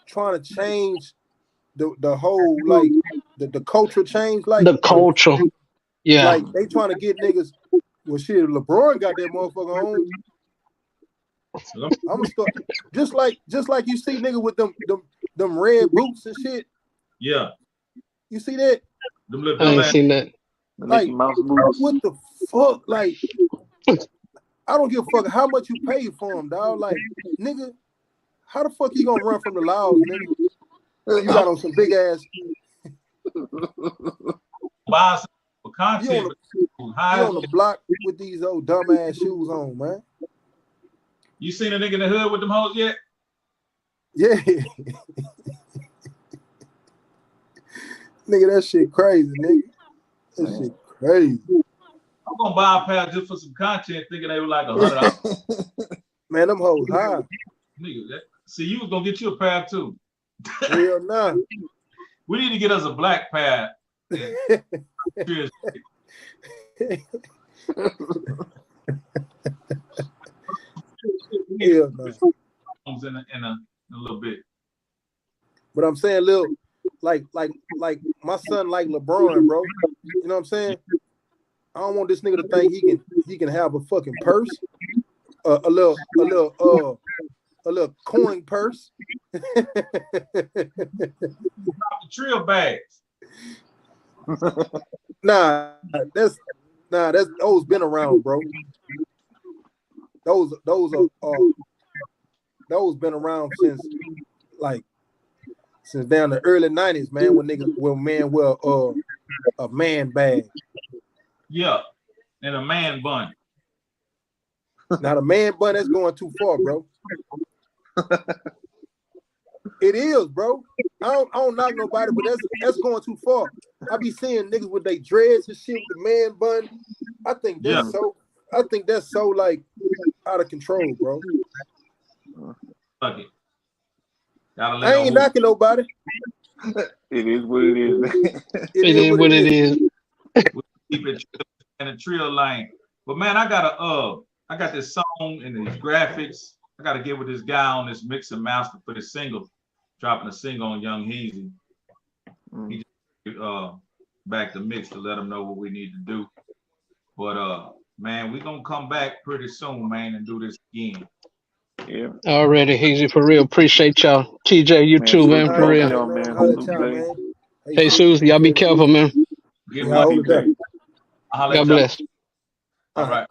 trying to change the whole like the culture change, like the culture. Yeah. Like they trying to get niggas. Well, shit, LeBron got that motherfucker on. I'm start just like you see nigga with them red boots and shit. Yeah. You see that? I ain't seen that. Like what the fuck? Like I don't give a fuck how much you pay for him, dog. Like nigga, how the fuck you gonna run from the laws, nigga? You got on some big ass. You on the block with these old dumbass shoes on, man. You seen a nigga in the hood with them hoes yet? Yeah. Nigga, that shit crazy, nigga. That shit crazy. I'm gonna buy a pair just for some content, thinking they were like $100. Man, them hoes high. Nigga, see, you was gonna get you a pair too. Hell nah. We need to get us a black pair. Hell no. In a little bit. But I'm saying, Lil, like my son like LeBron, bro. You know what I'm saying? I don't want this nigga to think he can have a fucking purse, a little coin purse. The Trill bags. Nah, that's those been around, bro. Those been around since down the early 90s, man, when men wear a man bag. Yeah, and a man bun. Now the man bun, that's going too far, bro. It is, bro. I don't knock nobody, but that's going too far. I be seeing niggas with their dreads and shit with the man bun. I think that's so like out of control, bro. Fuck it. I ain't knocking nobody. It is what it is. It is what it is. Keep it in a Trill lane. But man, I got this song and these graphics. I gotta get with this guy on this mix and master for this single, dropping a single on Young Heezy. He just back the mix to let him know what we need to do. But man, we gonna come back pretty soon, man, and do this again. Yeah. Already, Heezy, for real. Appreciate y'all. TJ, you too, man, for real. Man. Hey, Susie, y'all be careful, man. God bless. All right.